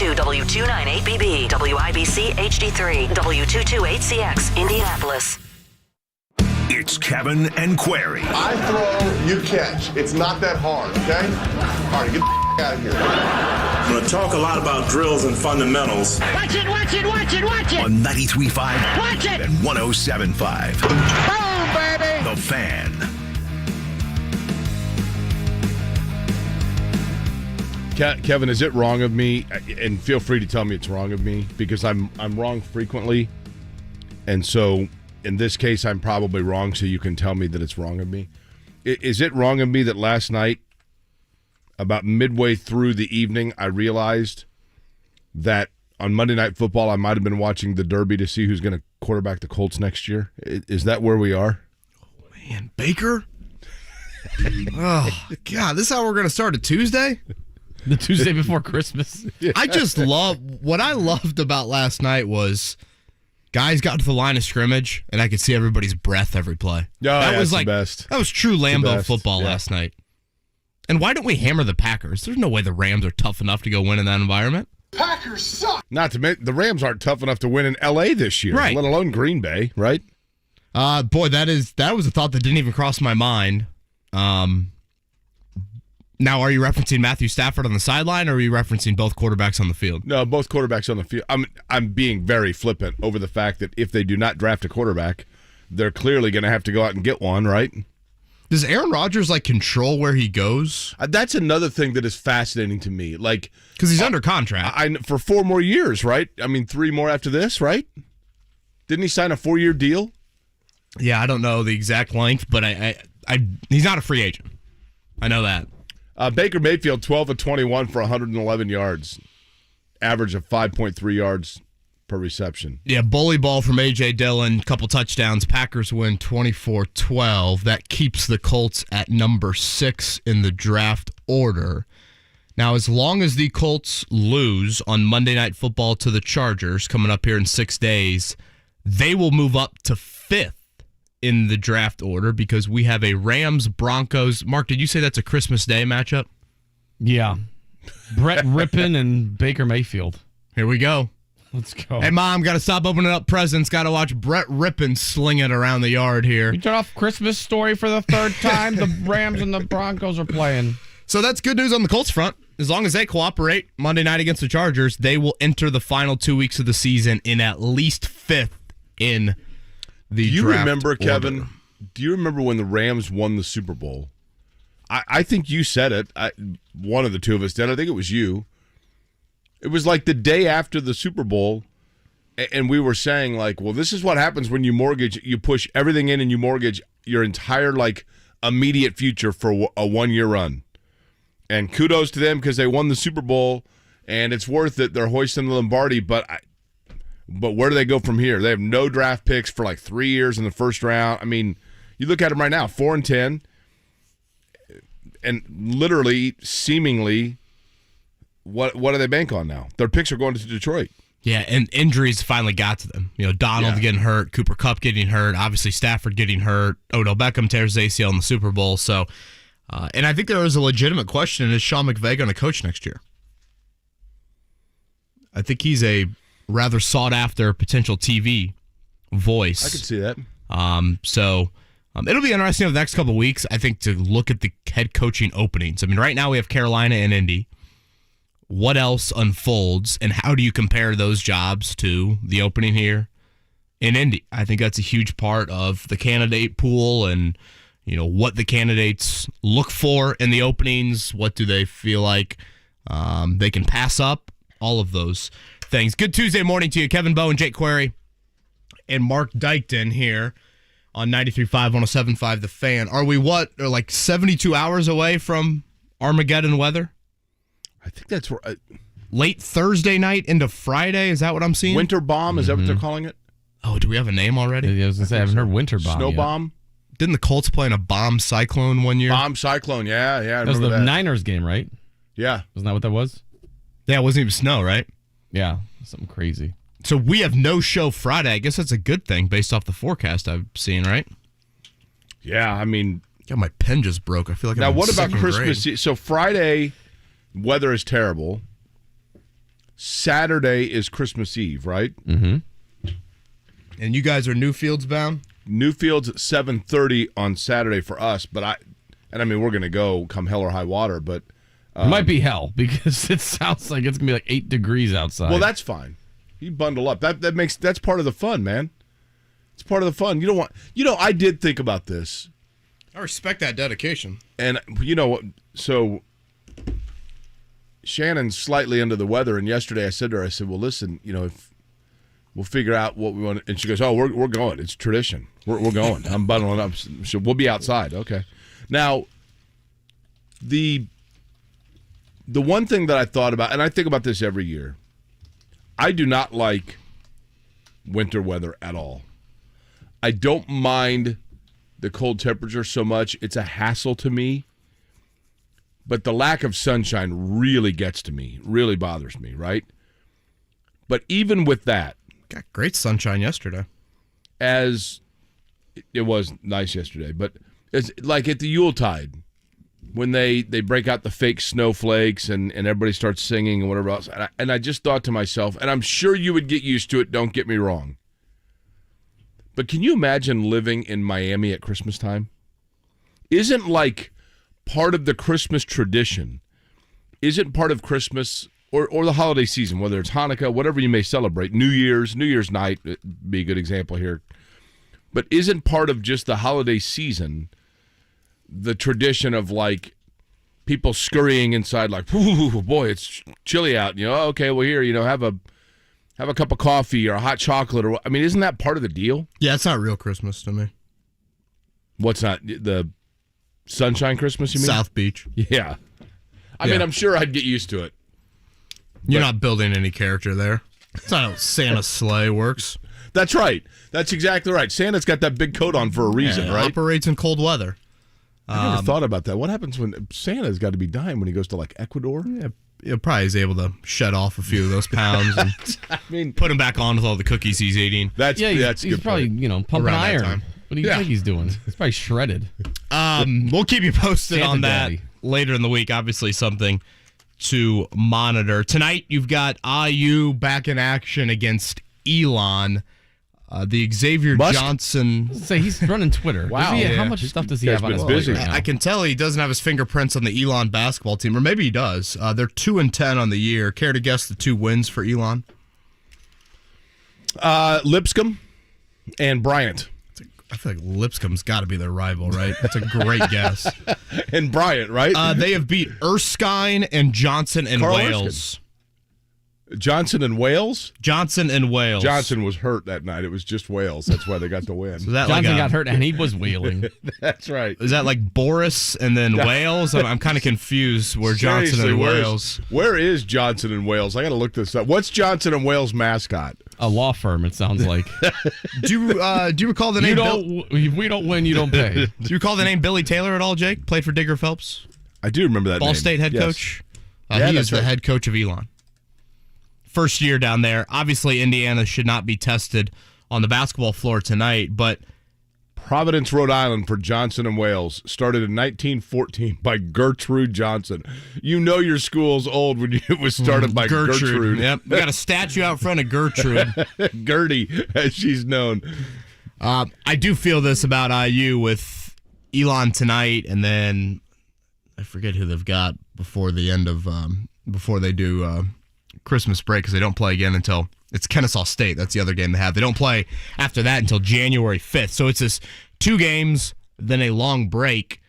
W2 W298BB, WIBC HD3, W228CX, Indianapolis. It's Kevin and Query. I throw, you catch. It's not that hard, okay? All right, get the out of here. I'm going to talk a lot about drills and fundamentals. Watch it, watch it, watch it, watch it. On 93.5 Watch it. and 107.5. Boom, baby. The Fan. Kevin, is it wrong of me? And feel free to tell me it's wrong of me because I'm wrong frequently. And so in this case, I'm probably wrong, so you can tell me that it's wrong of me. Is it wrong of me that last night, about midway through the evening, I realized that on Monday Night Football, I might have been watching the Derby to see who's going to quarterback the Colts next year? Is that where we are? Oh, man, Baker? Oh, God, this is how we're going to start a Tuesday? The Tuesday before Christmas. Yeah. I just what I loved about last night was guys got to the line of scrimmage, and I could see everybody's breath every play. That was like the best. That was true Lambeau football last night. And why don't we hammer the Packers? There's no way the Rams are tough enough to go win in that environment. Packers suck. Not to mention, the Rams aren't tough enough to win in L.A. this year, right? Let alone Green Bay, right? Boy, that was a thought that didn't even cross my mind. Now, are you referencing Matthew Stafford on the sideline, or are you referencing both quarterbacks on the field? No, both quarterbacks on the field. I'm being very flippant over the fact that if they do not draft a quarterback, they're clearly going to have to go out and get one, right? Does Aaron Rodgers control where he goes? That's another thing that is fascinating to me. Because he's under contract for 4 more years, right? I mean, 3 more after this, right? Didn't he sign a 4-year deal? Yeah, I don't know the exact length, but he's not a free agent. I know that. Baker Mayfield, 12 of 21 for 111 yards, average of 5.3 yards per reception. Yeah, bully ball from A.J. Dillon, couple touchdowns. Packers win 24-12. That keeps the Colts at number 6 in the draft order. Now, as long as the Colts lose on Monday Night Football to the Chargers, coming up here in 6 days, they will move up to 5th in the draft order because we have a Rams-Broncos. Mark, did you say that's a Christmas Day matchup? Yeah. Brett Rippon and Baker Mayfield. Here we go. Let's go. Hey, Mom, got to stop opening up presents. Got to watch Brett Rippon sling it around the yard here. You turn off Christmas Story for the 3rd time. The Rams and the Broncos are playing. So that's good news on the Colts front. As long as they cooperate Monday night against the Chargers, they will enter the final 2 weeks of the season in at least 5th in the draft. Do you remember, order. Kevin? Do you remember when the Rams won the Super Bowl? I think you said it. One of the two of us did. I think it was you. It was like the day after the Super Bowl, and we were saying, well, this is what happens when you mortgage. You push everything in and you mortgage your entire, immediate future for a 1-year run. And kudos to them because they won the Super Bowl, and it's worth it. They're hoisting the Lombardi, but where do they go from here? They have no draft picks for 3 years in the first round. I mean, you look at them right now, 4-10, and literally, seemingly, what do they bank on now? Their picks are going to Detroit. Yeah, and injuries finally got to them. Donald getting hurt, Cooper Kupp getting hurt, obviously Stafford getting hurt, Odell Beckham tears ACL in the Super Bowl. So, and I think there was a legitimate question: is Sean McVay going to coach next year? I think he's a rather sought-after potential TV voice. I could see that. It'll be interesting over the next couple of weeks, I think, to look at the head coaching openings. I mean, right now we have Carolina and Indy. What else unfolds, and how do you compare those jobs to the opening here in Indy? I think that's a huge part of the candidate pool and, what the candidates look for in the openings. What do they feel like they can pass up? All of those things. Good Tuesday morning to you. Kevin Bowe and Jake Query and Mark Dykton here on 93.5, 107.5 The Fan. Are we 72 hours away from Armageddon weather? I think that's right. Late Thursday night into Friday, is that what I'm seeing? Winter bomb, is that what they're calling it? Oh, do we have a name already? Yeah, I was going to say, I haven't heard winter bomb Snow yet. bomb? Didn't the Colts play in a bomb cyclone one year? Bomb cyclone, yeah, I That was remember the that. Niners game, right? Yeah. Wasn't that what that was? Yeah, it wasn't even snow, right? Yeah, something crazy. So we have no show Friday. I guess that's a good thing based off the forecast I've seen, right? Yeah, I mean... God, my pen just broke. I feel like now, I'm in what about second Christmas? grade. So Friday, weather is terrible. Saturday is Christmas Eve, right? Mm-hmm. And you guys are Newfields bound? Newfields at 7:30 on Saturday for us, but we're going to go come hell or high water, but it might be hell because it sounds like it's going to be like 8 degrees outside. well, that's fine. You bundle up. That's part of the fun, man. It's part of the fun. I did think about this. I respect that dedication. And so Shannon's slightly under the weather, and yesterday I said to her, well, listen, if we'll figure out what we want, and she goes, oh, we're going. It's tradition. We're going. I'm bundling up. So we'll be outside. Okay. Now, the one thing that I thought about, and I think about this every year, I do not like winter weather at all. I don't mind the cold temperature so much. It's a hassle to me. But the lack of sunshine really gets to me, really bothers me, right? But even with that. Got great sunshine yesterday. As it was nice yesterday, but it's like at the Yuletide, when they break out the fake snowflakes and everybody starts singing and whatever else. And I just thought to myself, and I'm sure you would get used to it, don't get me wrong. But can you imagine living in Miami at Christmas time? Isn't like part of the Christmas tradition, isn't part of Christmas or the holiday season, whether it's Hanukkah, whatever you may celebrate, New Year's night would be a good example here. But isn't part of just the holiday season the tradition of like people scurrying inside like, ooh, boy, it's chilly out. Okay, well here, have a cup of coffee or a hot chocolate isn't that part of the deal? Yeah, it's not real Christmas to me. What's not the Sunshine Christmas, you mean? South Beach. Yeah. I mean, I'm sure I'd get used to it. You're not building any character there. That's not how Santa's sleigh works. That's right. That's exactly right. Santa's got that big coat on for a reason, right? Operates in cold weather. I never thought about that. What happens when Santa's got to be dying when he goes to like Ecuador? Yeah, he probably is able to shed off a few of those pounds and put them back on with all the cookies he's eating. That's he's probably pumping Around that iron. time. What do you think he's doing? He's probably shredded. We'll keep you posted Santa on that Daddy. later in the week. Obviously, something to monitor. Tonight, you've got IU back in action against Elon. The Xavier Johnson. Say he's running Twitter. Wow. How much stuff does he have on his busy. plate right now? I can tell he doesn't have his fingerprints on the Elon basketball team, or maybe he does. They're 2-10 on the year. Care to guess the 2 wins for Elon? Lipscomb and Bryant. I feel like Lipscomb's got to be their rival, right? That's a great guess. And Bryant, right? They have beat Erskine and Johnson and Carl Wales. Johnson and Wales? Johnson and Wales. Johnson was hurt that night. It was just Wales. That's why they got the win. So that Johnson got hurt and he was wheeling. That's right. Is that like Boris and then Wales? I'm kind of confused where Johnson Seriously, and Wales. Where is Johnson and Wales? I got to look this up. What's Johnson and Wales' mascot? A law firm, it sounds like. Do you recall the name? If we don't win, you don't pay. Do you recall the name Billy Taylor at all, Jake? Played for Digger Phelps. I do remember that Ball name. State head Yes. coach. Yeah, He that's is the right. head coach of Elon. First year down there. Obviously, Indiana should not be tested on the basketball floor tonight, but Providence, Rhode Island for Johnson and Wales started in 1914 by Gertrude Johnson. You know your school's old when it was started by Gertrude. Yep, we got a statue out front of Gertrude. Gertie, as she's known. I do feel this about IU with Elon tonight, and then I forget who they've got before the end of before they do Christmas break, because they don't play again until it's Kennesaw State. That's the other game they have. They don't play after that until January 5th. So it's this 2 games, then a long break.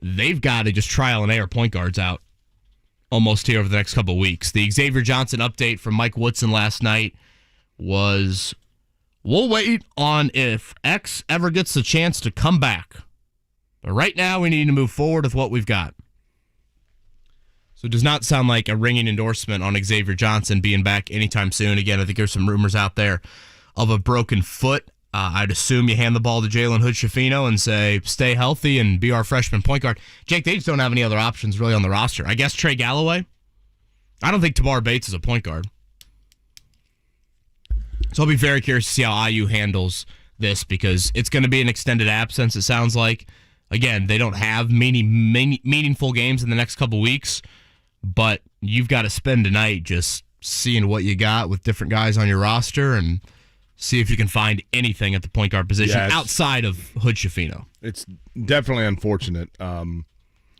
They've got to just trial and error point guards out almost here over the next couple of weeks. The Xavier Johnson update from Mike Woodson last night was, we'll wait on if X ever gets the chance to come back. But right now we need to move forward with what we've got. So it does not sound like a ringing endorsement on Xavier Johnson being back anytime soon. Again, I think there's some rumors out there of a broken foot. I'd assume you hand the ball to Jalen Hood-Schifino and say, stay healthy and be our freshman point guard. Jake, they just don't have any other options really on the roster. I guess Trey Galloway. I don't think Tamar Bates is a point guard. So I'll be very curious to see how IU handles this, because it's going to be an extended absence, it sounds like. Again, they don't have many meaningful games in the next couple weeks, but you've got to spend tonight just seeing what you got with different guys on your roster and see if you can find anything at the point guard position outside of Hood Schifino. It's definitely unfortunate.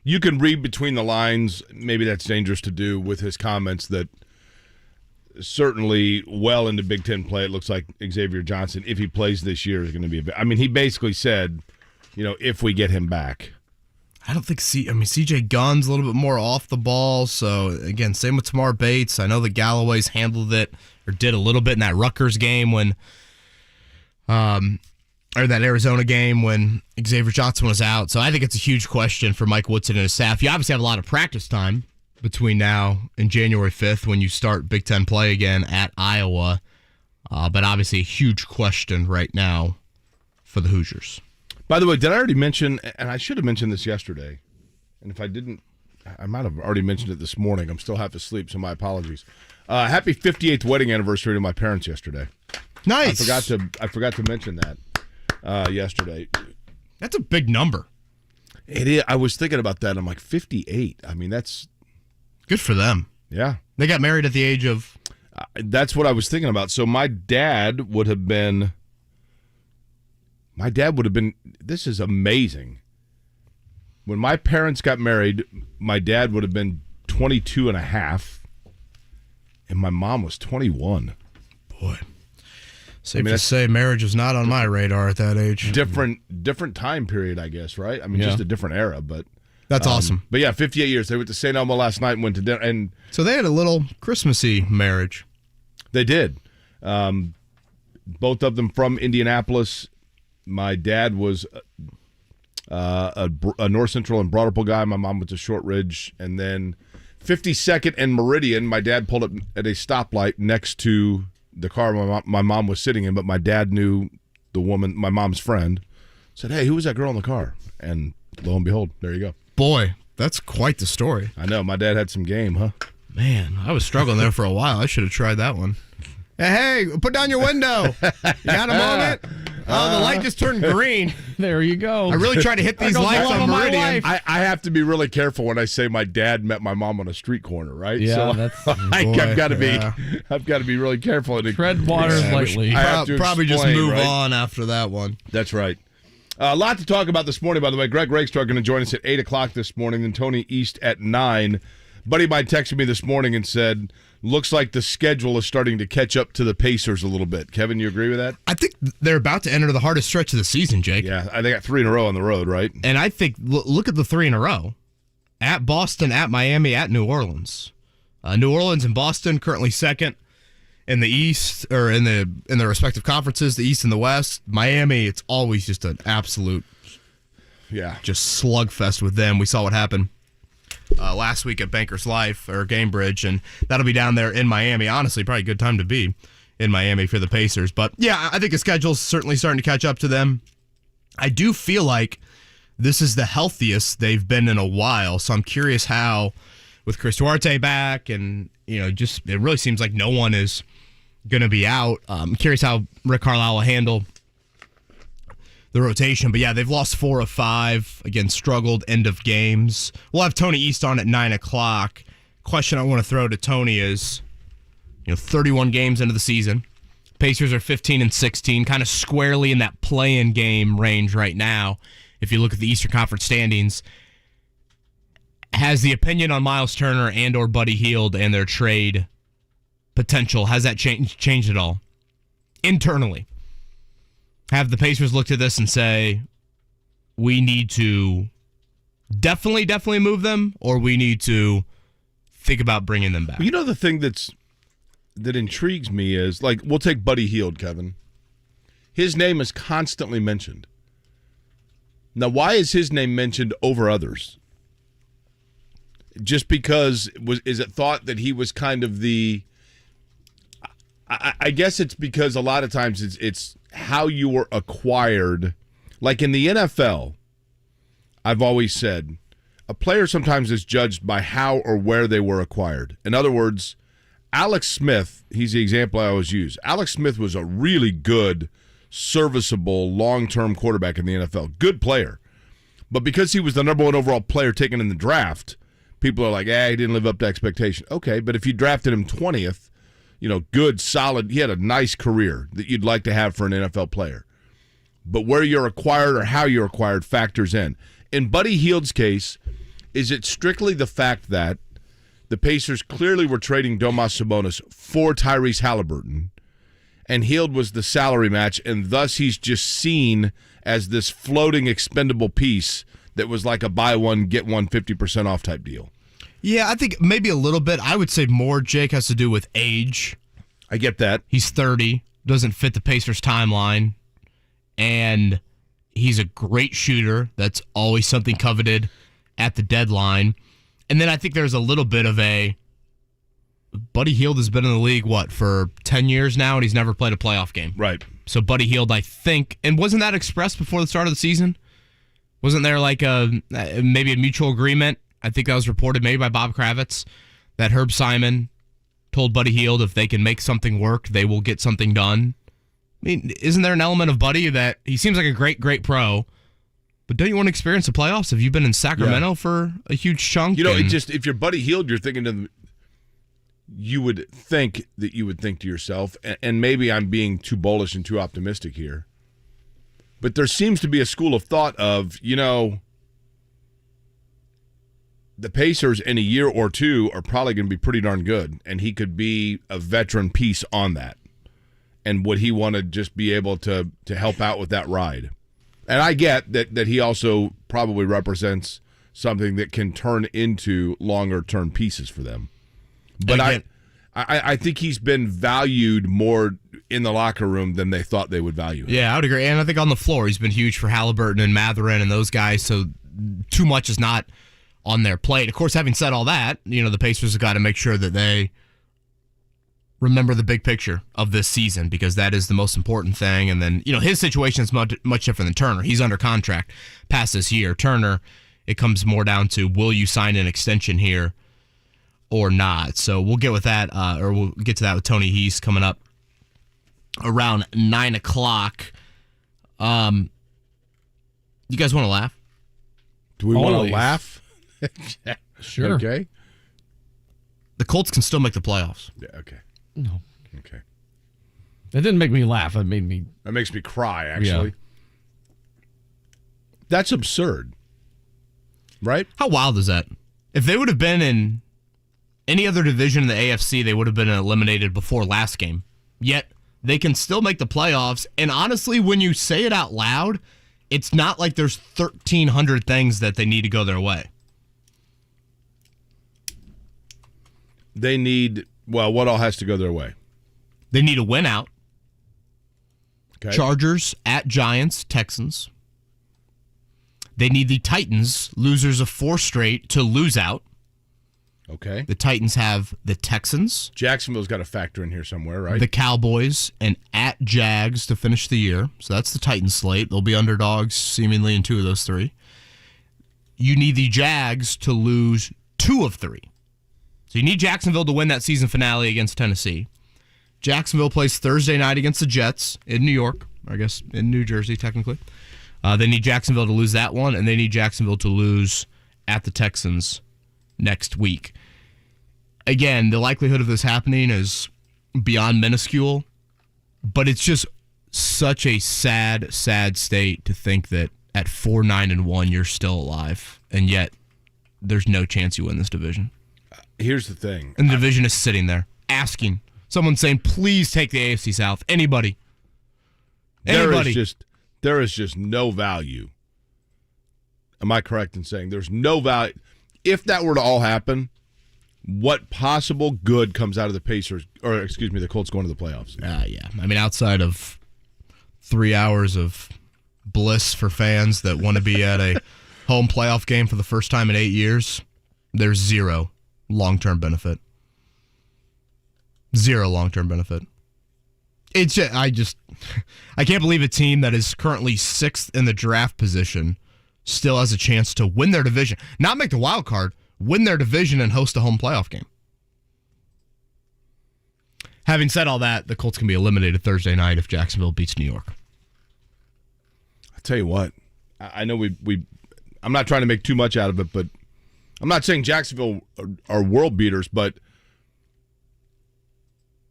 You can read between the lines. Maybe that's dangerous to do with his comments that certainly well into Big Ten play, it looks like Xavier Johnson, if he plays this year, is going to be he basically said, if we get him back. I don't think CJ Gunn's a little bit more off the ball. So, again, same with Tamar Bates. I know that Galloway's handled it or did a little bit in that Rutgers game when or that Arizona game when Xavier Johnson was out. So I think it's a huge question for Mike Woodson and his staff. You obviously have a lot of practice time between now and January 5th when you start Big Ten play again at Iowa. But obviously a huge question right now for the Hoosiers. By the way, did I already mention, and I should have mentioned this yesterday, and if I didn't, I might have already mentioned it this morning. I'm still half asleep, so my apologies. Happy 58th wedding anniversary to my parents yesterday. Nice. I forgot to mention that yesterday. That's a big number. It is. I was thinking about that. I'm like 58. That's good for them. Yeah. They got married at the age of. That's what I was thinking about. So my dad would have been. This is amazing. When my parents got married, my dad would have been 22 and a half, and my mom was 21. Boy. Safe to say marriage was not on my radar at that age. Different time period, I guess, right? Just a different era, but. That's awesome. But yeah, 58 years. They went to St. Elmo last night and went to dinner. And so they had a little Christmassy marriage. They did. Both of them from Indianapolis. My dad was a North Central and Broad Ripple guy. My mom went to Short Ridge. And then 52nd and Meridian, my dad pulled up at a stoplight next to the car my mom was sitting in, but my dad knew the woman, my mom's friend, said, "Hey, who was that girl in the car?" And lo and behold, there you go. Boy, that's quite the story. I know. My dad had some game, huh? Man, I was struggling there for a while. I should have tried that one. Hey, put down your window. You got a moment? Oh, the light just turned green. There you go. I really tried to hit these lights on Meridian. I have to be really careful when I say my dad met my mom on a street corner, right? Yeah, so I've got to be really careful. Tread water lightly. I have to probably explain, just move right? on after that one. That's right. A lot to talk about this morning, by the way. Greg Rakestraw going to join us at 8 o'clock this morning, then Tony East at 9. Buddy of mine texted me this morning and said, looks like the schedule is starting to catch up to the Pacers a little bit. Kevin, you agree with that? I think they're about to enter the hardest stretch of the season, Jake. Yeah, they got 3 in a row on the road, right? And I think, look at the 3 in a row. At Boston, at Miami, at New Orleans. New Orleans and Boston currently second in the East, or in the respective conferences, the East and the West. Miami, it's always just an absolute just slugfest with them. We saw what happened last week at Bankers Life or Gamebridge, and that'll be down there in Miami. Honestly, probably a good time to be in Miami for the Pacers. But yeah, I think the schedule's certainly starting to catch up to them. I do feel like this is the healthiest they've been in a while, so I'm curious how, with Chris Duarte back, and just it really seems like no one is going to be out. I'm curious how Rick Carlisle will handle the rotation. But yeah, they've lost 4 of 5. Again, struggled end of games. We'll have Tony East on at 9 o'clock. Question I want to throw to Tony is, 31 games into the season. Pacers are 15 and 16, kind of squarely in that play-in game range right now. If you look at the Eastern Conference standings, has the opinion on Myles Turner and or Buddy Hield and their trade potential, has that changed at all? Internally, have the Pacers looked at this and say, we need to definitely move them, or we need to think about bringing them back? The thing that intrigues me is, like, we'll take Buddy Hield, Kevin. His name is constantly mentioned. Now, why is his name mentioned over others? Just because is it thought that he was kind of the? I guess it's because a lot of times it's how you were acquired. Like in the NFL, I've always said a player sometimes is judged by how or where they were acquired. In other words, Alex Smith, he's the example I always use. Alex Smith was a really good, serviceable, long-term quarterback in the NFL. Good player. But because he was the number 1 overall player taken in the draft, people are like, he didn't live up to expectation. Okay, but if you drafted him 20th, good, solid. He had a nice career that you'd like to have for an NFL player. But where you're acquired or how you're acquired factors in. In Buddy Hield's case, is it strictly the fact that the Pacers clearly were trading Domas Sabonis for Tyrese Halliburton, and Hield was the salary match, and thus he's just seen as this floating expendable piece that was like a buy one, get one 50% off type deal? Yeah, I think maybe a little bit. I would say more, Jake, has to do with age. I get that. He's 30, doesn't fit the Pacers' timeline, and he's a great shooter. That's always something coveted at the deadline. And then I think there's a little bit of Buddy Hield has been in the league, for 10 years now, and he's never played a playoff game. Right. So Buddy Hield, I think, and wasn't that expressed before the start of the season? Wasn't there maybe a mutual agreement? I think that was reported maybe by Bob Kravitz, that Herb Simon told Buddy Hield if they can make something work, they will get something done. I mean, isn't there an element of Buddy that he seems like a great, great pro, but don't you want to experience the playoffs? Have you been in Sacramento for a huge chunk? If you're Buddy Hield, you're thinking you would think to yourself, and maybe I'm being too bullish and too optimistic here, but there seems to be a school of thought of, the Pacers in a year or two are probably going to be pretty darn good, and he could be a veteran piece on that. And would he want to just be able to help out with that ride? And I get that he also probably represents something that can turn into longer-term pieces for them. But I think he's been valued more in the locker room than they thought they would value him. Yeah, I would agree. And I think on the floor, he's been huge for Halliburton and Mathurin and those guys, so too much is not on their plate. Of course, having said all that, the Pacers have got to make sure that they remember the big picture of this season, because that is the most important thing. And then, his situation is much different than Turner. He's under contract past this year. Turner, it comes more down to, will you sign an extension here or not? So we'll get with that, or we'll get to that with Tony Heese coming up around 9 o'clock. You guys want to laugh? Do we want to laugh? Sure. Okay. The Colts can still make the playoffs. Yeah, okay. No. Okay. That didn't make me laugh. That makes me cry, actually. Yeah. That's absurd. Right? How wild is that? If they would have been in any other division in the AFC, they would have been eliminated before last game. Yet, they can still make the playoffs. And honestly, when you say it out loud, it's not like there's 1,300 things that they need to go their way. They need, what all has to go their way? They need a win out. Okay. Chargers at Giants, Texans. They need the Titans, losers of 4 straight, to lose out. Okay. The Titans have the Texans. Jacksonville's got a factor in here somewhere, right? The Cowboys and at Jags to finish the year. So that's the Titans slate. They'll be underdogs seemingly in 2 of those 3. You need the Jags to lose 2 of 3. So you need Jacksonville to win that season finale against Tennessee. Jacksonville plays Thursday night against the Jets in New York, I guess in New Jersey technically. They need Jacksonville to lose that one, and they need Jacksonville to lose at the Texans next week. Again, the likelihood of this happening is beyond minuscule, but it's just such a sad, sad state to think that at 4-9-1 you're still alive, and yet there's no chance you win this division. Here's the thing. And the division is sitting there asking. Someone saying, please take the AFC South. Anybody. There is just no value. Am I correct in saying there's no value? If that were to all happen, what possible good comes out of the Pacers, or excuse me, the Colts going to the playoffs? Yeah. I mean, outside of 3 hours of bliss for fans that want to be at a home playoff game for the first time in 8 years, there's zero long-term benefit. Zero long-term benefit. It's just, I can't believe a team that is currently 6th in the draft position still has a chance to win their division. Not make the wild card, win their division and host a home playoff game. Having said all that, the Colts can be eliminated Thursday night if Jacksonville beats New York. I'll tell you what, I know I'm not trying to make too much out of it, but I'm not saying Jacksonville are world beaters, but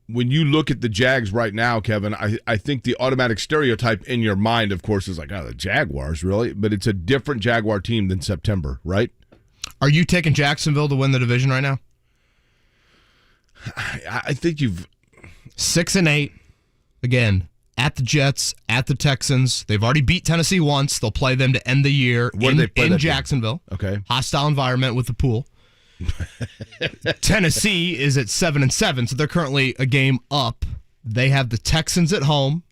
when you look at the Jags right now, Kevin, I think the automatic stereotype in your mind, of course, is like, oh, the Jaguars, really? But it's a different Jaguar team than September, right? Are you taking Jacksonville to win the division right now? I think you've 6-8. Again, at the Jets, at the Texans. They've already beat Tennessee once. They'll play them to end the year in Jacksonville. Okay. Hostile environment with the pool. Tennessee is at 7-7, so they're currently a game up. They have the Texans at home.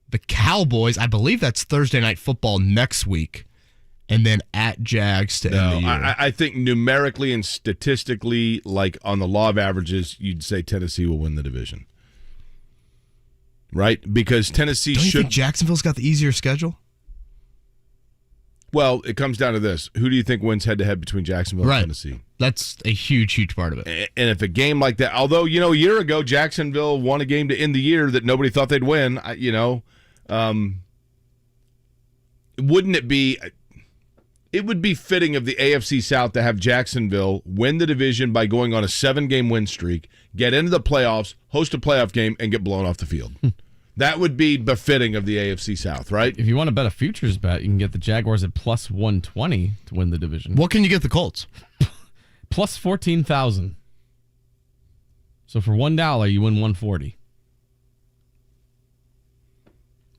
The Cowboys, I believe that's Thursday Night Football next week. And then at Jags to end the year. I think numerically and statistically, like on the law of averages, you'd say Tennessee will win the division. Right? Because Tennessee Don't you think Jacksonville's got the easier schedule? Well, it comes down to this. Who do you think wins head-to-head between Jacksonville and Tennessee? That's a huge, huge part of it. And if a game like that, although, a year ago, Jacksonville won a game to end the year that nobody thought they'd win, wouldn't it be... It would be fitting of the AFC South to have Jacksonville win the division by going on a 7-game win streak, get into the playoffs, host a playoff game, and get blown off the field. That would be befitting of the AFC South, right? If you want to bet a futures bet, you can get the Jaguars at plus 120 to win the division. What can you get the Colts? Plus 14,000. So for $1, you win 140.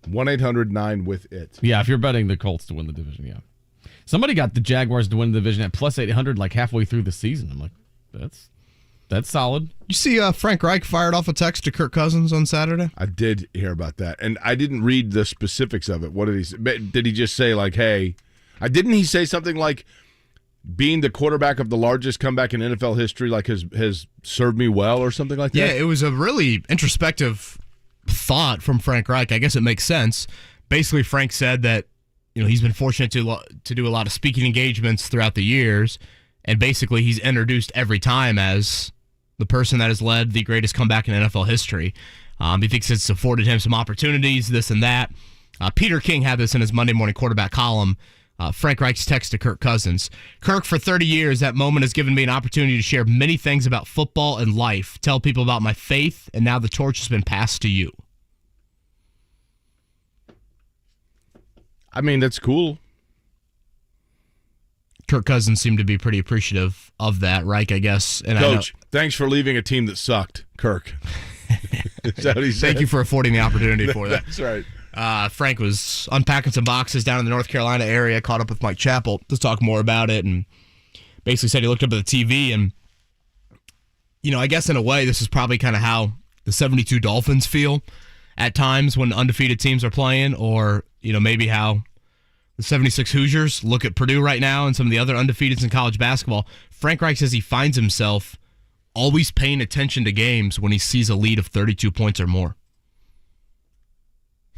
1-800-9-WITH-IT. Yeah, if you're betting the Colts to win the division, yeah. Somebody got the Jaguars to win the division at plus 800 like halfway through the season. I'm like, that's solid. You see Frank Reich fired off a text to Kirk Cousins on Saturday? I did hear about that, and I didn't read the specifics of it. What did he say? Did he just say, like, hey, didn't he say something like, being the quarterback of the largest comeback in NFL history like has served me well or something like that? Yeah, it was a really introspective thought from Frank Reich. I guess it makes sense. Basically, Frank said that he's been fortunate to do a lot of speaking engagements throughout the years, and basically he's introduced every time as the person that has led the greatest comeback in NFL history. He thinks it's afforded him some opportunities, this and that. Peter King had this in his Monday Morning Quarterback column. Frank Reich's text to Kirk Cousins. Kirk, for 30 years, that moment has given me an opportunity to share many things about football and life, tell people about my faith, and now the torch has been passed to you. I mean, that's cool. Kirk Cousins seemed to be pretty appreciative of that, Reich, I guess. And Coach, thanks for leaving a team that sucked, Kirk. Is that what he said? Thank you for affording the opportunity for that. That's right. Frank was unpacking some boxes down in the North Carolina area, caught up with Mike Chappell to talk more about it, and basically said he looked up at the TV, and, I guess in a way this is probably kind of how the 72 Dolphins feel at times when undefeated teams are playing, or, maybe how the 76 Hoosiers look at Purdue right now and some of the other undefeateds in college basketball. Frank Reich says he finds himself always paying attention to games when he sees a lead of 32 points or more.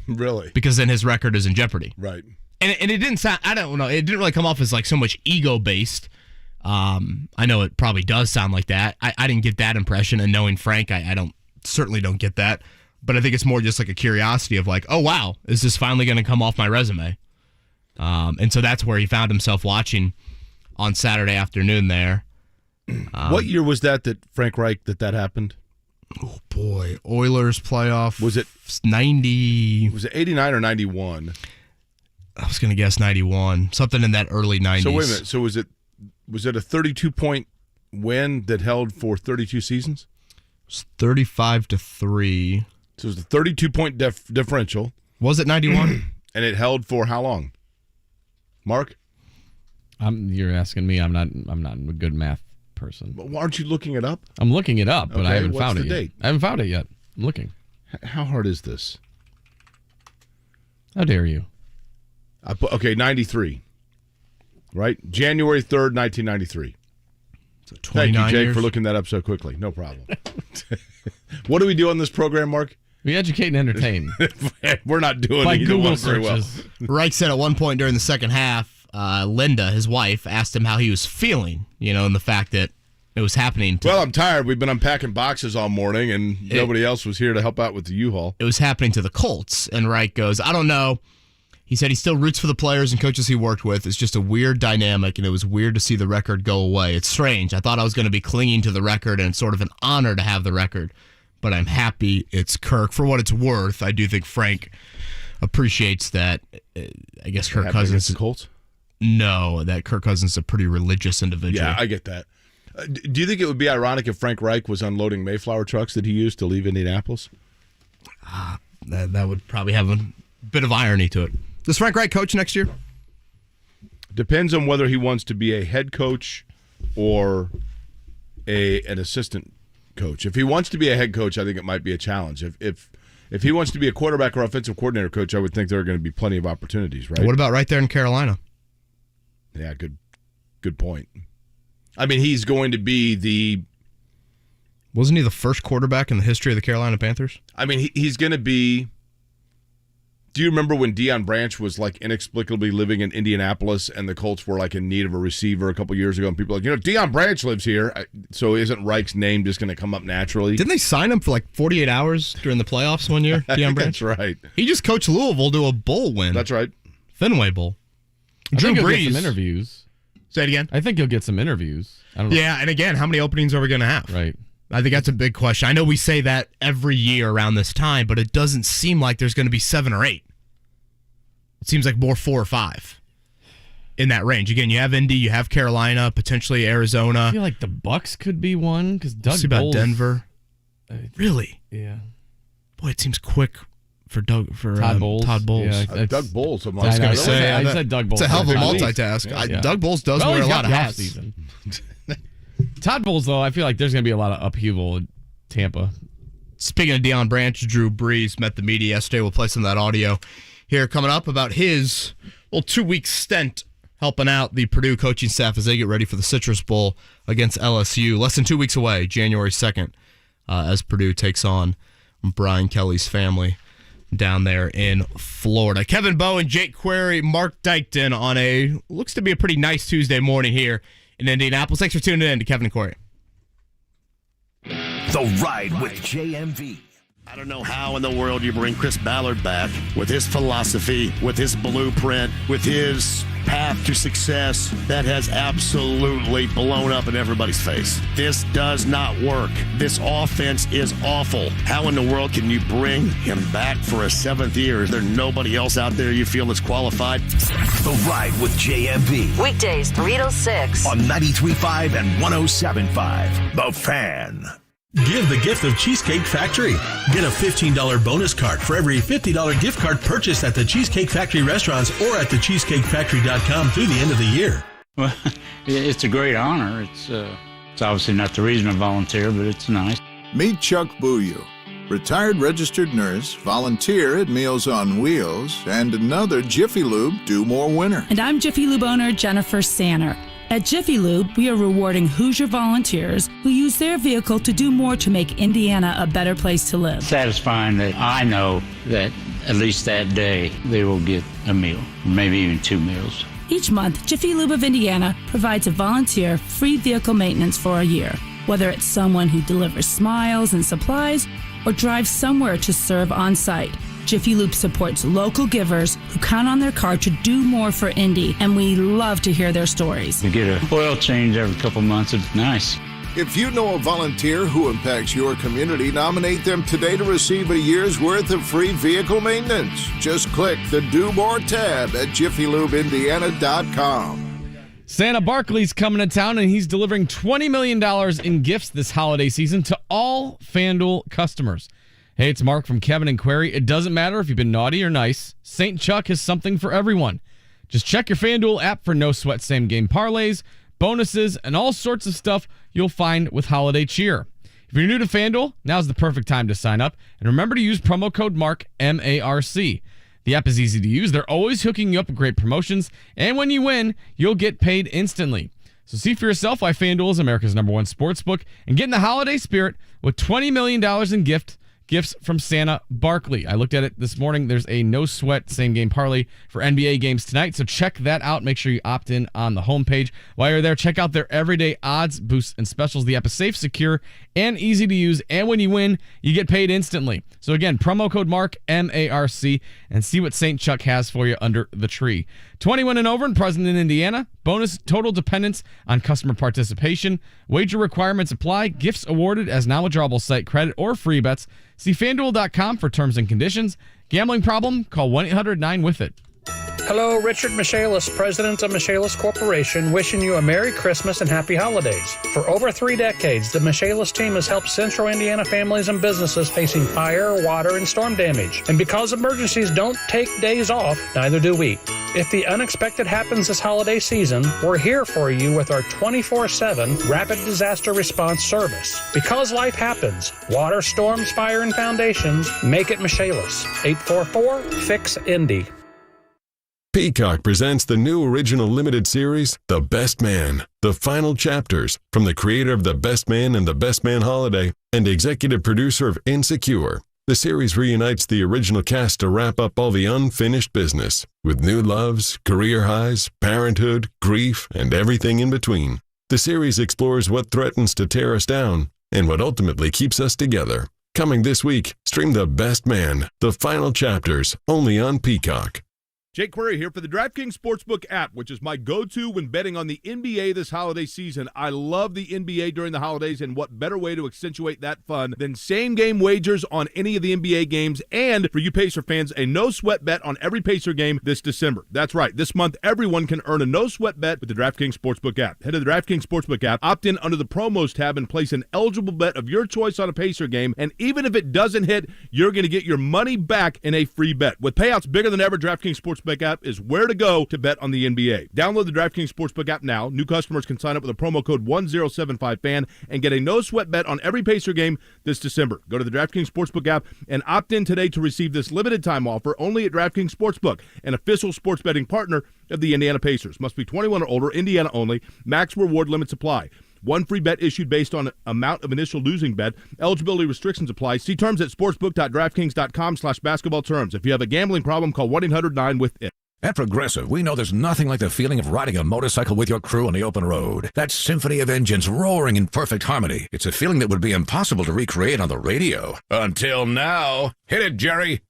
Really? Because then his record is in jeopardy. Right. And it didn't sound, I don't know, it didn't really come off as like so much ego-based. I know it probably does sound like that. I didn't get that impression, and knowing Frank, I certainly don't get that. But I think it's more just like a curiosity of like, oh, wow, is this finally going to come off my resume? And so that's where he found himself watching on Saturday afternoon there. What year was that Frank Reich that happened? Oh, boy. Oilers playoff. Was it 90? Was it 89 or 91? I was going to guess 91. Something in that early 90s. So wait a minute. So was it a 32-point win that held for 32 seasons? It was 35-3. So it was a 32-point differential. Was it 91? And it held for how long? Mark? You're asking me. I'm not a good math person. But aren't you looking it up? I'm looking it up, but I haven't found it yet. Date? I haven't found it yet. I'm looking. How hard is this? How dare you? 93. Right? January 3rd, 1993. So Thank you, Jake, years. for looking that up so quickly. No problem. What do we do on this program, Mark? We educate and entertain. We're not doing By either Google one very well. searches. Reich said at one point during the second half, Linda, his wife, asked him how he was feeling, and the fact that it was happening. Well, I'm tired. We've been unpacking boxes all morning, and nobody else was here to help out with the U-Haul. It was happening to the Colts, and Reich goes, I don't know. He said he still roots for the players and coaches he worked with. It's just a weird dynamic, and it was weird to see the record go away. It's strange. I thought I was going to be clinging to the record, and it's sort of an honor to have the record. but I'm happy it's Kirk. For what it's worth, I do think Frank appreciates that. I guess Kirk Cousins. The Colts? No, that Kirk Cousins is a pretty religious individual. Yeah, I get that. Do you think it would be ironic if Frank Reich was unloading Mayflower trucks that he used to leave Indianapolis? That would probably have a bit of irony to it. Does Frank Reich coach next year? Depends on whether he wants to be a head coach or an assistant coach. If he wants to be a head coach, I think it might be a challenge. If he wants to be a quarterback or offensive coordinator coach, I would think there are going to be plenty of opportunities, right? What about right there in Carolina? Yeah, good point. I mean, he's going to be Wasn't he the first quarterback in the history of the Carolina Panthers? I mean, he's going to be... Do you remember when Deion Branch was like inexplicably living in Indianapolis and the Colts were like in need of a receiver a couple years ago, and people were like, Deion Branch lives here, so isn't Reich's name just going to come up naturally? Didn't they sign him for like 48 hours during the playoffs one year, Deion Branch? That's right. He just coached Louisville to a bowl win. That's right. Fenway Bowl. I Drew think he'll Brees. get some interviews. Say it again. I think he'll get some interviews. I don't know. Yeah, and again, how many openings are we going to have? Right. I think that's a big question. I know we say that every year around this time, but it doesn't seem like there's going to be 7 or 8. It seems like more 4 or 5 in that range. Again, you have Indy, you have Carolina, potentially Arizona. I feel like the Bucks could be one because Doug See about Bowles. Denver. Really? Yeah. Boy, it seems quick for Todd Bowles. Todd Bowles. Yeah, Doug Bowles. I was going to say. I said Doug Bowles. It's a hell of a Yeah. multitask. Yeah. Doug Bowles does wear a lot of hats. Season. Todd Bowles, though, I feel like there's going to be a lot of upheaval in Tampa. Speaking of Deion Branch, Drew Brees met the media yesterday. We'll play some of that audio here coming up about his 2-week stint helping out the Purdue coaching staff as they get ready for the Citrus Bowl against LSU. Less than 2 weeks away, January 2nd, as Purdue takes on Brian Kelly's family down there in Florida. Kevin Bowe and Jake Query, Mark Dykton on looks to be a pretty nice Tuesday morning here in Indianapolis. Thanks for tuning in to Kevin and Query. The Ride with JMV. I don't know how in the world you bring Chris Ballard back with his philosophy, with his blueprint, with his path to success that has absolutely blown up in everybody's face. This does not work. This offense is awful. How in the world can you bring him back for a 7th year? Is there nobody else out there you feel is qualified? The Ride with JMV. Weekdays 3 to 6. On 93.5 and 107.5. The Fan. Give the gift of Cheesecake Factory. Get a $15 bonus card for every $50 gift card purchased at the Cheesecake Factory restaurants or at thecheesecakefactory.com through the end of the year. Well, it's a great honor. It's obviously not the reason I volunteer, but it's nice. Meet Chuck Bouillou, retired registered nurse, volunteer at Meals on Wheels, and another Jiffy Lube Do More winner. And I'm Jiffy Lube owner Jennifer Sanner. At Jiffy Lube, we are rewarding Hoosier volunteers who use their vehicle to do more to make Indiana a better place to live. Satisfying that I know that at least that day they will get a meal, maybe even 2 meals. Each month, Jiffy Lube of Indiana provides a volunteer free vehicle maintenance for a year. Whether it's someone who delivers smiles and supplies or drives somewhere to serve on site, Jiffy Lube supports local givers who count on their car to do more for Indy, and we love to hear their stories. To get an oil change every couple months, it's nice. If you know a volunteer who impacts your community, nominate them today to receive a year's worth of free vehicle maintenance. Just click the Do More tab at jiffylubeindiana.com. Santa Barkley's coming to town, and he's delivering $20 million in gifts this holiday season to all FanDuel customers. Hey, it's Mark from Kevin and Query. It doesn't matter if you've been naughty or nice. St. Chuck has something for everyone. Just check your FanDuel app for no-sweat same-game parlays, bonuses, and all sorts of stuff you'll find with holiday cheer. If you're new to FanDuel, now's the perfect time to sign up. And remember to use promo code MARK, M-A-R-C. The app is easy to use. They're always hooking you up with great promotions. And when you win, you'll get paid instantly. So see for yourself why FanDuel is America's #1 sportsbook and get in the holiday spirit with $20 million in Gifts from Santa Barkley. I looked at it this morning. There's a no sweat same game parlay for NBA games tonight. So check that out. Make sure you opt in on the homepage. While you're there, check out their everyday odds, boosts, and specials. The app is safe, secure, and easy to use. And when you win, you get paid instantly. So again, promo code Mark, M-A-R-C, and see what St. Chuck has for you under the tree. 21 and over and present in Indiana. Bonus total dependence on customer participation. Wager requirements apply. Gifts awarded as non-withdrawable site credit or free bets. See FanDuel.com for terms and conditions. Gambling problem? Call 1-800-9-WITH-IT. Hello, Richard Michaelis, President of Michaelis Corporation, wishing you a Merry Christmas and Happy Holidays. For over 3 decades, the Michaelis team has helped Central Indiana families and businesses facing fire, water, and storm damage. And because emergencies don't take days off, neither do we. If the unexpected happens this holiday season, we're here for you with our 24/7 rapid disaster response service. Because life happens, water, storms, fire, and foundations, make it Michaelis. 844-FIX-INDY. Peacock presents the new original limited series, The Best Man, the final chapters, from the creator of The Best Man and The Best Man Holiday and executive producer of Insecure. The series reunites the original cast to wrap up all the unfinished business, with new loves, career highs, parenthood, grief, and everything in between. The series explores what threatens to tear us down and what ultimately keeps us together. Coming this week, stream The Best Man, the final chapters, only on Peacock. Jake Query here for the DraftKings Sportsbook app, which is my go-to when betting on the NBA this holiday season. I love the NBA during the holidays, and what better way to accentuate that fun than same-game wagers on any of the NBA games, and for you Pacer fans, a no-sweat bet on every Pacer game this December. That's right. This month, everyone can earn a no-sweat bet with the DraftKings Sportsbook app. Head to the DraftKings Sportsbook app, opt in under the promos tab, and place an eligible bet of your choice on a Pacer game, and even if it doesn't hit, you're going to get your money back in a free bet. With payouts bigger than ever, DraftKings Sportsbook app is where to go to bet on the NBA. Download the DraftKings Sportsbook app now. New customers can sign up with a promo code 1075FAN and get a no-sweat bet on every Pacer game this December. Go to the DraftKings Sportsbook app and opt in today to receive this limited time offer only at DraftKings Sportsbook, an official sports betting partner of the Indiana Pacers. Must be 21 or older, Indiana only. Max reward limits apply. One free bet issued based on amount of initial losing bet. Eligibility restrictions apply. See terms at sportsbook.draftkings.com/basketball terms. If you have a gambling problem, call 1-800-9-WITH-IT. At Progressive, we know there's nothing like the feeling of riding a motorcycle with your crew on the open road. That symphony of engines roaring in perfect harmony. It's a feeling that would be impossible to recreate on the radio. Until now. Hit it, Jerry.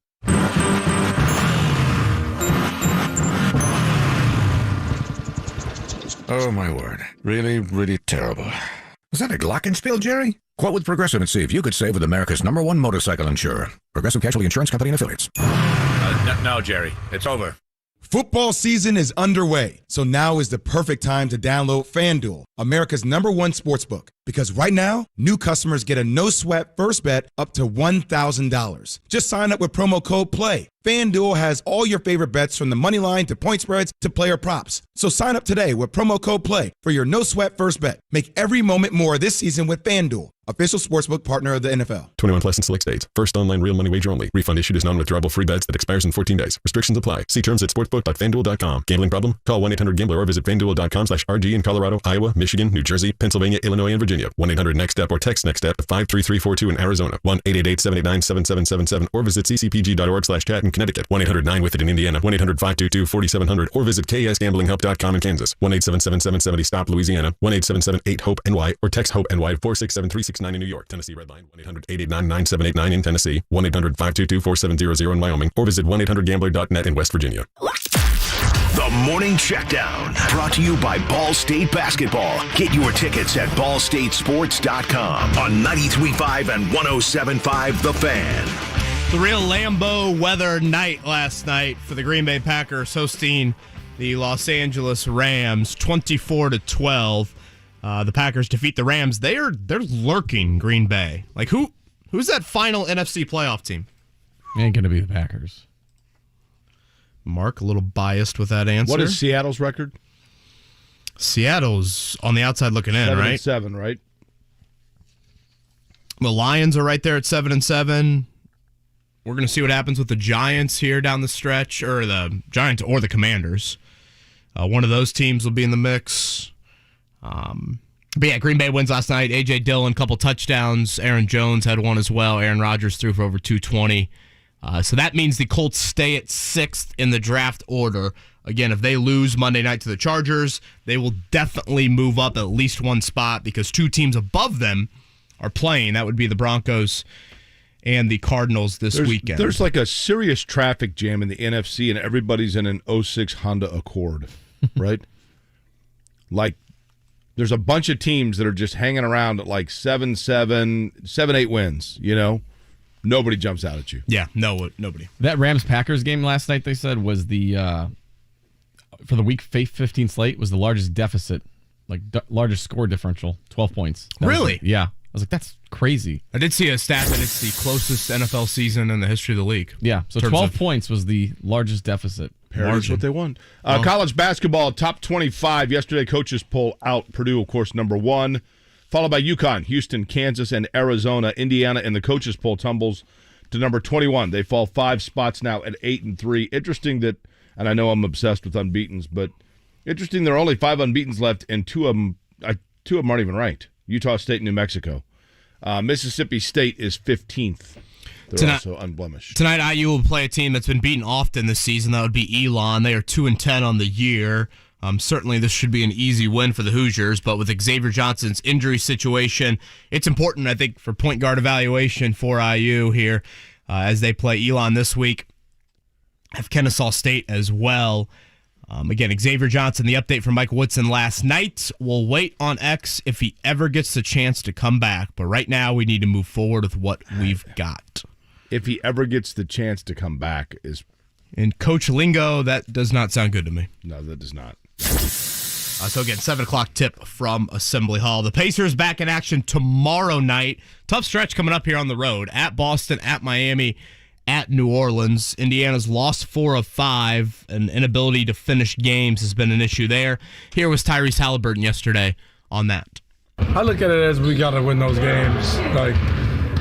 Oh, my word. Really, really terrible. Was that a glockenspiel, Jerry? Quote with Progressive and see if you could save with America's #1 motorcycle insurer. Progressive Casualty Insurance Company and Affiliates. No, Jerry. It's over. Football season is underway, so now is the perfect time to download FanDuel, America's #1 sportsbook. Because right now, new customers get a no-sweat first bet up to $1,000. Just sign up with promo code PLAY. FanDuel has all your favorite bets from the money line to point spreads to player props. So sign up today with promo code PLAY for your no-sweat first bet. Make every moment more this season with FanDuel, official sportsbook partner of the NFL. 21 plus in select states. First online real money wager only. Refund issued as non-withdrawable free bets that expires in 14 days. Restrictions apply. See terms at sportsbook.fanduel.com. Gambling problem? Call 1-800-GAMBLER or visit fanduel.com/RG in Colorado, Iowa, Michigan, New Jersey, Pennsylvania, Illinois, and Virginia. 1-800-NEXT-STEP or text NEXT-STEP to 53342 in Arizona. 1-888-789-7777 or visit ccpg.org/chat in Connecticut. 1-800-9-WITH-IT in Indiana. 1-800-522-4700 or visit ksgamblinghelp.com in Kansas. 1-877-770-STOP Louisiana. 1-877-8-HOPE-NY or text HOPE-NY 467-369 in New York. Tennessee Redline 1-800-889-9789 in Tennessee. 1-800-522-4700 in Wyoming or visit 1-800-GAMBLER.net in West Virginia. The Morning Checkdown, brought to you by Ball State Basketball. Get your tickets at ballstatesports.com on 93.5 and 107.5 The Fan. The real Lambeau weather night last night for the Green Bay Packers hosting the Los Angeles Rams, 24-12. The Packers defeat the Rams. They're lurking Green Bay. Like who's that final NFC playoff team? Ain't gonna be the Packers. Mark, a little biased with that answer. What is Seattle's record? Seattle's on the outside looking in, right? 7-7, right? The Lions are right there at 7-7. We're going to see what happens with the Giants here down the stretch, or the Giants or the Commanders. One of those teams will be in the mix. But yeah, Green Bay wins last night. A.J. Dillon, couple touchdowns. Aaron Jones had one as well. Aaron Rodgers threw for over 220. So that means the Colts stay at 6th in the draft order. Again, if they lose Monday night to the Chargers, they will definitely move up at least one spot because 2 teams above them are playing. That would be the Broncos and the Cardinals this weekend. There's like a serious traffic jam in the NFC, and everybody's in an 06 Honda Accord, right? Like, there's a bunch of teams that are just hanging around at like 7-8 wins, you know? Nobody jumps out at you. Yeah, nobody. That Rams-Packers game last night, they said, was the, for the Week 15 slate, was the largest deficit, largest score differential, 12 points. Really? Yeah. I was like, that's crazy. I did see a stat that it's the closest NFL season in the history of the league. Yeah, so 12 points was the largest deficit. Parity what they won. College basketball, top 25. Yesterday, coaches poll out. Purdue, of course, number 1. Followed by UConn, Houston, Kansas, and Arizona. Indiana in the coaches poll tumbles to number 21. They fall 5 spots now at 8-3. Interesting that, and I know I'm obsessed with unbeatens, but interesting there are only 5 unbeatens left, and 2 of them aren't even ranked. Utah State and New Mexico. Mississippi State is 15th. They're also unblemished. Tonight, IU will play a team that's been beaten often this season. That would be Elon. They are 2-10 on the year. Certainly, this should be an easy win for the Hoosiers, but with Xavier Johnson's injury situation, it's important, I think, for point guard evaluation for IU here as they play Elon this week. Have Kennesaw State as well. Again, Xavier Johnson, the update from Mike Woodson last night. We'll wait on X if he ever gets the chance to come back, but right now we need to move forward with what we've got. If he ever gets the chance to come back is... In coach lingo, that does not sound good to me. No, that does not. So again, 7 o'clock tip from Assembly Hall. The Pacers back in action tomorrow night. Tough stretch coming up here on the road. At Boston, at Miami, at New Orleans. Indiana's lost 4 of 5. An inability to finish games has been an issue there. Here was Tyrese Halliburton yesterday on that. I look at it as we got to win those games. Like,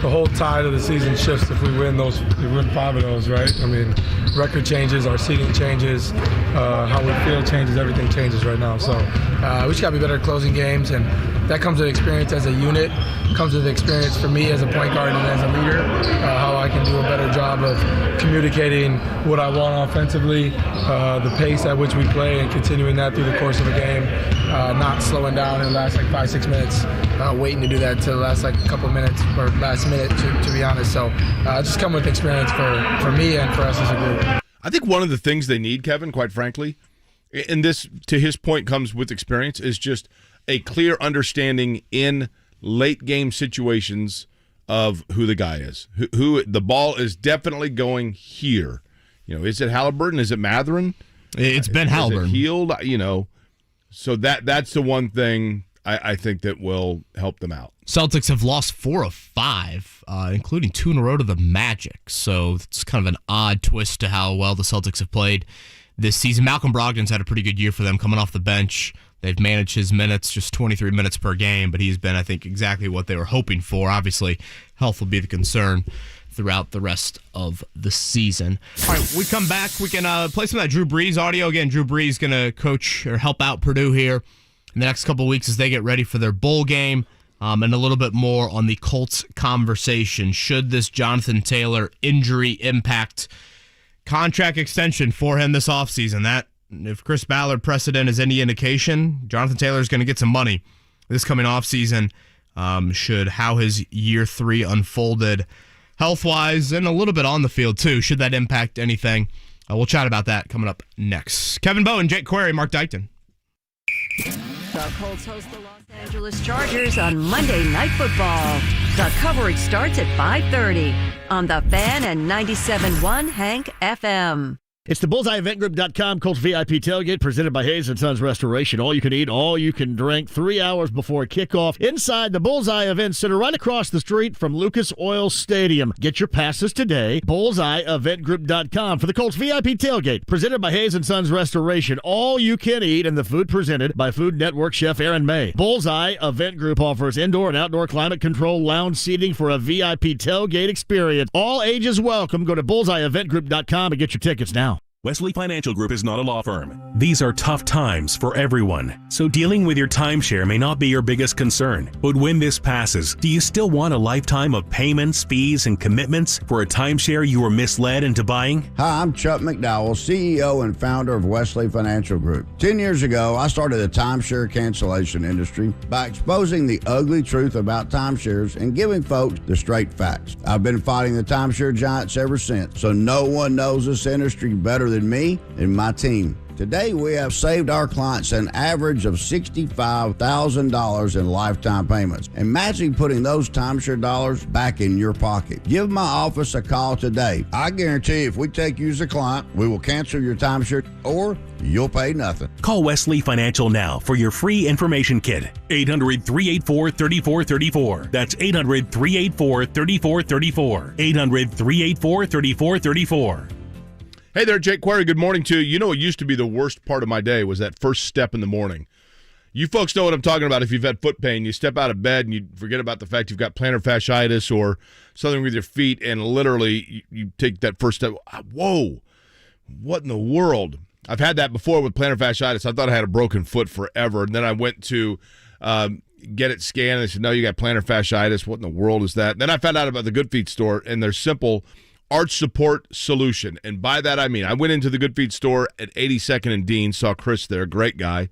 the whole tide of the season shifts if we win 5 of those, right? I mean, record changes, our seeding changes, how we feel changes, everything changes right now. So we just got to be better at closing games, and that comes with experience as a unit, comes with experience for me as a point guard and as a leader, how I can do a better job of communicating what I want offensively, the pace at which we play, and continuing that through the course of a game, not slowing down in the last 5-6 minutes, waiting to do that to the last a couple minutes or last minute, to be honest. So just come with experience for me and for us as a group. I think one of the things they need, Kevin, quite frankly, and this, to his point, comes with experience, is just a clear understanding in late game situations of who the guy is. Who the ball is definitely going here. You know, is it Halliburton? Is it Mathurin? It's been Halliburton. Is it Hield? You know, so that's the one thing I think that will help them out. Celtics have lost 4 of 5, including 2 in a row to the Magic. So it's kind of an odd twist to how well the Celtics have played this season. Malcolm Brogdon's had a pretty good year for them coming off the bench. They've managed his minutes, just 23 minutes per game, but he's been, I think, exactly what they were hoping for. Obviously, health will be the concern throughout the rest of the season. All right, we come back. We can play some of that Drew Brees audio. Again, Drew Brees going to coach or help out Purdue here in the next couple of weeks as they get ready for their bowl game. And a little bit more on the Colts conversation. Should this Jonathan Taylor injury impact contract extension for him this offseason? That, if Chris Ballard precedent is any indication, Jonathan Taylor is going to get some money this coming offseason. Should how his year 3 unfolded health-wise and a little bit on the field, too. Should that impact anything? We'll chat about that coming up next. Kevin Bowen, Jake Query, Mark Dykton. The Colts host the Los Angeles Chargers on Monday Night Football. The coverage starts at 5:30 on The Fan and 97.1 Hank FM. It's the BullseyeEventGroup.com Colts VIP tailgate presented by Hayes & Sons Restoration. All you can eat, all you can drink, 3 hours before kickoff inside the Bullseye Event Center right across the street from Lucas Oil Stadium. Get your passes today. BullseyeEventGroup.com for the Colts VIP tailgate presented by Hayes & Sons Restoration. All you can eat and the food presented by Food Network chef Aaron May. Bullseye Event Group offers indoor and outdoor climate control lounge seating for a VIP tailgate experience. All ages welcome. Go to BullseyeEventGroup.com and get your tickets now. Wesley Financial Group is not a law firm. These are tough times for everyone, so dealing with your timeshare may not be your biggest concern. But when this passes, do you still want a lifetime of payments, fees, and commitments for a timeshare you were misled into buying? Hi, I'm Chuck McDowell, CEO and founder of Wesley Financial Group. 10 years ago, I started the timeshare cancellation industry by exposing the ugly truth about timeshares and giving folks the straight facts. I've been fighting the timeshare giants ever since, so no one knows this industry better than me and my team. Today, we have saved our clients an average of $65,000 in lifetime payments. Imagine putting those timeshare dollars back in your pocket. Give my office a call today. I guarantee if we take you as a client, we will cancel your timeshare or you'll pay nothing. Call Wesley Financial now for your free information kit. 800-384-3434. That's 800-384-3434. 800-384-3434. Hey there, Jake Query. Good morning to you. You know, it used to be the worst part of my day was that first step in the morning. You folks know what I'm talking about. If you've had foot pain, you step out of bed and you forget about the fact you've got plantar fasciitis or something with your feet, and literally you take that first step. Whoa, what in the world? I've had that before with plantar fasciitis. I thought I had a broken foot forever, and then I went to get it scanned, and they said, no, you got plantar fasciitis. What in the world is that? Then I found out about the Good Feet store and their simple arch support solution. And by that, I mean, I went into the Good Feet store at 82nd and Dean, saw Chris there, great guy.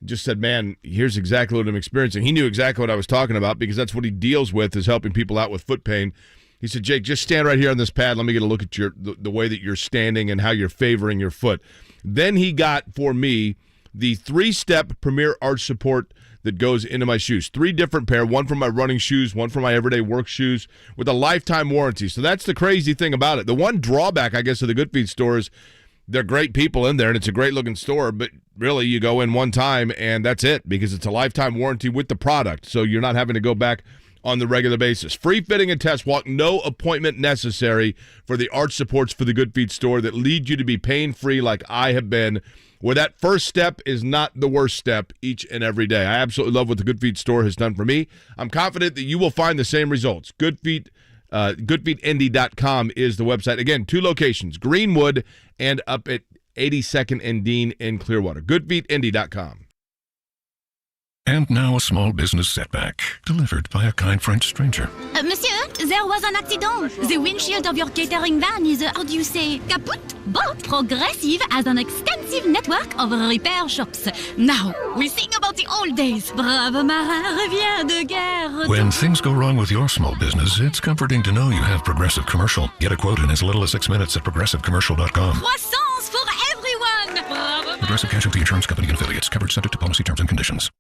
Just said, man, here's exactly what I'm experiencing. He knew exactly what I was talking about because that's what he deals with, is helping people out with foot pain. He said, Jake, just stand right here on this pad. Let me get a look at the way that you're standing and how you're favoring your foot. Then he got, for me, the 3-step Premier Arch Support that goes into my shoes. 3 different pair, one for my running shoes, one for my everyday work shoes, with a lifetime warranty. So that's the crazy thing about it. The one drawback, I guess, of the Good Feet store is they're great people in there, and it's a great-looking store, but really you go in one time, and that's it, because it's a lifetime warranty with the product, so you're not having to go back on the regular basis. Free fitting and test walk, no appointment necessary for the arch supports for the Good Feet store that lead you to be pain-free like I have been, where that first step is not the worst step each and every day. I absolutely love what the Good Feet store has done for me. I'm confident that you will find the same results. GoodFeetIndy.com is the website. Again, 2 locations, Greenwood and up at 82nd and Dean in Clearwater. GoodFeetIndy.com. And now a small business setback, delivered by a kind French stranger. Monsieur, there was an accident. The windshield of your catering van is, how do you say, kaput? But Progressive has an extensive network of repair shops. Now, we sing about the old days. Brave marin revient de guerre. When things go wrong with your small business, it's comforting to know you have Progressive Commercial. Get a quote in as little as 6 minutes at progressivecommercial.com. Croissance for everyone. Brave Progressive Casualty Insurance Company and Affiliates. Covered subject to policy terms and conditions.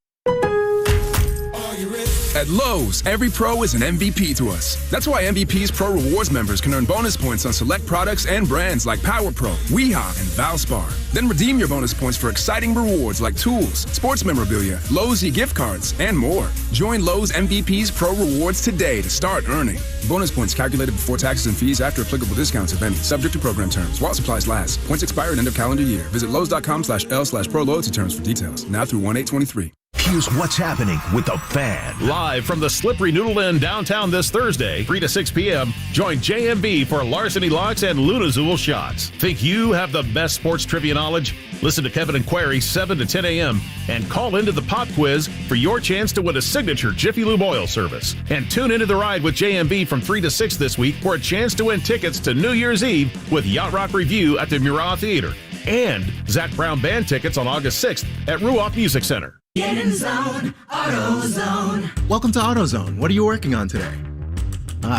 At Lowe's, every pro is an MVP to us. That's why MVP's Pro Rewards members can earn bonus points on select products and brands like Power Pro, Weehaw, and Valspar. Then redeem your bonus points for exciting rewards like tools, sports memorabilia, Lowe's e-gift cards, and more. Join Lowe's MVP's Pro Rewards today to start earning. Bonus points calculated before taxes and fees after applicable discounts, if any. Subject to program terms. While supplies last. Points expire at end of calendar year. Visit lowes.com/L/pro loyalty terms for details. Now through 1/8/23. Here's what's happening with the Fan. Live from the Slippery Noodle Inn downtown this Thursday, 3 to 6 p.m., join JMB for Larceny Locks and Lunazool Shots. Think you have the best sports trivia knowledge? Listen to Kevin and Query 7 to 10 a.m. and call into the pop quiz for your chance to win a signature Jiffy Lube oil service. And tune into the ride with JMB from 3 to 6 this week for a chance to win tickets to New Year's Eve with Yacht Rock Review at the Murat Theater. And Zach Brown Band tickets on August 6th at Ruoff Music Center. Get in zone, AutoZone. Welcome to AutoZone. What are you working on today?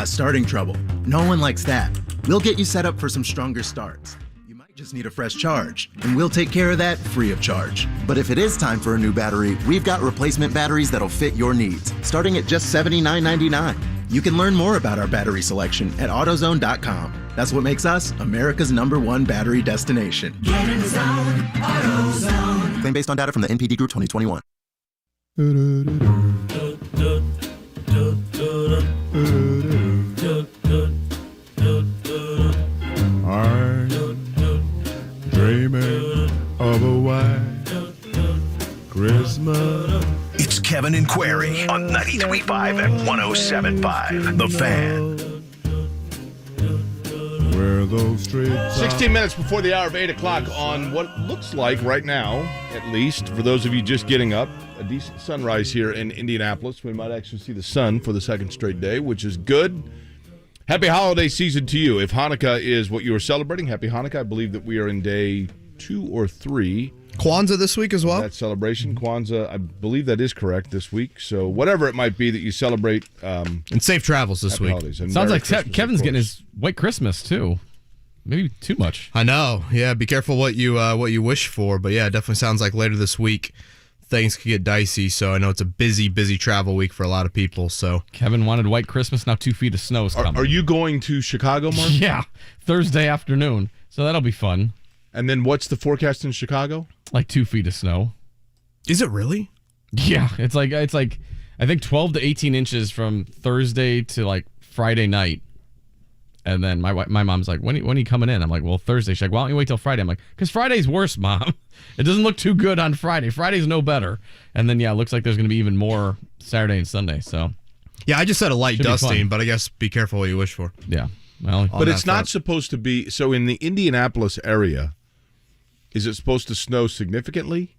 Starting trouble. No one likes that. We'll get you set up for some stronger starts. You might just need a fresh charge, and we'll take care of that free of charge. But if it is time for a new battery, we've got replacement batteries that'll fit your needs, starting at just $79.99. You can learn more about our battery selection at AutoZone.com. That's what makes us America's #1 battery destination. Get in zone, AutoZone. Claim based on data from the NPD Group 2021. I'm dreaming of a white Christmas. It's Kevin and Query on 93.5 and 107.5. The Fan. Where those straight 16 minutes before the hour of 8 o'clock on what looks like right now, at least, for those of you just getting up, a decent sunrise here in Indianapolis. We might actually see the sun for the second straight day, which is good. Happy holiday season to you. If Hanukkah is what you are celebrating, happy Hanukkah. I believe that we are in day 2 or 3. Kwanzaa this week as well? That celebration. Kwanzaa, I believe that is correct this week. So whatever it might be that you celebrate. And safe travels this week. Sounds like Kevin's getting his white Christmas, too. Maybe too much. I know. Yeah, be careful what you wish for. But yeah, it definitely sounds like later this week things could get dicey. So I know it's a busy travel week for a lot of people. So Kevin wanted white Christmas. Now 2 feet of snow is coming. Are you going to Chicago, Mark? Yeah, Thursday afternoon. So that'll be fun. And then what's the forecast in Chicago? Like 2 feet of snow. Is it really? Yeah, it's like I think 12 to 18 inches from Thursday to like Friday night. And then my mom's like, when are you coming in? I'm like, well, Thursday. She's like, why don't you wait till Friday? I'm like, because Friday's worse, Mom. It doesn't look too good on Friday. Friday's no better. And then, yeah, it looks like there's going to be even more Saturday and Sunday. So, yeah, I just said a light dusting, but I guess be careful what you wish for. Yeah. Well, but it's not supposed to be. So in the Indianapolis area, is it supposed to snow significantly?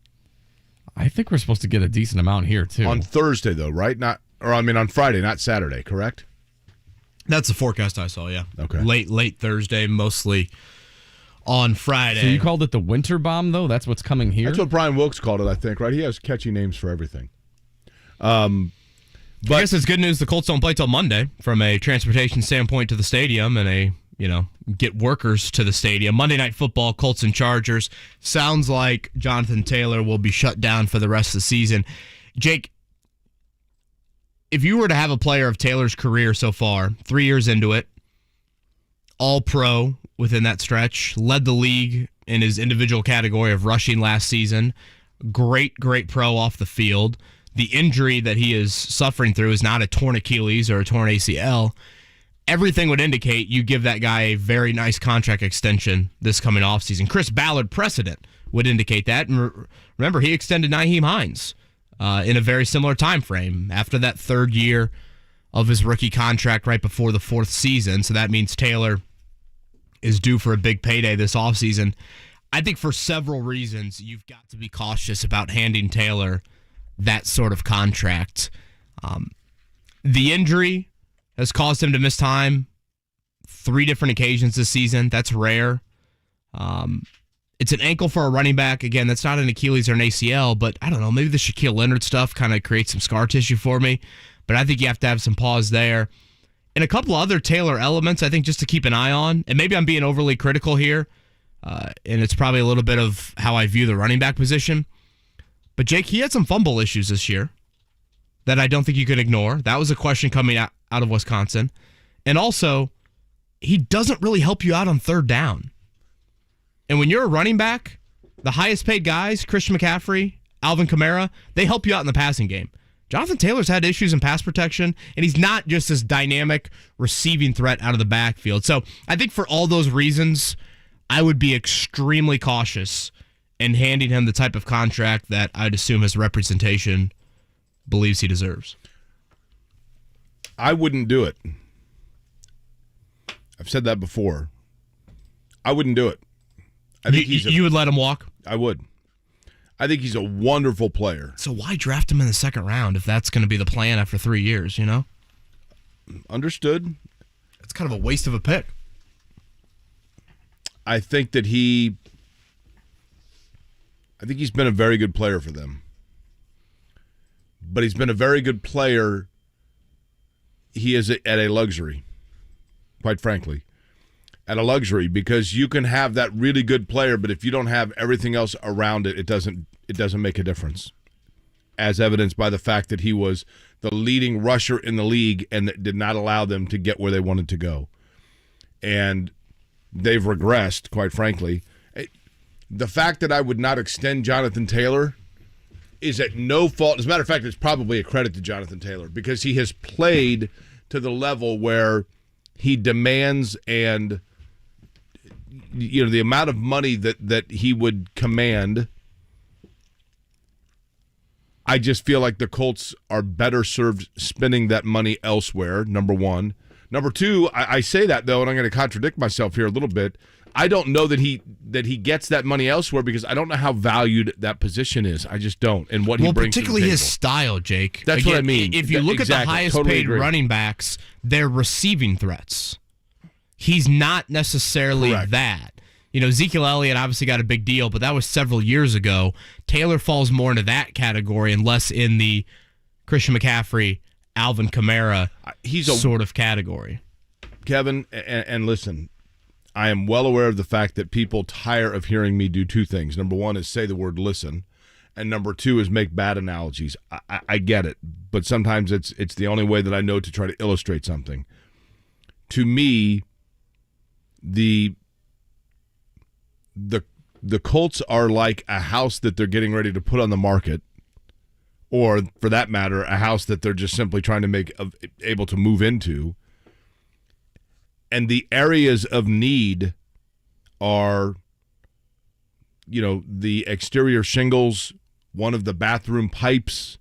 I think we're supposed to get a decent amount here, too. On Thursday, though, right? On Friday, not Saturday, correct? That's the forecast I saw, yeah. Okay. Late Thursday, mostly on Friday. So you called it the winter bomb, though? That's what's coming here? That's what Brian Wilkes called it, I think, right? He has catchy names for everything. But I guess it's good news the Colts don't play till Monday from a transportation standpoint to the stadium and get workers to the stadium. Monday Night Football, Colts and Chargers. Sounds like Jonathan Taylor will be shut down for the rest of the season. Jake, if you were to have a player of Taylor's career so far, 3 years into it, all pro within that stretch, led the league in his individual category of rushing last season, great pro off the field. The injury that he is suffering through is not a torn Achilles or a torn ACL. Everything would indicate you give that guy a very nice contract extension this coming offseason. Chris Ballard precedent would indicate that. And remember, he extended Nyheim Hines in a very similar time frame after that third year of his rookie contract right before the fourth season. So that means Taylor is due for a big payday this offseason. I think for several reasons, you've got to be cautious about handing Taylor that sort of contract. The injury has caused him to miss time 3 different occasions this season. That's rare. It's an ankle for a running back. Again, that's not an Achilles or an ACL, but I don't know. Maybe the Shaquille Leonard stuff kind of creates some scar tissue for me. But I think you have to have some pause there. And a couple other Taylor elements, I think, just to keep an eye on. And maybe I'm being overly critical here, and it's probably a little bit of how I view the running back position. But Jake, he had some fumble issues this year that I don't think you could ignore. That was a question coming out of Wisconsin. And also, he doesn't really help you out on third down. And when you're a running back, the highest paid guys, Christian McCaffrey, Alvin Kamara, they help you out in the passing game. Jonathan Taylor's had issues in pass protection, and he's not just this dynamic receiving threat out of the backfield. So I think for all those reasons, I would be extremely cautious in handing him the type of contract that I'd assume his representation believes he deserves. I wouldn't do it. I've said that before. I wouldn't do it. I think you would let him walk? I would. I think he's a wonderful player. So why draft him in the second round if that's going to be the plan after 3 years, you know? Understood. It's kind of a waste of a pick. I think he's been a very good player for them. But he's been a very good player. He is at a luxury, quite frankly. At a luxury, because you can have that really good player, but if you don't have everything else around it, it doesn't make a difference. As evidenced by the fact that he was the leading rusher in the league and that did not allow them to get where they wanted to go. And they've regressed, quite frankly. The fact that I would not extend Jonathan Taylor is at no fault. As a matter of fact, it's probably a credit to Jonathan Taylor because he has played to the level where he demands and the amount of money that he would command. I just feel like the Colts are better served spending that money elsewhere, number one. Number two, I say that, though, and I'm going to contradict myself here a little bit. I don't know that he gets that money elsewhere because I don't know how valued that position is. I just don't. And what he brings particularly to the his table. style, Jake. That's what I mean. If you look at the highest paid running backs, they're receiving threats. He's not necessarily that. Ezekiel Elliott obviously got a big deal, but that was several years ago. Taylor falls more into that category and less in the Christian McCaffrey, Alvin Kamara sort of category. Kevin, and listen, I am well aware of the fact that people tire of hearing me do two things. Number one is say the word listen, and number two is make bad analogies. I get it, but sometimes it's the only way that I know to try to illustrate something. To me, the Colts are like a house that they're getting ready to put on the market, or for that matter, a house that they're just simply trying to make able to move into. And the areas of need are, the exterior shingles, one of the bathroom pipes,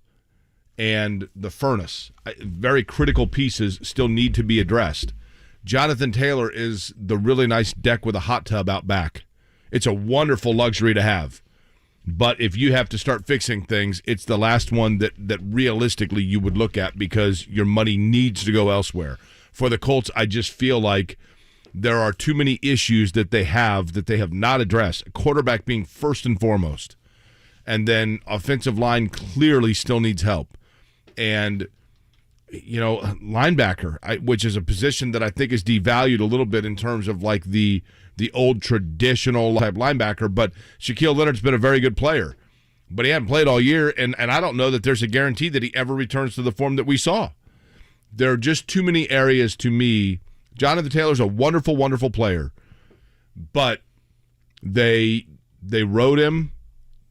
and the furnace. Very critical pieces still need to be addressed. Jonathan Taylor is the really nice deck with a hot tub out back. It's a wonderful luxury to have. But if you have to start fixing things, it's the last one that realistically you would look at because your money needs to go elsewhere. For the Colts, I just feel like there are too many issues that they have not addressed. Quarterback being first and foremost. And then offensive line clearly still needs help. And, linebacker, which is a position that I think is devalued a little bit in terms of like the old traditional type linebacker. But Shaquille Leonard's been a very good player. But he hadn't played all year, and I don't know that there's a guarantee that he ever returns to the form that we saw. There are just too many areas to me. Jonathan Taylor's a wonderful, wonderful player, but they rode him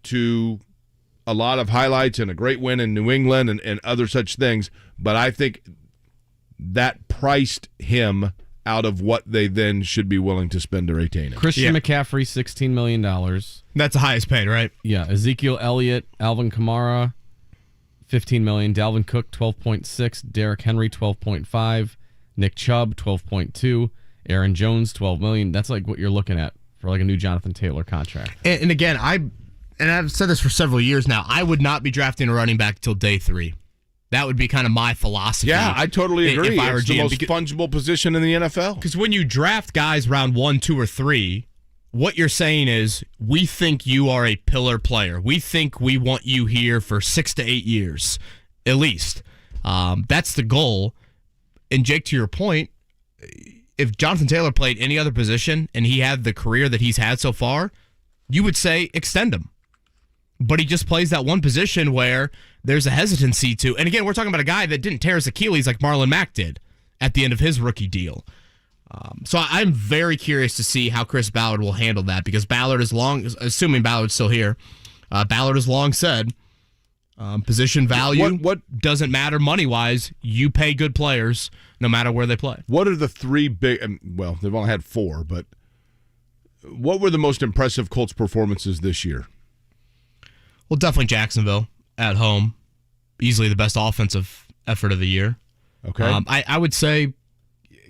to a lot of highlights and a great win in New England and other such things, but I think that priced him out of what they then should be willing to spend to retain him. Christian McCaffrey, $16 million. That's the highest paid, right? Yeah. Ezekiel Elliott, Alvin Kamara, $15 million. Dalvin Cook, $12.6. Derrick Henry, $12.5. Nick Chubb, $12.2. Aaron Jones, $12 million. That's like what you're looking at for like a new Jonathan Taylor contract. And again, I've said this for several years now, I would not be drafting a running back until day 3. That would be kind of my philosophy. Yeah, I totally agree. If I were it's the most fungible position in the NFL. Because when you draft guys round 1, 2, or 3, what you're saying is, we think you are a pillar player. We think we want you here for 6 to 8 years, at least. That's the goal. And Jake, to your point, if Jonathan Taylor played any other position and he had the career that he's had so far, you would say extend him. But he just plays that one position where there's a hesitancy to. And again, we're talking about a guy that didn't tear his Achilles like Marlon Mack did at the end of his rookie deal. So I'm very curious to see how Chris Ballard will handle that, because Ballard is assuming Ballard's still here, Ballard has long said position value what doesn't matter money-wise. You pay good players no matter where they play. What are the three big, well, they've only had 4, but what were the most impressive Colts performances this year? Well, definitely Jacksonville at home. Easily the best offensive effort of the year. Okay. I would say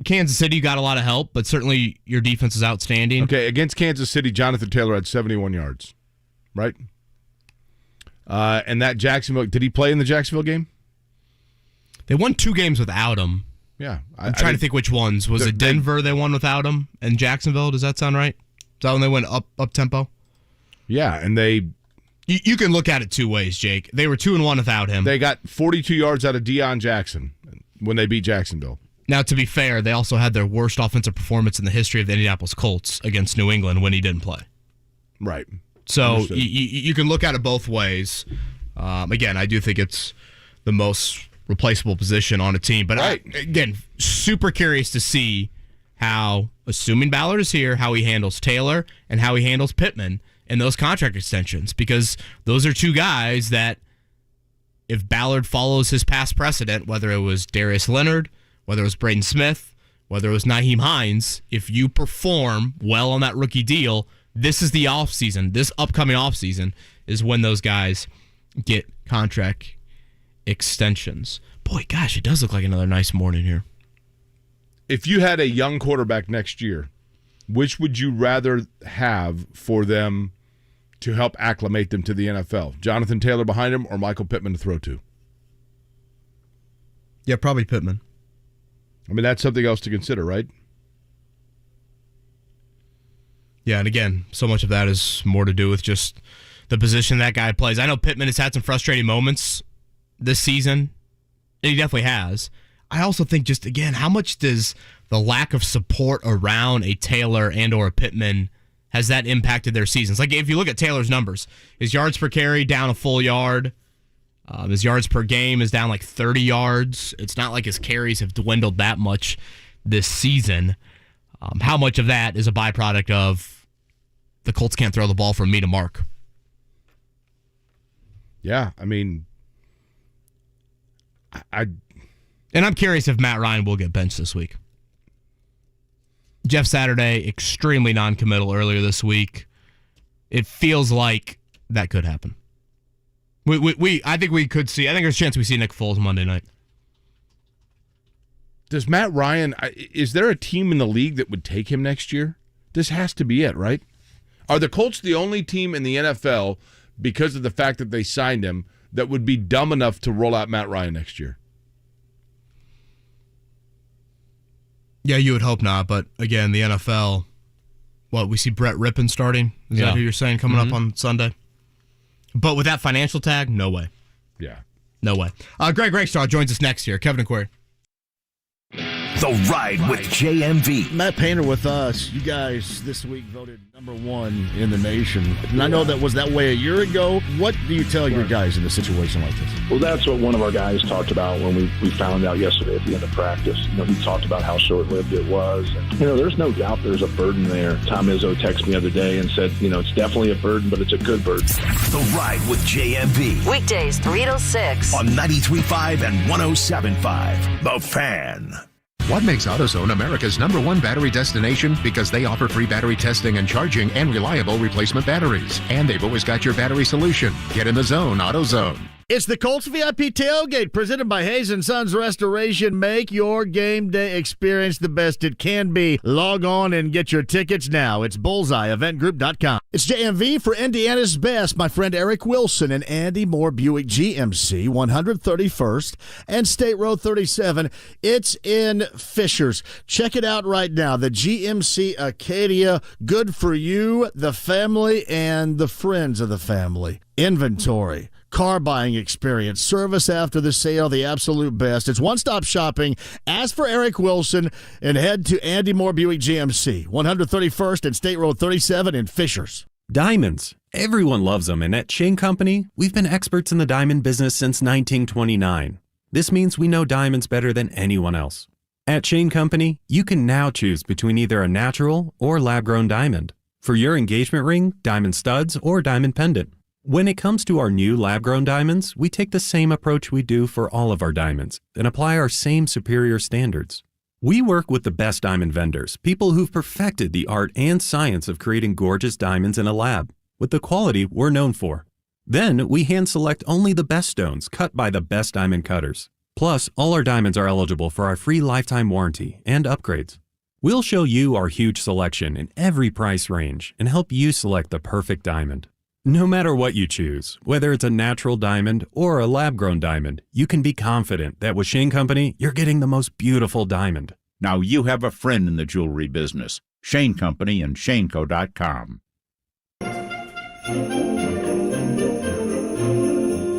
Kansas City got a lot of help, but certainly your defense is outstanding. Okay, against Kansas City, Jonathan Taylor had 71 yards, right? And that Jacksonville, did he play in the Jacksonville game? They won 2 games without him. Yeah. I'm trying to think which ones. Was it Denver they won without him, and Jacksonville? Does that sound right? Is that when they went up tempo? Yeah, and they... You can look at it 2 ways, Jake. They were 2-1 without him. They got 42 yards out of Deion Jackson when they beat Jacksonville. Now, to be fair, they also had their worst offensive performance in the history of the Indianapolis Colts against New England when he didn't play. Right. So you can look at it both ways. Again, I do think it's the most replaceable position on a team. But again, super curious to see how, assuming Ballard is here, how he handles Taylor and how he handles Pittman and those contract extensions, because those are 2 guys that, if Ballard follows his past precedent, whether it was Darius Leonard, whether it was Braden Smith, whether it was Nyheim Hines, if you perform well on that rookie deal, this is the offseason. This upcoming offseason is when those guys get contract extensions. Boy, gosh, it does look like another nice morning here. If you had a young quarterback next year, which would you rather have for them to help acclimate them to the NFL? Jonathan Taylor behind him or Michael Pittman to throw to? Yeah, probably Pittman. I mean, that's something else to consider, right? Yeah, and again, so much of that is more to do with just the position that guy plays. I know Pittman has had some frustrating moments this season, and he definitely has. I also think just, again, how much does the lack of support around a Taylor and or a Pittman, has that impacted their seasons? Like, if you look at Taylor's numbers, his yards per carry down a full yard. His yards per game is down like 30 yards. It's not like his carries have dwindled that much this season. How much of that is a byproduct of the Colts can't throw the ball from me to Mark? Yeah, I mean, and I'm curious if Matt Ryan will get benched this week. Jeff Saturday, extremely non-committal earlier this week. It feels like that could happen. I think we could see. I think there's a chance we see Nick Foles Monday night. Does Matt Ryan? Is there a team in the league that would take him next year? This has to be it, right? Are the Colts the only team in the NFL, because of the fact that they signed him, that would be dumb enough to roll out Matt Ryan next year? Yeah, you would hope not. But again, the NFL. We see Brett Rippon starting. Is that who you're saying coming up on Sunday? But with that financial tag, no way. Yeah. No way. Greg Rakestraw joins us next year. Kevin and Query. The Ride with JMV. Matt Painter with us. You guys this week voted number one in the nation. And I know that was that way a year ago. What do you tell your guys in a situation like this? Well, that's what one of our guys talked about when we found out yesterday at the end of practice. He talked about how short-lived it was. And, there's no doubt there's a burden there. Tom Izzo texted me the other day and said, it's definitely a burden, but it's a good burden. The Ride with JMV. Weekdays 3 to 6. On 93.5 and 107.5. The Fan. What makes AutoZone America's #1 battery destination? Because they offer free battery testing and charging and reliable replacement batteries. And they've always got your battery solution. Get in the zone, AutoZone. It's the Colts VIP Tailgate presented by Hayes & Sons Restoration. Make your game day experience the best it can be. Log on and get your tickets now. It's bullseyeeventgroup.com. It's JMV for Indiana's best. My friend Eric Wilson and Andy Moore Buick GMC, 131st and State Road 37. It's in Fishers. Check it out right now. The GMC Acadia, good for you, the family, and the friends of the family. Inventory, car buying experience, service after the sale, the absolute best. It's one-stop shopping. Ask for Eric Wilson and head to Andy Moore Buick GMC, 131st and State Road 37 in Fishers. Diamonds. Everyone loves them, and at Shane Company, we've been experts in the diamond business since 1929. This means we know diamonds better than anyone else. At Shane Company, you can now choose between either a natural or lab-grown diamond. For your engagement ring, diamond studs, or diamond pendant. When it comes to our new lab-grown diamonds, we take the same approach we do for all of our diamonds and apply our same superior standards. We work with the best diamond vendors, people who've perfected the art and science of creating gorgeous diamonds in a lab, with the quality we're known for. Then we hand-select only the best stones cut by the best diamond cutters. Plus, all our diamonds are eligible for our free lifetime warranty and upgrades. We'll show you our huge selection in every price range and help you select the perfect diamond. No matter what you choose, whether it's a natural diamond or a lab-grown diamond, you can be confident that with Shane Company, you're getting the most beautiful diamond. Now you have a friend in the jewelry business. Shane Company and shaneco.com.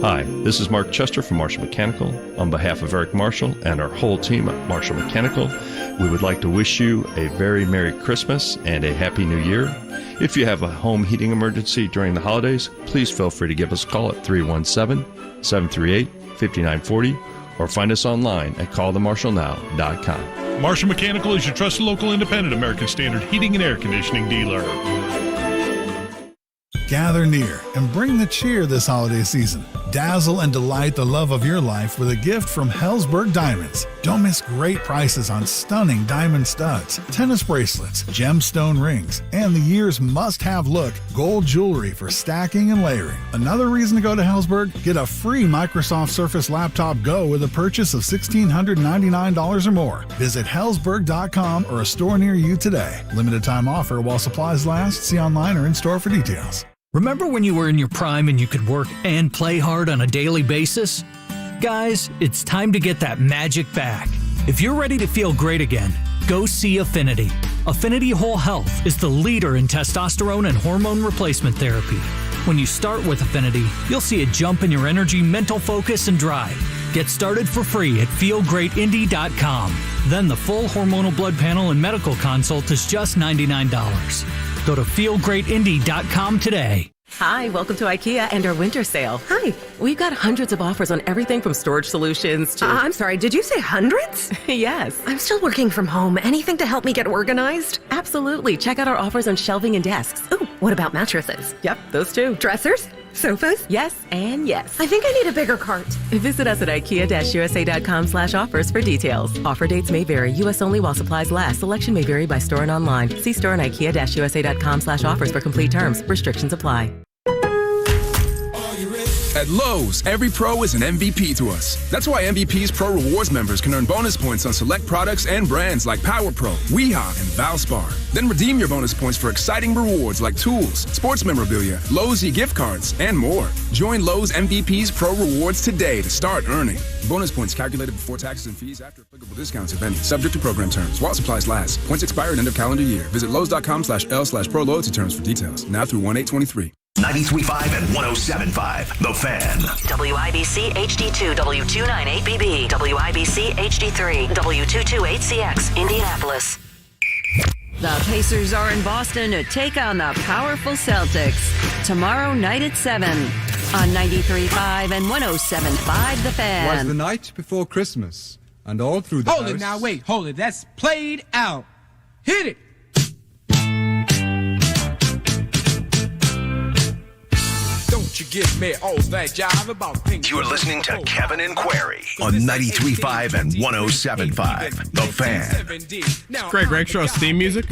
Hi, this is Mark Chester from Marshall Mechanical. On behalf of Eric Marshall and our whole team at Marshall Mechanical, we would like to wish you a very Merry Christmas and a Happy New Year. If you have a home heating emergency during the holidays, please feel free to give us a call at 317-738-5940 or find us online at callthemarshallnow.com. Marshall Mechanical is your trusted local independent American Standard heating and air conditioning dealer. Gather near and bring the cheer this holiday season. Dazzle and delight the love of your life with a gift from Helzberg Diamonds. Don't miss great prices on stunning diamond studs, tennis bracelets, gemstone rings, and the year's must-have look, gold jewelry for stacking and layering. Another reason to go to Helzberg? Get a free Microsoft Surface Laptop Go with a purchase of $1,699 or more. Visit Helzberg.com or a store near you today. Limited time offer while supplies last. See online or in-store for details. Remember when you were in your prime and you could work and play hard on a daily basis? Guys, it's time to get that magic back. If you're ready to feel great again, go see Affinity. Affinity Whole Health is the leader in testosterone and hormone replacement therapy. When you start with Affinity, you'll see a jump in your energy, mental focus, and drive. Get started for free at feelgreatindy.com. Then the full hormonal blood panel and medical consult is just $99. Go to feelgreatindy.com today. Hi, welcome to IKEA and our winter sale. Hi. We've got hundreds of offers on everything from storage solutions to... I'm sorry, did you say hundreds? Yes. I'm still working from home. Anything to help me get organized? Absolutely. Check out our offers on shelving and desks. Ooh, what about mattresses? Yep, those too. Dressers? Sofas? Yes, and yes. I think I need a bigger cart. Visit us at ikea-usa.com/offers for details. Offer dates may vary. U.S. only while supplies last. Selection may vary by store and online. See store and ikea-usa.com/offers for complete terms. Restrictions apply. At Lowe's, every pro is an MVP to us. That's why MVP's Pro Rewards members can earn bonus points on select products and brands like Power Pro, Weehaw, and Valspar. Then redeem your bonus points for exciting rewards like tools, sports memorabilia, Lowe's e-gift cards, and more. Join Lowe's MVP's Pro Rewards today to start earning. Bonus points calculated before taxes and fees after applicable discounts, if any. Subject to program terms. While supplies last. Points expire at end of calendar year. Visit Lowe's.com/L/Pro Loyalty terms for details. Now through 1/8/23. 93.5 and 107.5. The Fan. WIBC HD2 W298BB. WIBC HD3 W228CX. Indianapolis. The Pacers are in Boston to take on the powerful Celtics tomorrow night at 7 on 93.5 and 107.5 The Fan. Was the night before Christmas, and all through the Hold house... it now, wait, hold it. That's played out. Hit it. Don't you give me all that jive about things. You're listening to Kevin and Query on 93.5 and 107.5 The Fan. Greg Rakeshaw's theme music?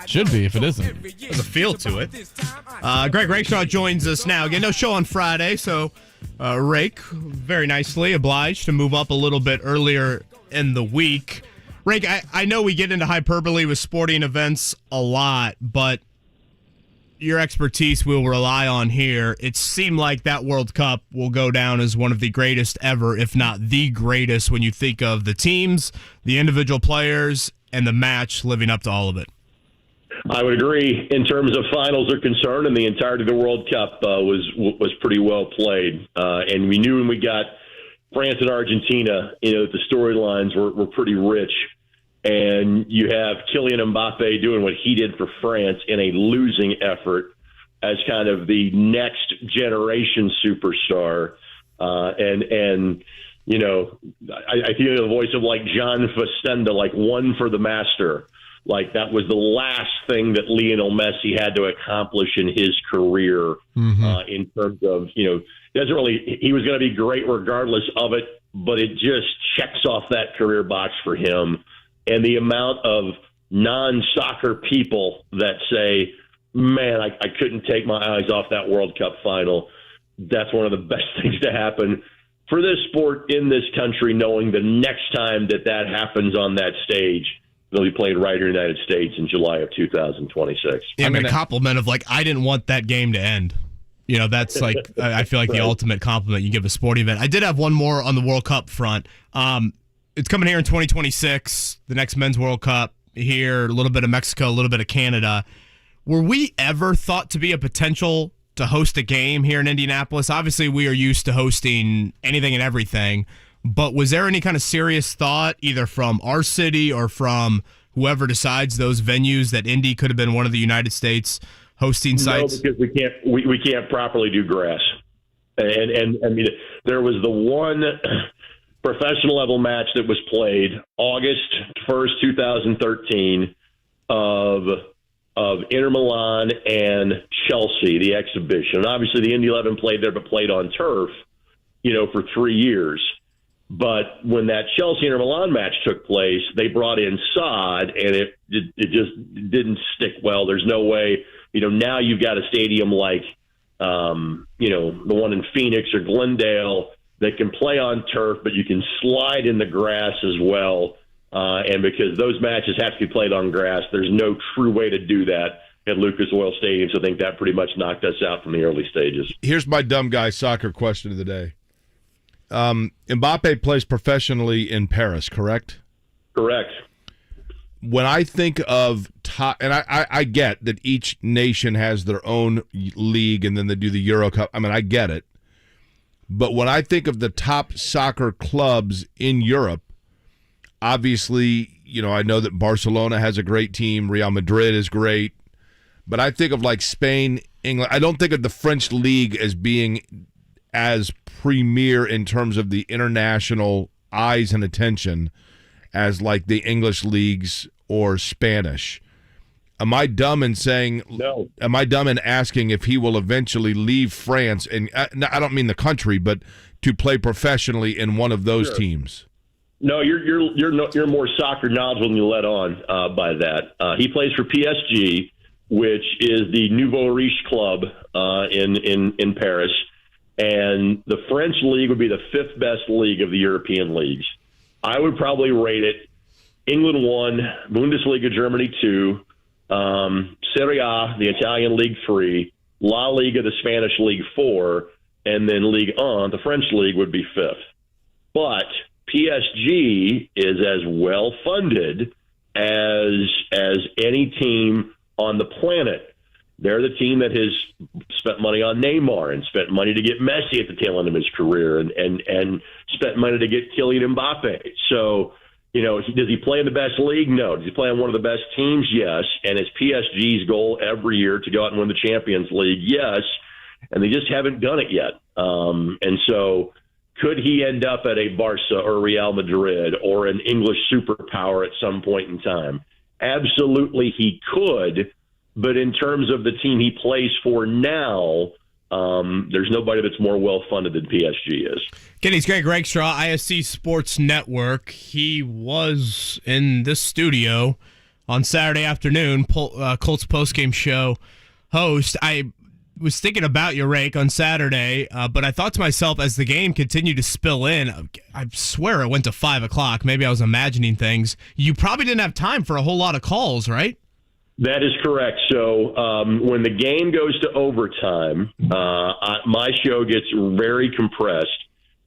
Should be if it isn't. There's a feel to it. Greg Rakeshaw joins us now. Again, no show on Friday, so Rake, very nicely obliged to move up a little bit earlier in the week. Rake, I know we get into hyperbole with sporting events a lot, but your expertise we'll rely on here. It seemed like that World Cup will go down as one of the greatest ever, if not the greatest, when you think of the teams, the individual players, and the match living up to all of it. I would agree in terms of finals are concerned, and the entirety of the World Cup was pretty well played. And we knew when we got France and Argentina, that the storylines were pretty rich. And you have Kylian Mbappe doing what he did for France in a losing effort as kind of the next generation superstar. I feel the voice of like John Fastenda, like one for the master. Like that was the last thing that Lionel Messi had to accomplish in his career in terms of, he was going to be great regardless of it, but it just checks off that career box for him. And the amount of non-soccer people that say, man, I couldn't take my eyes off that World Cup final. That's one of the best things to happen for this sport in this country, knowing the next time that happens on that stage, they'll be played right here in the United States in July of 2026. Yeah, a compliment of I didn't want that game to end. That's I feel like the ultimate compliment you give a sporting event. I did have one more on the World Cup front. It's coming here in 2026, the next Men's World Cup here, a little bit of Mexico, a little bit of Canada. Were we ever thought to be a potential to host a game here in Indianapolis? Obviously, we are used to hosting anything and everything, but was there any kind of serious thought, either from our city or from whoever decides those venues, that Indy could have been one of the United States hosting sites? No, because we can't properly do grass. And I mean, there was the one professional level match that was played August 1st, 2013 of of Inter Milan and Chelsea, the exhibition. And obviously, the Indy 11 played there, but played on turf, for 3 years. But when that Chelsea-Inter Milan match took place, they brought in sod, and it just didn't stick well. There's no way, now you've got a stadium like, the one in Phoenix or Glendale that can play on turf, but you can slide in the grass as well. And because those matches have to be played on grass, there's no true way to do that at Lucas Oil Stadium. So I think that pretty much knocked us out from the early stages. Here's my dumb guy soccer question of the day. Mbappe plays professionally in Paris, correct? Correct. When I think of top, and I get that each nation has their own league and then they do the Euro Cup. I mean, I get it. But when I think of the top soccer clubs in Europe, obviously, I know that Barcelona has a great team. Real Madrid is great. But I think of like Spain, England. I don't think of the French league as being as premier in terms of the international eyes and attention as like the English leagues or Spanish. Am I dumb in saying no? Am I dumb in asking if he will eventually leave France? And I don't mean the country, but to play professionally in one of those teams. No, you're more soccer knowledgeable than you let on by that. He plays for PSG, which is the Nouveau Riche club in Paris. And the French league would be the 5th best league of the European leagues. I would probably rate it England 1, Bundesliga Germany 2, Serie A, the Italian League 3, La Liga, the Spanish League 4, and then Ligue 1, the French league, would be 5th. But PSG is as well funded as any team on the planet. They're the team that has spent money on Neymar and spent money to get Messi at the tail end of his career and spent money to get Kylian Mbappe. So, does he play in the best league? No. Does he play on one of the best teams? Yes. And is PSG's goal every year to go out and win the Champions League? Yes. And they just haven't done it yet. And so could he end up at a Barca or Real Madrid or an English superpower at some point in time? Absolutely he could. But in terms of the team he plays for now, there's nobody that's more well-funded than PSG is. Kenny's Greg Rakestraw, ISC Sports Network. He was in this studio on Saturday afternoon, Colts postgame show host. I was thinking about your Rake on Saturday, but I thought to myself as the game continued to spill in, I swear it went to 5 o'clock. Maybe I was imagining things. You probably didn't have time for a whole lot of calls, right? That is correct. So when the game goes to overtime, my show gets very compressed.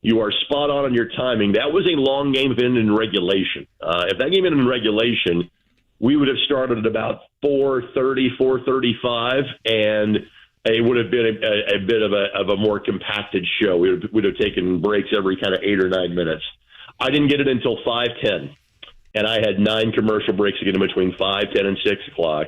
You are spot on your timing. That was a long game if it ended in regulation. If that game ended in regulation, we would have started at about 4:30, 4:35, and it would have been a bit of a more compacted show. We would have taken breaks every kind of 8 or 9 minutes. I didn't get it until 5:10. And I had 9 commercial breaks to get in between 5, 10, and 6 o'clock.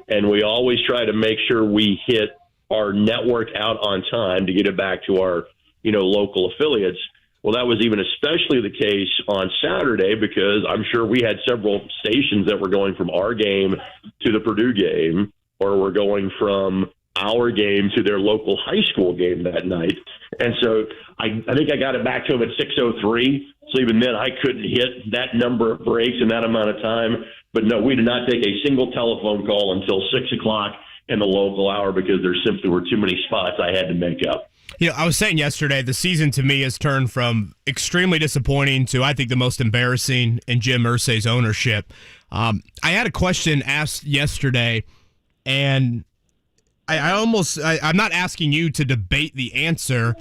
And we always try to make sure we hit our network out on time to get it back to our, local affiliates. Well, that was even especially the case on Saturday because I'm sure we had several stations that were going from our game to the Purdue game, or were going from our game to their local high school game that night. And so I think I got it back to them at 6:03. So even then, I couldn't hit that number of breaks in that amount of time. But no, we did not take a single telephone call until 6 o'clock in the local hour because there simply were too many spots I had to make up. I was saying yesterday, the season to me has turned from extremely disappointing to, I think, the most embarrassing in Jim Irsay's ownership. I had a question asked yesterday, and I'm not asking you to debate the answer.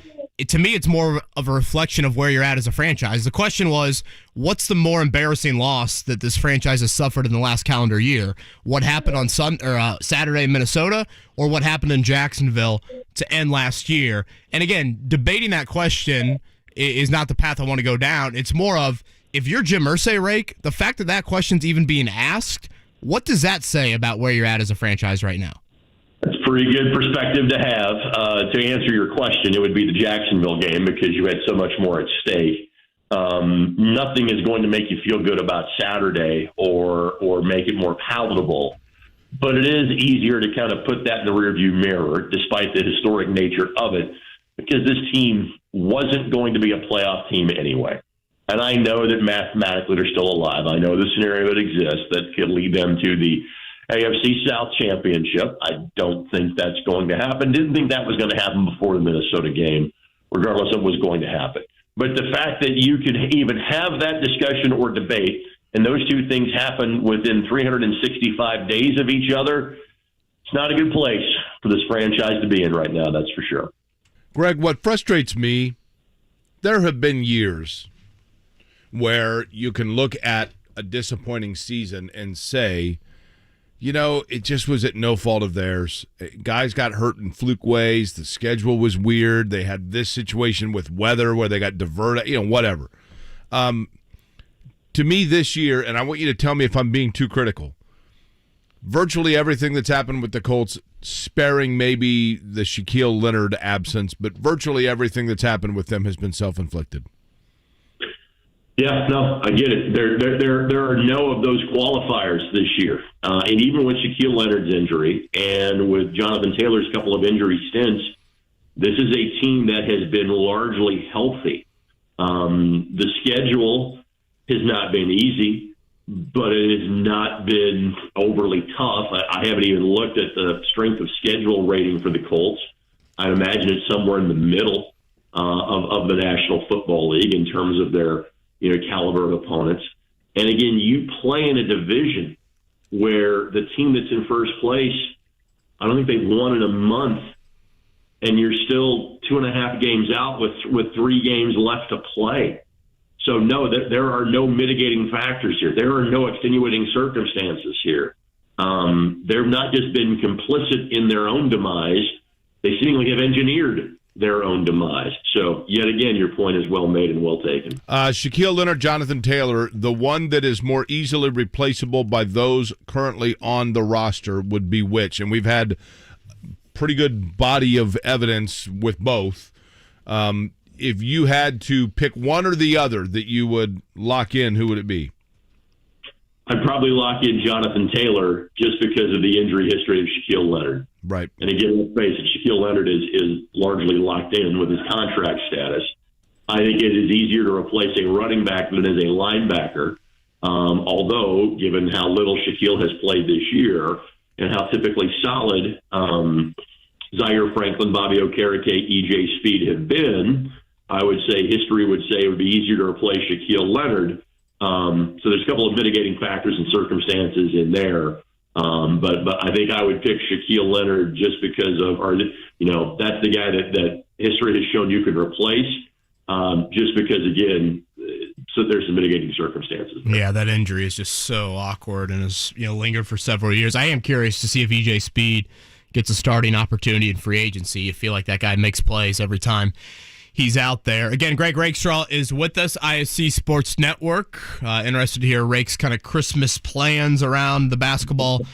To me, it's more of a reflection of where you're at as a franchise. The question was, what's the more embarrassing loss that this franchise has suffered in the last calendar year? What happened on Saturday in Minnesota, or what happened in Jacksonville to end last year? And again, debating that question is not the path I want to go down. It's more of, if you're Jim Irsay, Rake, the fact that that question's even being asked, what does that say about where you're at as a franchise right now? That's a pretty good perspective to have. To answer your question, it would be the Jacksonville game because you had so much more at stake. Nothing is going to make you feel good about Saturday or make it more palatable. but it is easier to kind of put that in the rearview mirror, despite the historic nature of it, because this team wasn't going to be a playoff team anyway. And I know that mathematically they're still alive. I know the scenario that exists that could lead them to the AFC South Championship. I don't think that's going to happen. Didn't think that was going to happen before the Minnesota game, regardless of what was going to happen. But the fact that you could even have that discussion or debate, and those two things happen within 365 days of each other, it's not a good place for this franchise to be in right now, that's for sure. Greg, what frustrates me, there have been years where you can look at a disappointing season and say, you know, it just was at no fault of theirs. Guys got hurt in fluke ways. The schedule was weird. They had this situation with weather where they got diverted, whatever. To me this year, and I want you to tell me if I'm being too critical, virtually everything that's happened with the Colts, sparing maybe the Shaquille Leonard absence, but virtually everything that's happened with them has been self-inflicted. Yeah, no, I get it. There are no of those qualifiers this year. And even with Shaquille Leonard's injury and with Jonathan Taylor's couple of injury stints, this is a team that has been largely healthy. The schedule has not been easy, but it has not been overly tough. I haven't even looked at the strength of schedule rating for the Colts. I'd imagine it's somewhere in the middle of the National Football League in terms of their caliber of opponents. And again, you play in a division where the team that's in first place, I don't think they've won in a month, and you're still 2.5 games out with 3 games left to play. So no, there are no mitigating factors here. There are no extenuating circumstances here. They've not just been complicit in their own demise, they seemingly have engineered their own demise. So, yet again, your point is well made and well taken. Shaquille Leonard, Jonathan Taylor, the one that is more easily replaceable by those currently on the roster would be which? And we've had pretty good body of evidence with both. If you had to pick one or the other that you would lock in, who would it be? I'd probably lock in Jonathan Taylor just because of the injury history of Shaquille Leonard. Right. And again, let's face it, Shaquille Leonard is largely locked in with his contract status. I think it is easier to replace a running back than as a linebacker, although given how little Shaquille has played this year and how typically solid Zaire Franklin, Bobby Okereke, E.J. Speed have been, I would say history would say it would be easier to replace Shaquille Leonard. So there's a couple of mitigating factors and circumstances in there. But I think I would pick Shaquille Leonard just because of, that's the guy that history has shown you could replace, just because, again, so there's some mitigating circumstances there. Yeah, that injury is just so awkward and has lingered for several years. I am curious to see if E.J. Speed gets a starting opportunity in free agency. You feel like that guy makes plays every time he's out there. Again, Greg Rakestraw is with us, ISC Sports Network. Interested to hear Rake's kind of Christmas plans around the basketball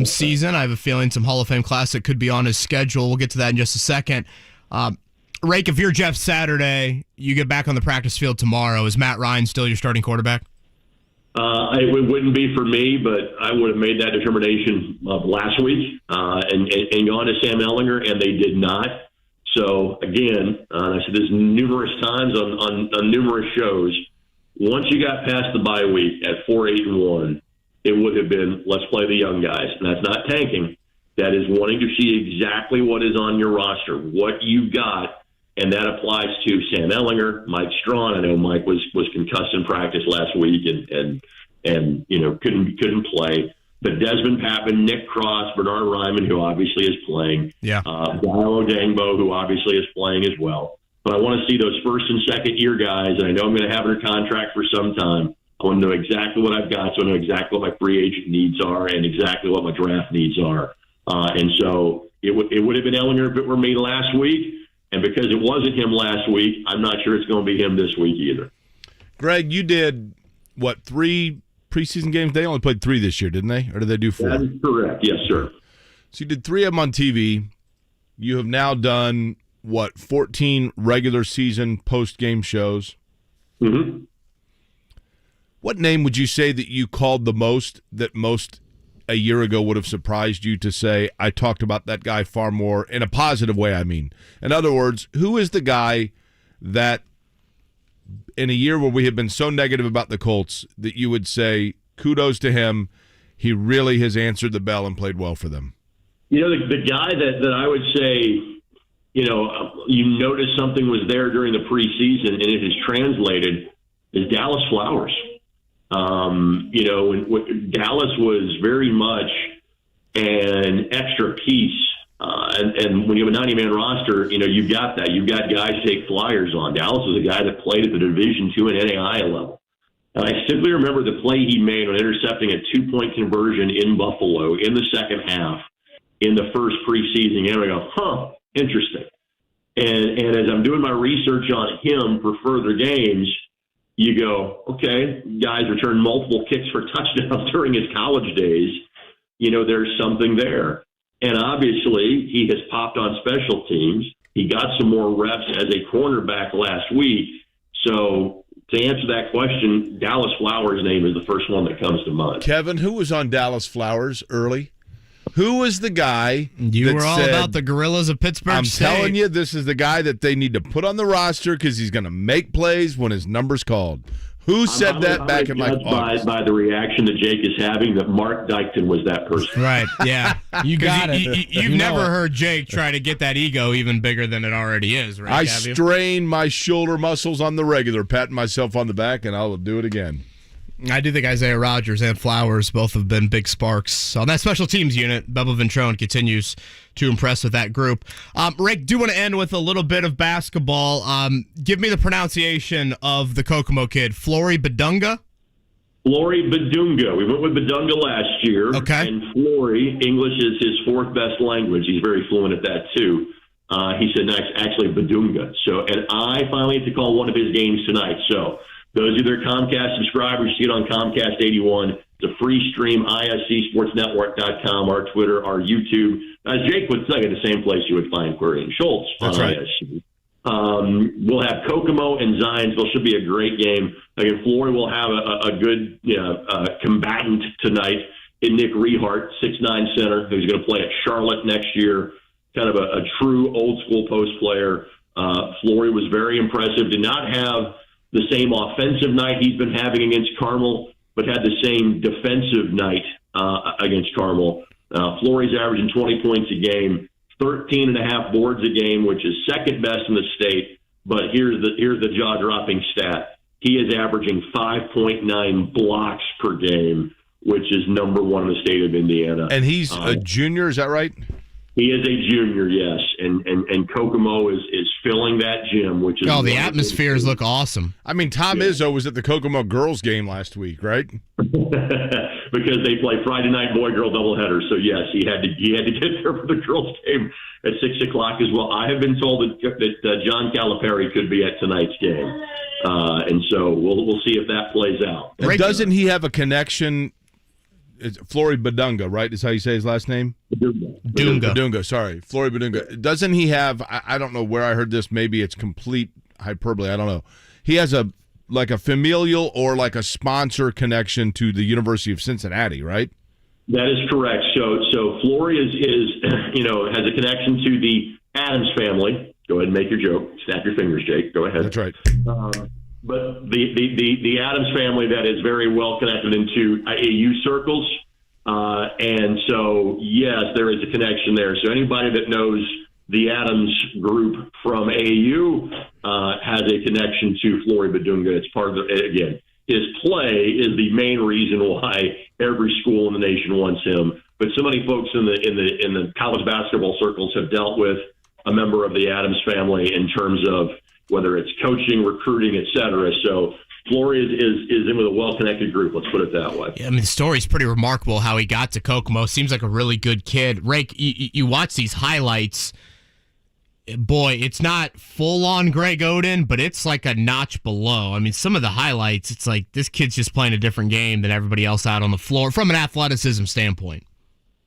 season. I have a feeling some Hall of Fame Classic could be on his schedule. We'll get to that in just a second. Rake, if you're Jeff Saturday, you get back on the practice field tomorrow. Is Matt Ryan still your starting quarterback? It wouldn't be for me, but I would have made that determination last week and gone to Sam Ehlinger, and they did not. So, again, I said this numerous times on numerous shows, once you got past the bye week at 4-8-1, it would have been, let's play the young guys. And that's not tanking. That is wanting to see exactly what is on your roster, what you got, and that applies to Sam Ehlinger, Mike Strawn. I know Mike was concussed in practice last week and couldn't play. But Desmond Papin, Nick Cross, Bernard Ryman, who obviously is playing, Diallo Dangbo, who obviously is playing as well. But I want to see those first and second year guys, and I know I'm going to have their contract for some time. I want to know exactly what I've got, so I know exactly what my free agent needs are and exactly what my draft needs are. And so it would have been Ehlinger if it were me last week. And because it wasn't him last week, I'm not sure it's going to be him this week either. Greg, you did, 3 preseason games? They only played 3 this year, didn't they? Or did they do 4? That is correct. Yes, sir. So you did 3 of them on TV. You have now done, 14 regular season post-game shows? Mm-hmm. What name would you say that you called the most, that most a year ago would have surprised you to say, I talked about that guy far more in a positive way, I mean? In other words, who is the guy that in a year where we have been so negative about the Colts that you would say, kudos to him, he really has answered the bell and played well for them? You know, the guy that I would say, you noticed something was there during the preseason and it has translated is Dallas Flowers. When Dallas was very much an extra piece. And when you have a 90-man roster, you've got that. You've got guys to take flyers on. Dallas was a guy that played at the Division II and NAIA level. And I simply remember the play he made on intercepting a 2-point conversion in Buffalo in the second half in the first preseason game. I go, interesting. And as I'm doing my research on him for further games, you go, okay, guys returned multiple kicks for touchdowns during his college days. There's something there. And obviously, he has popped on special teams. He got some more reps as a cornerback last week. So to answer that question, Dallas Flowers' name is the first one that comes to mind. Kevin, who was on Dallas Flowers early? Who was the guy You that were all said, about the Gorillas of Pittsburgh I'm State. telling you, this is the guy that they need to put on the roster because he's going to make plays when his number's called. Who said that back in August? By the reaction that Jake is having, that Mark Dykton was that person. Right, yeah. You got it. You've never heard Jake try to get that ego even bigger than it already is, right? I strain my shoulder muscles on the regular, patting myself on the back, and I'll do it again. I do think Isaiah Rodgers and Flowers both have been big sparks on that special teams unit. Bubba Ventrone continues to impress with that group. Rick, do want to end with a little bit of basketball. Give me the pronunciation of the Kokomo kid, Flory Bidunga. Flory Bidunga. We went with Bidunga last year. Okay. And Flory, English is his fourth best language. He's very fluent at that, too. He said, no, actually, Bidunga. And I finally had to call one of his games tonight. So those of you that are Comcast subscribers, see it on Comcast 81. It's a free stream, ISCSportsNetwork.com, our Twitter, our YouTube. As Jake would say, at the same place you would find Query and Schultz on ISC. We'll have Kokomo and Zionsville. Should be a great game. Again, Flory will have a good combatant tonight in Nick Rehart, 6'9" center, who's going to play at Charlotte next year. Kind of a true old-school post player. Flory was very impressive. Did not have the same offensive night he's been having against Carmel, but had the same defensive night against Carmel. Flory's averaging 20 points a game, 13.5 boards a game, which is second best in the state. But here's the jaw-dropping stat. He is averaging 5.9 blocks per game, which is number one in the state of Indiana. And he's a junior, is that right? He is a junior, yes, and Kokomo is filling that gym, which is the atmospheres look awesome. I mean, Tom Izzo was at the Kokomo girls game last week, right? Because they play Friday night boy-girl doubleheader. So yes, he had to get there for the girls game at 6:00 as well. I have been told that John Calipari could be at tonight's game, and so we'll see if that plays out. Doesn't he have a connection? It's Flory Bidunga, right? Is how you say his last name? Bidunga. Sorry, Flory Bidunga. Doesn't he have? I don't know where I heard this. Maybe it's complete hyperbole. I don't know. He has a familial or like a sponsor connection to the University of Cincinnati, right? That is correct. So Flory is has a connection to the Adams family. Go ahead and make your joke. Snap your fingers, Jake. Go ahead. That's right. But the Adams family that is very well connected into AAU circles. And so, yes, there is a connection there. So anybody that knows the Adams group from AAU has a connection to Flory Bidunga. It's part of again, his play is the main reason why every school in the nation wants him. But so many folks in the college basketball circles have dealt with a member of the Adams family in terms of whether it's coaching, recruiting, et cetera. So Flory is in with a well-connected group, let's put it that way. Yeah, I mean, the story's pretty remarkable how he got to Kokomo. Seems like a really good kid. Rake, you watch these highlights. Boy, it's not full-on Greg Oden, but it's like a notch below. I mean, some of the highlights, it's like this kid's just playing a different game than everybody else out on the floor from an athleticism standpoint.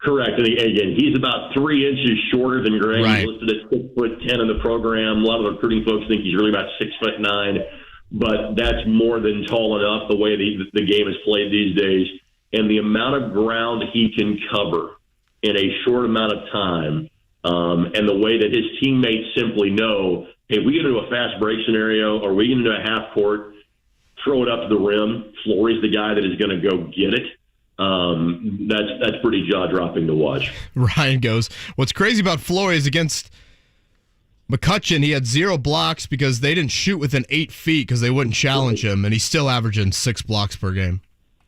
Correct. And again, he's about 3 inches shorter than Greg. Right. He's listed at 6'10" in the program. A lot of the recruiting folks think he's really about 6'9", but that's more than tall enough the way the game is played these days. and the amount of ground he can cover in a short amount of time, and the way that his teammates simply know, hey, we get into a fast break scenario, or we get into a half court, throw it up to the rim. Flory's the guy that is going to go get it. That's pretty jaw-dropping to watch. Ryan goes, what's crazy about Flory is against McCutcheon, he had 0 blocks because they didn't shoot within 8 feet because they wouldn't challenge him, and he's still averaging 6 blocks per game.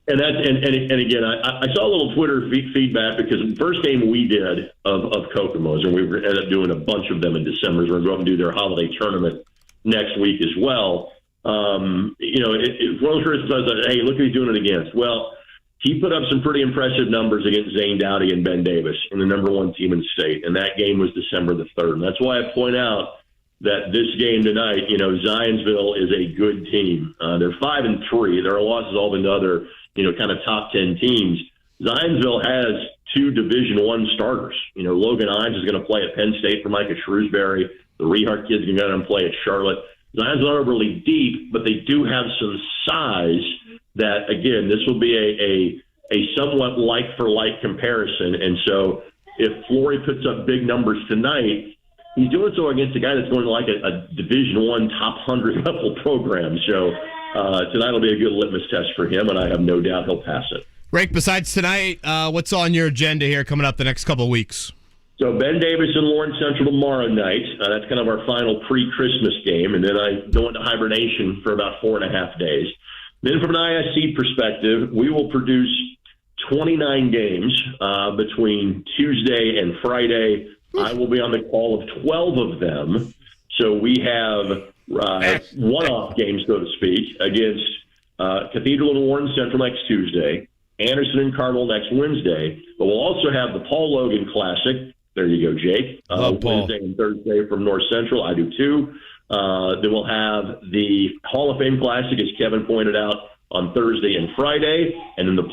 And again, I saw a little Twitter feedback because the first game we did of Kokomo's, and we ended up doing a bunch of them in December. We're going to go up and do their holiday tournament next week as well. One of the first times I said, hey, look who he's doing it against. Well, he put up some pretty impressive numbers against Zane Dowdy and Ben Davis in the number 1 team in the state, and that game was December the 3rd. And that's why I point out that this game tonight, Zionsville is a good team. They're 5-3. Their losses all been to other, kind of top 10 teams. Zionsville has 2 Division I starters. Logan Hines is going to play at Penn State for Micah Shrewsbury. The Rehart kid's going to go and play at Charlotte. Zionsville aren't really deep, but they do have some size that, again, this will be a somewhat like-for-like comparison. And so if Flory puts up big numbers tonight, he's doing so against a guy that's going to like a Division I top 100 level program. So tonight will be a good litmus test for him, and I have no doubt he'll pass it. Rake, besides tonight, what's on your agenda here coming up the next couple of weeks? So Ben Davis and Lawrence Central tomorrow night. That's kind of our final pre-Christmas game, and then I go into hibernation for about 4.5 days. Then from an ISC perspective, we will produce 29 games between Tuesday and Friday. I will be on the call of 12 of them. So we have one-off games, so to speak, against Cathedral and Warren Central next Tuesday, Anderson and Cardinal next Wednesday. But we'll also have the Paul Logan Classic. There you go, Jake. Wednesday and Thursday from North Central. I do too. Then we'll have the Hall of Fame Classic, as Kevin pointed out, on Thursday and Friday. And then the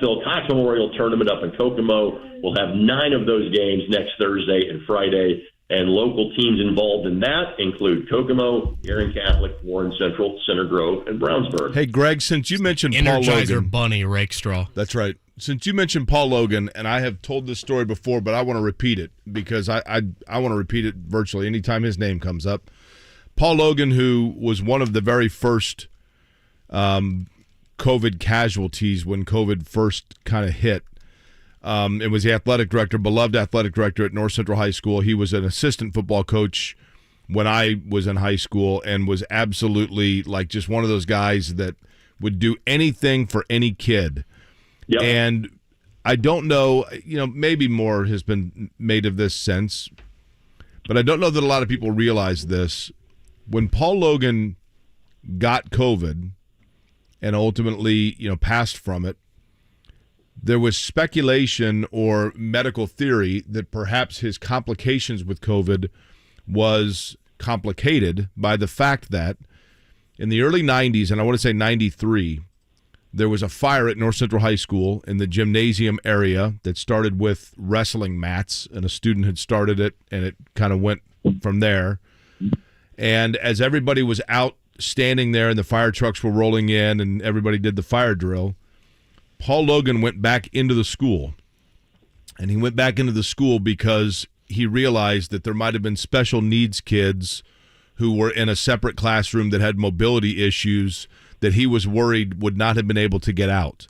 Phil Cox Memorial Tournament up in Kokomo. We'll have 9 of those games next Thursday and Friday. And local teams involved in that include Kokomo, Aaron Catholic, Warren Central, Center Grove, and Brownsburg. Hey, Greg, since you mentioned Paul Energizer Logan. Bunny, Rakestraw. That's right. Since you mentioned Paul Logan, and I have told this story before, but I want to repeat it because I want to repeat it virtually anytime his name comes up. Paul Logan, who was one of the very first COVID casualties when COVID first kind of hit. It was the athletic director, beloved athletic director at North Central High School. He was an assistant football coach when I was in high school and was absolutely like just one of those guys that would do anything for any kid. Yep. And I don't know, maybe more has been made of this since, but I don't know that a lot of people realize this. When Paul Logan got COVID and ultimately, passed from it, there was speculation or medical theory that perhaps his complications with COVID was complicated by the fact that in the early 90s, and I want to say 93, there was a fire at North Central High School in the gymnasium area that started with wrestling mats, and a student had started it, and it kind of went from there. And as everybody was out standing there and the fire trucks were rolling in and everybody did the fire drill, Paul Logan went back into the school. And he went back into the school because he realized that there might have been special needs kids who were in a separate classroom that had mobility issues that he was worried would not have been able to get out.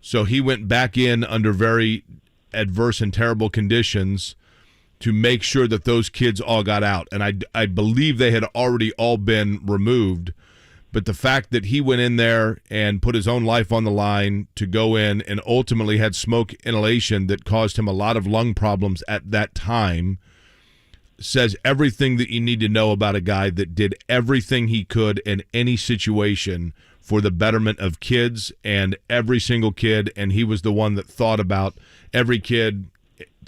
So he went back in under very adverse and terrible conditions to make sure that those kids all got out. And I believe they had already all been removed. But the fact that he went in there and put his own life on the line to go in and ultimately had smoke inhalation that caused him a lot of lung problems at that time says everything that you need to know about a guy that did everything he could in any situation for the betterment of kids and every single kid. And he was the one that thought about every kid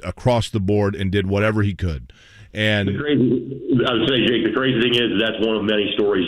across the board and did whatever he could. And I would say, Jake, the crazy thing is that's one of many stories,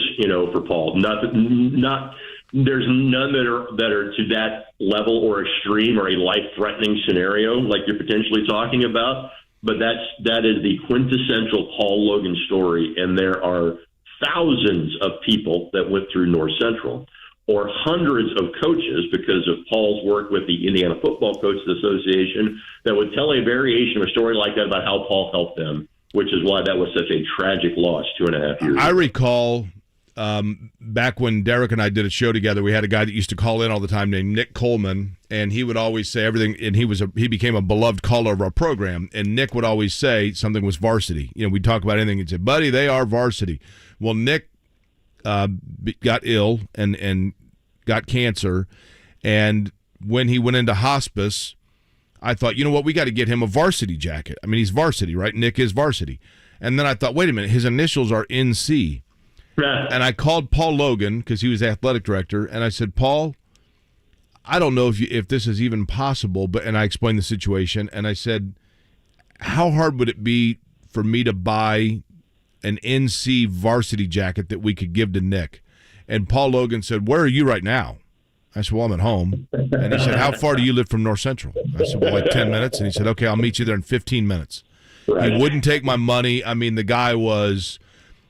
for Paul. There's none that are to that level or extreme or a life-threatening scenario like you're potentially talking about. But that is the quintessential Paul Logan story, and there are thousands of people that went through North Central. or hundreds of coaches because of Paul's work with the Indiana Football Coaches Association that would tell a variation of a story like that about how Paul helped them, which is why that was such a tragic loss 2.5 years ago. I recall back when Derek and I did a show together, we had a guy that used to call in all the time named Nick Coleman, and he would always say everything, and he became a beloved caller of our program, and Nick would always say something was varsity. You know, we'd talk about anything, and say, buddy, they are varsity. Well, Nick got ill and got cancer, and when he went into hospice, I thought, you know what, we got to get him a varsity jacket. I mean, he's varsity, right? Nick is varsity. And then I thought, wait a minute, his initials are NC. And I called Paul Logan, because he was the athletic director, and I said, Paul, I don't know if this is even possible, and I explained the situation, and I said, how hard would it be for me to buy an NC varsity jacket that we could give to Nick? And Paul Logan said, where are you right now? I said, well, I'm at home. And he said, how far do you live from North Central? I said, well, like 10 minutes. And he said, okay, I'll meet you there in 15 minutes. Right. He wouldn't take my money. I mean, the guy was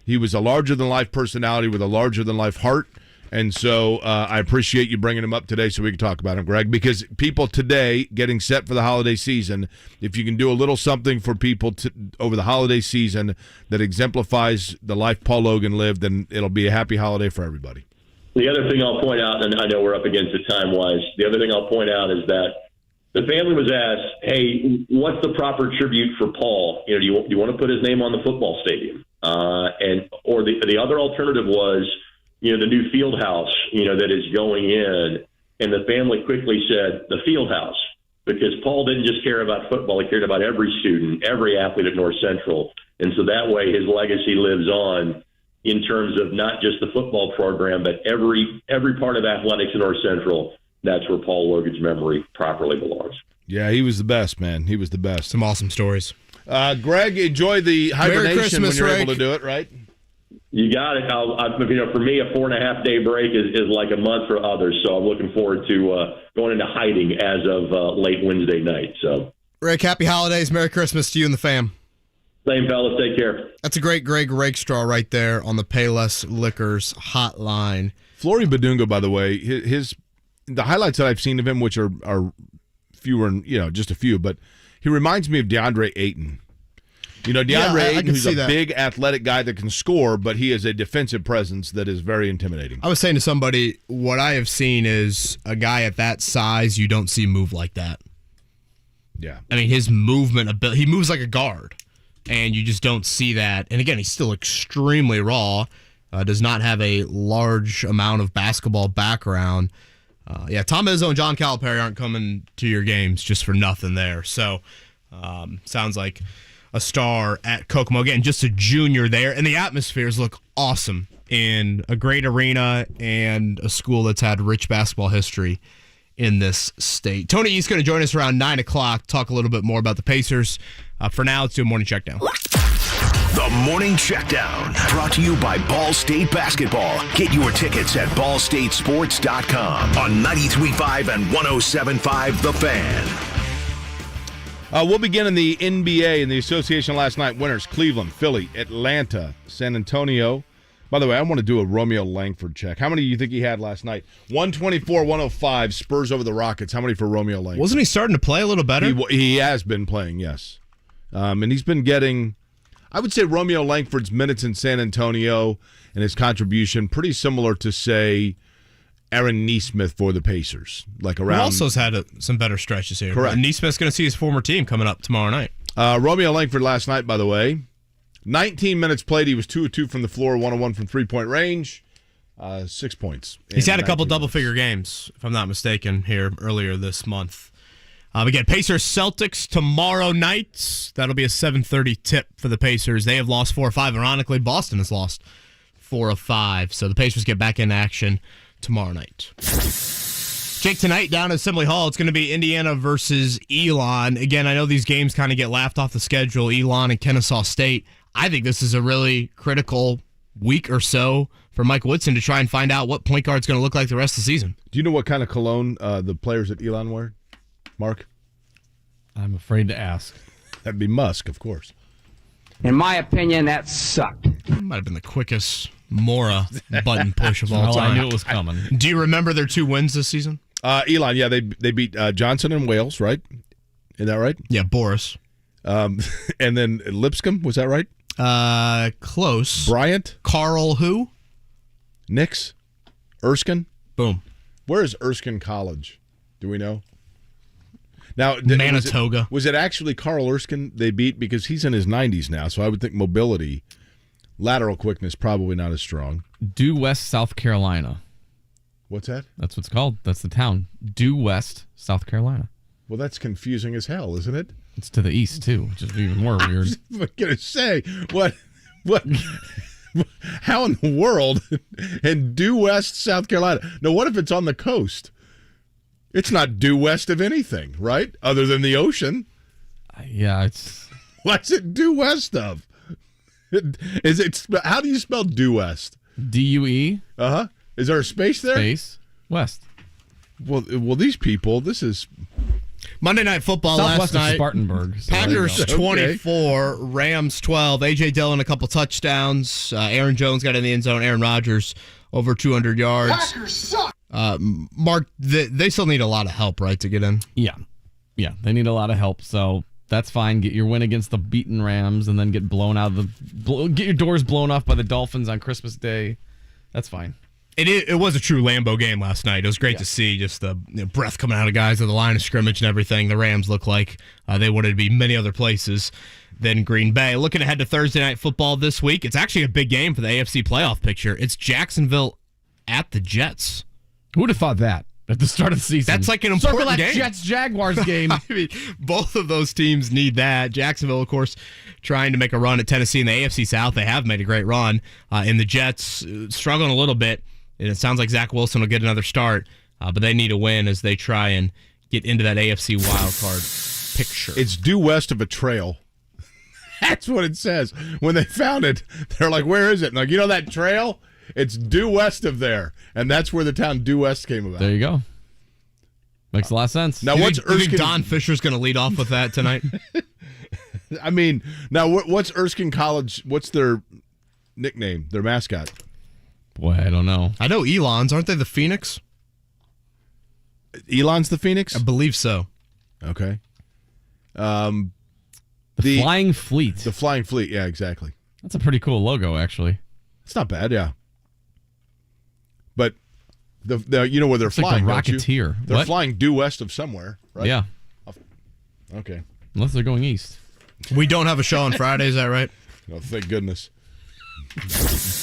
a larger-than-life personality with a larger-than-life heart. And so I appreciate you bringing him up today so we can talk about him, Greg, because people today getting set for the holiday season, if you can do a little something for people over the holiday season that exemplifies the life Paul Logan lived, then it'll be a happy holiday for everybody. The other thing I'll point out, and I know we're up against it time-wise, the other thing I'll point out is that the family was asked, hey, what's the proper tribute for Paul? You know, do you want to put his name on the football stadium? Or the other alternative was, you know, the new field house, you know, that is going in. And the family quickly said the field house, because Paul didn't just care about football. He cared about every student, every athlete at North Central. And so that way his legacy lives on in terms of not just the football program, but every part of athletics at North Central. That's where Paul Logan's memory properly belongs. Yeah, he was the best, man. He was the best. Some awesome stories. Greg, enjoy the hibernation when you're able to do it, right? You got it. For me, a 4.5-day break is like a month for others. So I'm looking forward to going into hiding as of late Wednesday night. So, Rick, happy holidays. Merry Christmas to you and the fam. Same, fellas. Take care. That's a great Greg Rakestraw right there on the Payless Liquors hotline. Flory Bidunga, by the way, the highlights that I've seen of him, which are fewer, and just a few, but he reminds me of DeAndre Ayton. DeAndre Ayton, who's a big athletic guy that can score, but he has a defensive presence that is very intimidating. I was saying to somebody, what I have seen is a guy at that size you don't see move like that. Yeah. I mean, his movement ability, he moves like a guard, and you just don't see that. And again, he's still extremely raw, does not have a large amount of basketball background. Tom Izzo and John Calipari aren't coming to your games just for nothing there. So, sounds like a star at Kokomo. Again, just a junior there. And the atmospheres look awesome in a great arena and a school that's had rich basketball history in this state. Tony East going to join us around 9 o'clock, talk a little bit more about the Pacers. For now, let's do a morning checkdown. The Morning Checkdown, brought to you by Ball State Basketball. Get your tickets at ballstatesports.com on 93.5 and 107.5 The Fan. We'll begin in the NBA in the association last night. Winners, Cleveland, Philly, Atlanta, San Antonio. By the way, I want to do a Romeo Langford check. How many do you think he had last night? 124-105, Spurs over the Rockets. How many for Romeo Langford? Wasn't he starting to play a little better? He has been playing, yes. And he's been getting, I would say Romeo Langford's minutes in San Antonio and his contribution pretty similar to, say, Aaron Nesmith for the Pacers. Who also has had some better stretches here. Correct. And Nesmith's going to see his former team coming up tomorrow night. Romeo Langford last night, by the way, 19 minutes played. He was 2 of 2 from the floor, 1 of 1 from three-point range, 6 points. He's had a couple double-figure games, if I'm not mistaken, here earlier this month. Again, Pacers Celtics tomorrow night. That'll be a 7:30 tip for the Pacers. They have lost 4 of 5. Ironically, Boston has lost 4 of 5. So the Pacers get back in action tomorrow night. Jake, tonight down at Assembly Hall, it's going to be Indiana versus Elon. Again, I know these games kind of get laughed off the schedule, Elon and Kennesaw State. I think this is a really critical week or so for Mike Woodson to try and find out what point guard's going to look like the rest of the season. Do you know what kind of cologne the players at Elon wear, Mark? I'm afraid to ask. That'd be Musk, of course. In my opinion, that sucked. Might have been the quickest Mora button push of all Well, time. I knew it was coming. Do you remember their 2 wins this season? Elon, yeah, they beat Johnson and Wales, right? Isn't that right? Yeah, Boris. And then Lipscomb, was that right? Close. Bryant? Carl who? Nix? Erskine? Boom. Where is Erskine College? Do we know? Now, Manitoga. Was it actually Carl Erskine they beat? Because he's in his 90s now, so I would think mobility, lateral quickness, probably not as strong. Due West, South Carolina. What's that? That's what's called. That's the town. Due West, South Carolina. Well, that's confusing as hell, isn't it? It's to the east, too, which is even more weird. I'm going to say, what, how in the world in due west, South Carolina? Now, what if it's on the coast? It's not due west of anything, right? Other than the ocean. Yeah, it's... What's it due west of? Is it? How do you spell due west? D-U-E. Uh-huh. Is there a space there? Space. West. Well, these people, this is... Monday Night Football Southwest last night. Of Spartanburg. So Packers Okay. 24, Rams 12. A.J. Dillon a couple touchdowns. Aaron Jones got in the end zone. Aaron Rodgers over 200 yards. Packers suck. Mark, they still need a lot of help, right, to get in? Yeah, they need a lot of help, so that's fine. Get your win against the beaten Rams and then get your doors blown off by the Dolphins on Christmas Day. That's fine. It was a true Lambeau game last night. It was great to see just the breath coming out of guys at the line of scrimmage and everything. The Rams look like they wanted to be many other places than Green Bay. Looking ahead to Thursday Night Football this week, it's actually a big game for the AFC playoff picture. It's Jacksonville at the Jets. Who would have thought that at the start of the season? That's like an important game. Jets-Jaguars game. I mean, both of those teams need that. Jacksonville, of course, trying to make a run at Tennessee in the AFC South. They have made a great run. And the Jets struggling a little bit. And it sounds like Zach Wilson will get another start, but they need a win as they try and get into that AFC wildcard picture. It's due west of a trail. That's what it says. When they found it, they're like, where is it? And like, you know that trail? It's due west of there. And that's where the town due west came about. There you go. Makes a lot of sense. Now, you what's think Erskine? Don Fisher's going to lead off with that tonight? I mean, now what's Erskine College? What's their nickname, their mascot? Boy, I don't know. I know Elon's. Aren't they the Phoenix? Elon's the Phoenix? I believe so. Okay. The Flying Fleet. The Flying Fleet, yeah, exactly. That's a pretty cool logo, actually. It's not bad, yeah. But the you know where they're It's flying, like the don't you? Rocketeer. They're What? flying due west of somewhere, right? Yeah. Okay. Unless they're going east. We don't have a show on Friday, is that right? Oh, thank goodness.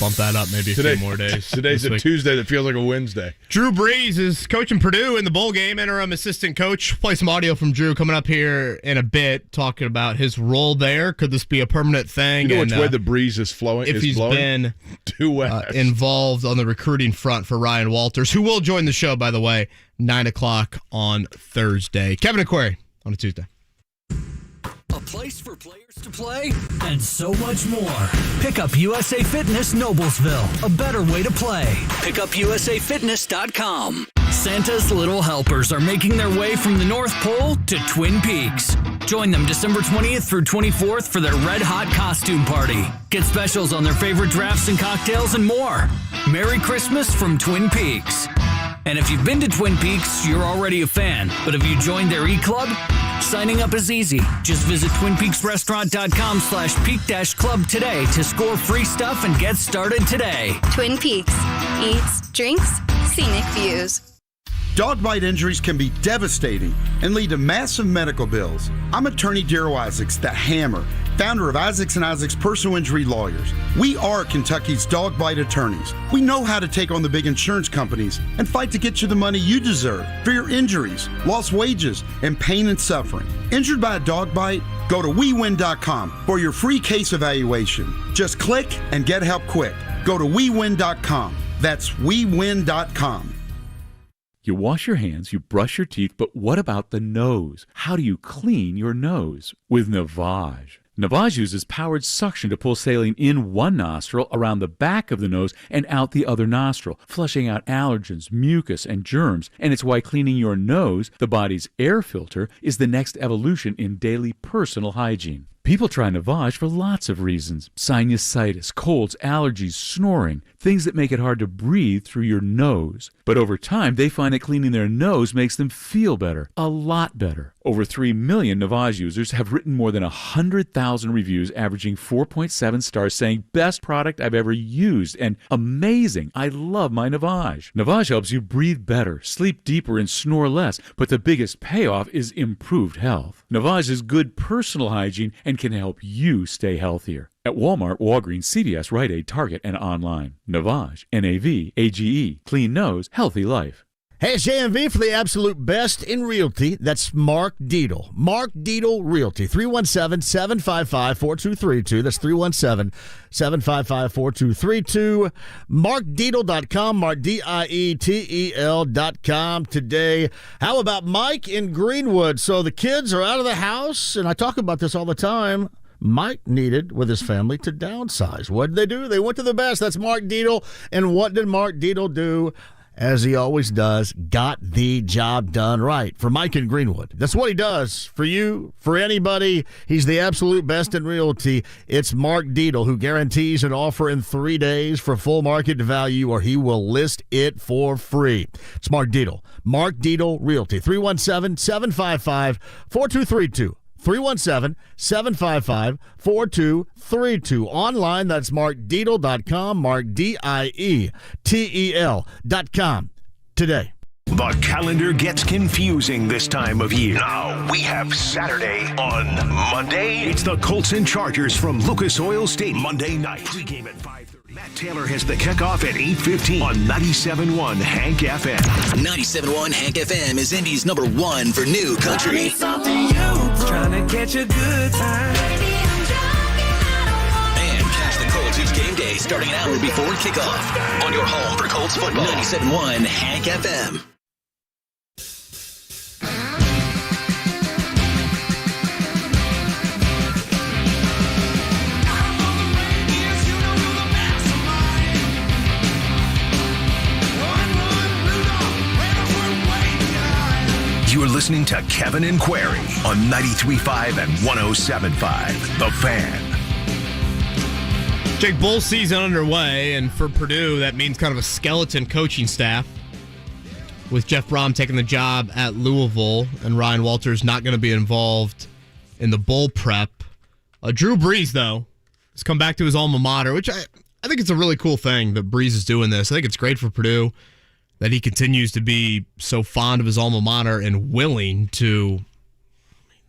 Bump that up maybe a few more days. Today's a Tuesday that feels like a Wednesday. Drew Brees is coaching Purdue in the bowl game, interim assistant coach. Play some audio from Drew coming up here in a bit, talking about his role there. Could this be a permanent thing? You know which way the breeze is flowing? If he's been due west. Involved on the recruiting front for Ryan Walters, who will join the show, by the way, 9 o'clock on Thursday. Kevin and Query on a Tuesday. A place for players to play and so much more. Pick up USA Fitness Noblesville, a better way to play. PickUpUSAFitness.com. Santa's Little Helpers are making their way from the North Pole to Twin Peaks. Join them December 20th through 24th for their Red Hot costume party. Get specials on their favorite drafts and cocktails and more. Merry Christmas from Twin Peaks. And if you've been to Twin Peaks, you're already a fan. But have you joined their e-club? Signing up is easy. Just visit TwinPeaksRestaurant.com/peak-club today to score free stuff and get started today. Twin Peaks. Eats, drinks, scenic views. Dog bite injuries can be devastating and lead to massive medical bills. I'm attorney Darryl Isaacs, the Hammer, founder of Isaacs & Isaacs Personal Injury Lawyers. We are Kentucky's dog bite attorneys. We know how to take on the big insurance companies and fight to get you the money you deserve for your injuries, lost wages, and pain and suffering. Injured by a dog bite? Go to WeWin.com for your free case evaluation. Just click and get help quick. Go to WeWin.com. That's WeWin.com. You wash your hands, you brush your teeth, but what about the nose? How do you clean your nose? With Navage. Navage uses powered suction to pull saline in one nostril, around the back of the nose, and out the other nostril, flushing out allergens, mucus, and germs. And it's why cleaning your nose, the body's air filter, is the next evolution in daily personal hygiene. People try Navage for lots of reasons. Sinusitis, colds, allergies, snoring, things that make it hard to breathe through your nose. But over time, they find that cleaning their nose makes them feel better, a lot better. Over 3 million Navage users have written more than 100,000 reviews, averaging 4.7 stars, saying, best product I've ever used, and amazing, I love my Navage. Navage helps you breathe better, sleep deeper, and snore less, but the biggest payoff is improved health. Navage is good personal hygiene and can help you stay healthier. At Walmart, Walgreens, CVS, Rite Aid, Target, and online. Navage, N-A-V-A-G-E. Clean nose, healthy life. Hey, it's JMV for the absolute best in realty. That's Mark Dietel. Mark Dietel Realty. 317-755-4232. That's 317-755-4232. MarkDietel.com. MarkDietel.com today. How about Mike in Greenwood? So the kids are out of the house, and I talk about this all the time. Mike needed, with his family, to downsize. What did they do? They went to the best. That's Mark Dietel. And what did Mark Dietel do? As he always does, got the job done right for Mike in Greenwood. That's what he does for you, for anybody. He's the absolute best in realty. It's Mark Dietel, who guarantees an offer in 3 days for full market value, or he will list it for free. It's Mark Dietel. Mark Dietel Realty. 317-755-4232. 317-755-4232. Online, that's markdietel.com, markdietel.com. Today. The calendar gets confusing this time of year. Now we have Saturday. On Monday, it's the Colts and Chargers from Lucas Oil Stadium. Monday night. Pregame at 5:30. Matt Taylor has the kickoff at 8:15 on 97.1 Hank FM. 97.1 Hank FM is Indy's #1 for new country. Trying to catch a good time. And catch the Colts game day starting an hour before kickoff on your home for Colts football. 97.1 Hank FM. You're listening to Kevin and Query on 93.5 and 107.5. The Fan. Jake, bowl season underway, and for Purdue, that means kind of a skeleton coaching staff. With Jeff Brom taking the job at Louisville and Ryan Walters not going to be involved in the bowl prep. Drew Brees, though, has come back to his alma mater, which I think it's a really cool thing that Brees is doing this. I think it's great for Purdue that he continues to be so fond of his alma mater and willing to.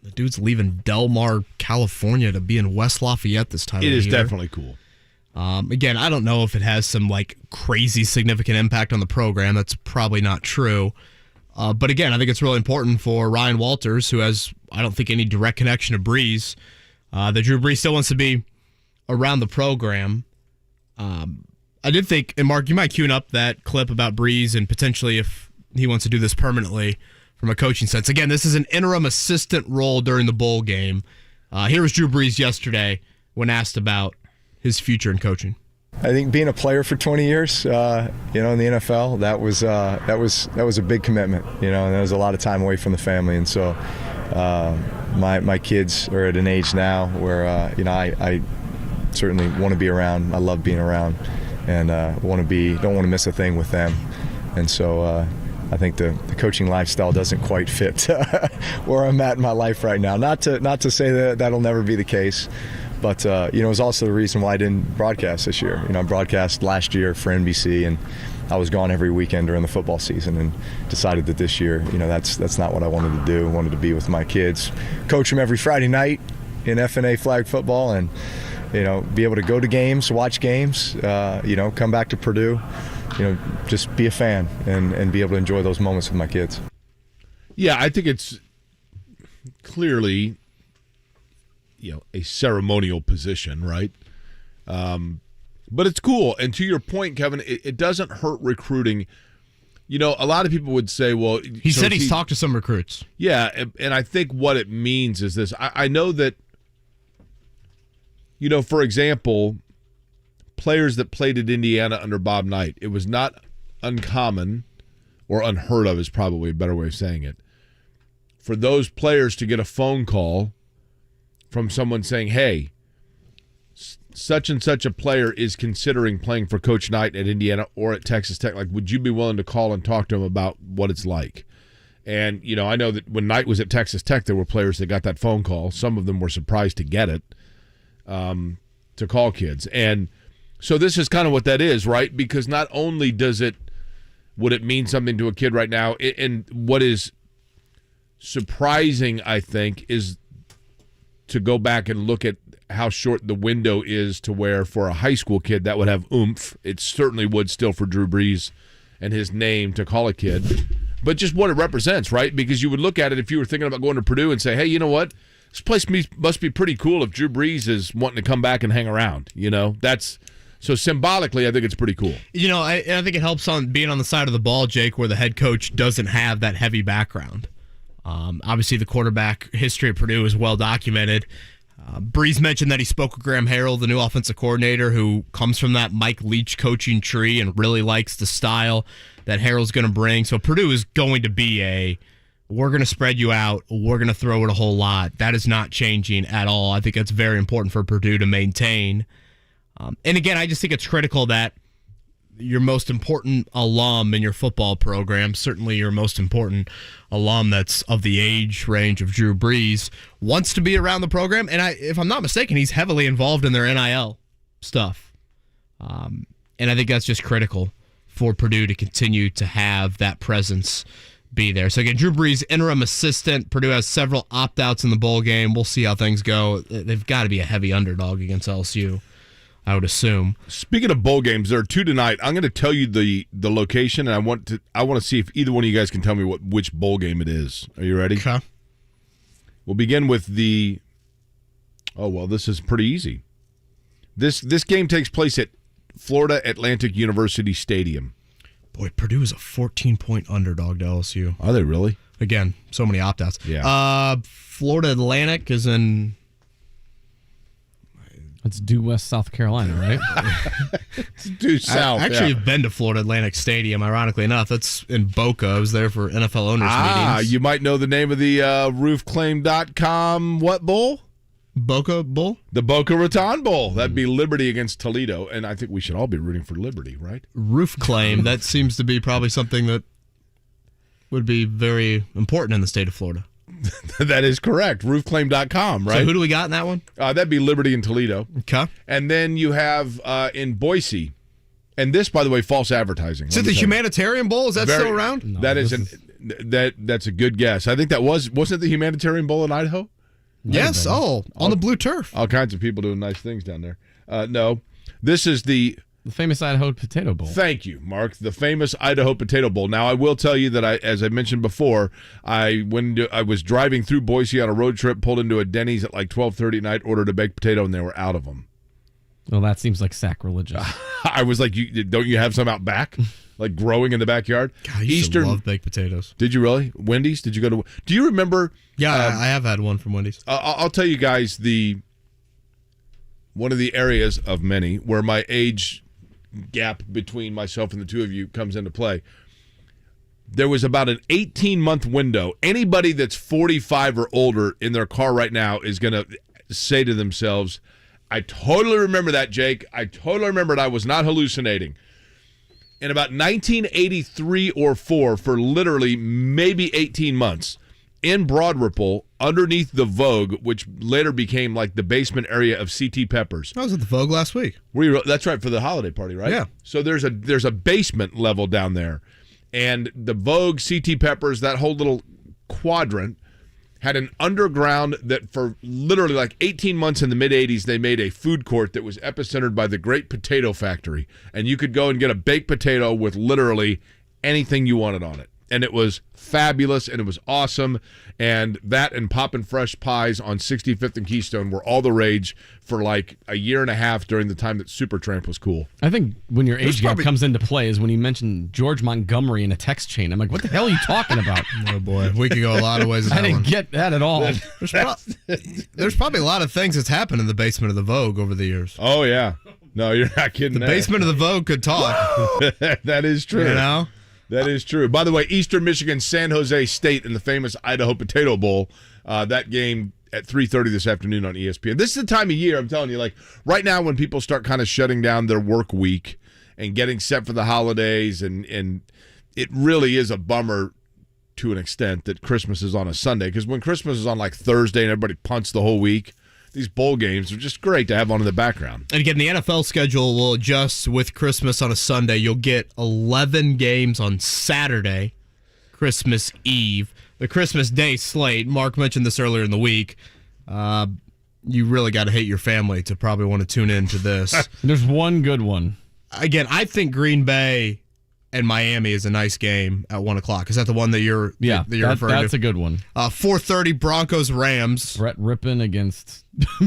The dude's leaving Del Mar, California to be in West Lafayette this time of year. It is definitely cool. Again, I don't know if it has some like crazy significant impact on the program. That's probably not true. But again, I think it's really important for Ryan Walters, who has, I don't think, any direct connection to Brees, that Drew Brees still wants to be around the program. I did think, and Mark, you might cue up that clip about Brees and potentially if he wants to do this permanently from a coaching sense. Again, this is an interim assistant role during the bowl game. Here was Drew Brees yesterday when asked about his future in coaching. I think being a player for 20 years, in the NFL, that was a big commitment, and there was a lot of time away from the family. And so my kids are at an age now where, I certainly want to be around. I love being around. And don't want to miss a thing with them. And so I think the coaching lifestyle doesn't quite fit where I'm at in my life right now. Not to say that that'll never be the case, but it was also the reason why I didn't broadcast this year. I broadcast last year for NBC, and I was gone every weekend during the football season, and decided that this year, that's not what I wanted to do. I wanted to be with my kids, coach them every Friday night in FNA flag football, and be able to go to games, watch games, come back to Purdue, just be a fan and be able to enjoy those moments with my kids. Yeah, I think it's clearly, a ceremonial position, right? But it's cool. And to your point, Kevin, it doesn't hurt recruiting. A lot of people would say, well... He said he's talked to some recruits. Yeah, and I think what it means is this. I know that, for example, players that played at Indiana under Bob Knight, it was not uncommon, or unheard of is probably a better way of saying it, for those players to get a phone call from someone saying, hey, such and such a player is considering playing for Coach Knight at Indiana or at Texas Tech. Like, would you be willing to call and talk to him about what it's like? And, I know that when Knight was at Texas Tech, there were players that got that phone call. Some of them were surprised to get it, to call kids. And so this is kind of what that is, right? Because not only would it mean something to a kid right now, and what is surprising, I think, is to go back and look at how short the window is to where for a high school kid that would have oomph. It certainly would still for Drew Brees and his name to call a kid. But just what it represents, right? Because you would look at it if you were thinking about going to Purdue and say, hey, you know what? This place must be pretty cool if Drew Brees is wanting to come back and hang around. So symbolically, I think it's pretty cool. I think it helps on being on the side of the ball, Jake, where the head coach doesn't have that heavy background. Obviously, the quarterback history at Purdue is well documented. Brees mentioned that he spoke with Graham Harrell, the new offensive coordinator, who comes from that Mike Leach coaching tree and really likes the style that Harrell's going to bring. So Purdue is going to be we're going to spread you out, we're going to throw it a whole lot. That is not changing at all. I think that's very important for Purdue to maintain. And again, I just think it's critical that your most important alum in your football program, certainly your most important alum that's of the age range of Drew Brees, wants to be around the program. And if I'm not mistaken, he's heavily involved in their NIL stuff. And I think that's just critical for Purdue to continue to have that presence be there. So again, Drew Brees, interim assistant. Purdue has several opt-outs in the bowl game. We'll see how things go. They've got to be a heavy underdog against LSU, I would assume. Speaking of bowl games, there are two tonight. I'm going to tell you the location, and I want to see if either one of you guys can tell me which bowl game it is. Are you ready? Okay. We'll begin with this is pretty easy. This game takes place at Florida Atlantic University Stadium. Boy, Purdue is a 14-point underdog to LSU. Are they really? Again, so many opt-outs. Yeah. Florida Atlantic is in... It's due west South Carolina, right? It's due south. I actually have been to Florida Atlantic Stadium, ironically enough. That's in Boca. I was there for NFL owners meetings. You might know the name of the roofclaim.com what bowl? Boca Bowl? The Boca Raton Bowl. That'd be Liberty against Toledo, and I think we should all be rooting for Liberty, right? Roof claim. That seems to be probably something that would be very important in the state of Florida. That is correct. Roofclaim.com, right? So who do we got in that one? That'd be Liberty and Toledo. Okay. And then you have in Boise, and this, by the way, false advertising. Is it the Humanitarian Bowl? Is that still around? No, that's a good guess. I think that wasn't it the Humanitarian Bowl in Idaho? Yes. On the blue turf. All kinds of people doing nice things down there. No, this is the famous Idaho Potato Bowl. Thank you, Mark. The famous Idaho Potato Bowl. Now, I will tell you that as I mentioned before, I was driving through Boise on a road trip, pulled into a Denny's at like 12:30 at night, ordered a baked potato, and they were out of them. Well, that seems like sacrilegious. I was like, don't you have some out back? Like growing in the backyard? God, I used to love baked potatoes. Did you really? Wendy's? Did you go to? Do you remember? Yeah, I have had one from Wendy's. I'll tell you guys one of the areas of many where my age gap between myself and the two of you comes into play. There was about an 18-month window. Anybody that's 45 or older in their car right now is going to say to themselves, I totally remember that, Jake. I totally remember it. I was not hallucinating. In about 1983 or 4, for literally maybe 18 months, in Broad Ripple, underneath the Vogue, which later became like the basement area of CT Peppers. I was at the Vogue last week. That's right, for the holiday party, right? Yeah. So there's a basement level down there. And the Vogue, CT Peppers, that whole little quadrant had an underground that for literally like 18 months in the mid-'80s, they made a food court that was epicentered by the Great Potato Factory. And you could go and get a baked potato with literally anything you wanted on it. And it was fabulous, and it was awesome. And that and Poppin' Fresh pies on 65th and Keystone were all the rage for like a year and a half during the time that Supertramp was cool. I think when your age gap comes into play is when you mentioned George Montgomery in a text chain. I'm like, what the hell are you talking about? Oh, boy. We could go a lot of ways. I didn't get that at all. There's probably a lot of things that's happened in the basement of the Vogue over the years. Oh, yeah. No, you're not kidding. The basement of the Vogue could talk. That is true. You know? That is true. By the way, Eastern Michigan, San Jose State in the famous Idaho Potato Bowl. That game at 3:30 this afternoon on ESPN. This is the time of year, I'm telling you, like right now when people start kind of shutting down their work week and getting set for the holidays, and it really is a bummer to an extent that Christmas is on a Sunday, because when Christmas is on like Thursday and everybody punts the whole week, these bowl games are just great to have on in the background. And again, the NFL schedule will adjust with Christmas on a Sunday. You'll get 11 games on Saturday, Christmas Eve. The Christmas Day slate, Mark mentioned this earlier in the week, you really got to hate your family to probably want to tune into this. There's one good one. Again, I think Green Bay and Miami is a nice game at 1 o'clock. Is that the one that you're referring to? That's a good one. 4:30 Broncos Rams. Brett Rippon against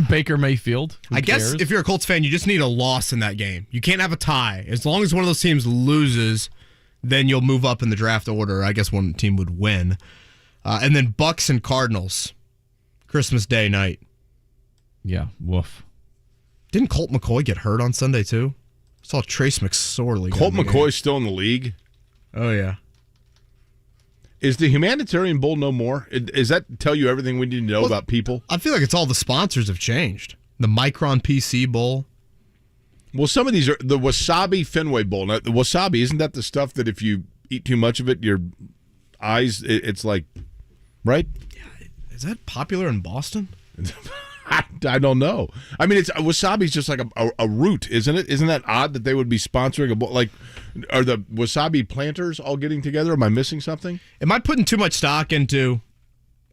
Baker Mayfield. Who I guess cares? if you're a Colts fan, you just need a loss in that game. You can't have a tie. As long as one of those teams loses, then you'll move up in the draft order. I guess one team would win. And then Bucks and Cardinals, Christmas Day night. Yeah, woof. Didn't Colt McCoy get hurt on Sunday too? I saw Trace McSorley. Colt McCoy's still in the league? Oh, yeah. Is the Humanitarian Bowl no more? Does that tell you everything we need to know about people? I feel like it's all the sponsors have changed. The Micron PC Bowl. Well, some of these are the Wasabi Fenway Bowl. Now, the wasabi, isn't that the stuff that if you eat too much of it, your eyes, it's like, right? Yeah, is that popular in Boston? I don't know. I mean, wasabi's just like a root, isn't it? Isn't that odd that they would be sponsoring a bowl? Like, are the wasabi planters all getting together? Am I missing something? Am I putting too much stock into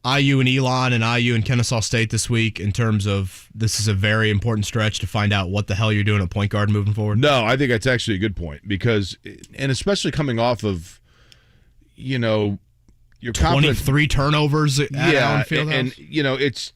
IU and Elon and IU and Kennesaw State this week in terms of this is a very important stretch to find out what the hell you're doing at point guard moving forward? No, I think that's actually a good point because, and especially coming off of, your 23 turnovers at Allen Fieldhouse. And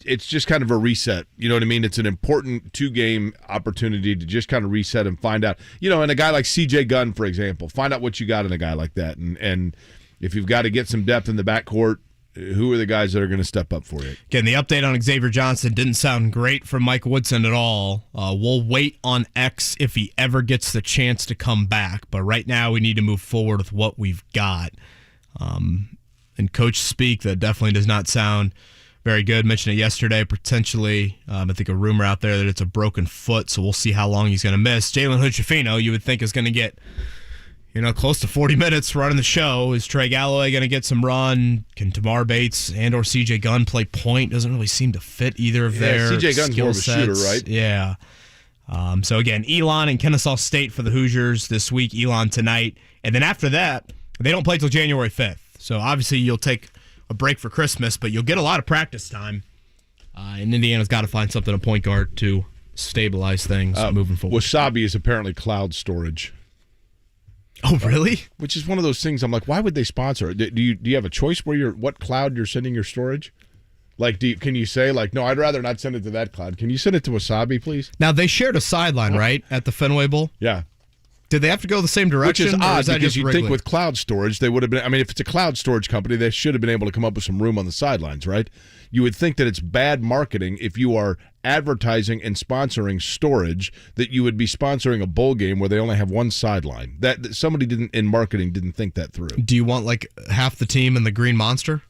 it's just kind of a reset. You know what I mean? It's an important 2-game opportunity to just kind of reset and find out. And a guy like CJ Gunn, for example, find out what you got in a guy like that. And if you've got to get some depth in the backcourt, who are the guys that are going to step up for you? Again, the update on Xavier Johnson didn't sound great from Mike Woodson at all. We'll wait on X if he ever gets the chance to come back. But right now we need to move forward with what we've got. And coach speak, that definitely does not sound very good. Mentioned it yesterday, potentially. I think a rumor out there that it's a broken foot, so we'll see how long he's going to miss. Jalen Hood-Schifino, you would think is going to get, close to 40 minutes running the show. Is Trey Galloway going to get some run? Can Tamar Bates and or CJ Gunn play point? Doesn't really seem to fit either of their CJ Gunn's more of a shooter, right? Yeah. So again, Elon and Kennesaw State for the Hoosiers this week. Elon tonight, and then after that, they don't play till January 5th. So obviously you'll take a break for Christmas, but you'll get a lot of practice time. And Indiana's got to find something at point guard to stabilize things moving forward. Wasabi is apparently cloud storage. Oh, really? Which is one of those things. I'm like, why would they sponsor it? Do you have a choice where what cloud you're sending your storage? Like, can you say like, no, I'd rather not send it to that cloud. Can you send it to Wasabi, please? Now they shared a sideline, right, at the Fenway Bowl? Yeah. Did they have to go the same direction? Which is odd because you'd think with with cloud storage, they would have been. I mean, if it's a cloud storage company, they should have been able to come up with some room on the sidelines, right? You would think that it's bad marketing if you are advertising and sponsoring storage that you would be sponsoring a bowl game where they only have one sideline. That somebody in marketing didn't think that through. Do you want like half the team in the Green Monster?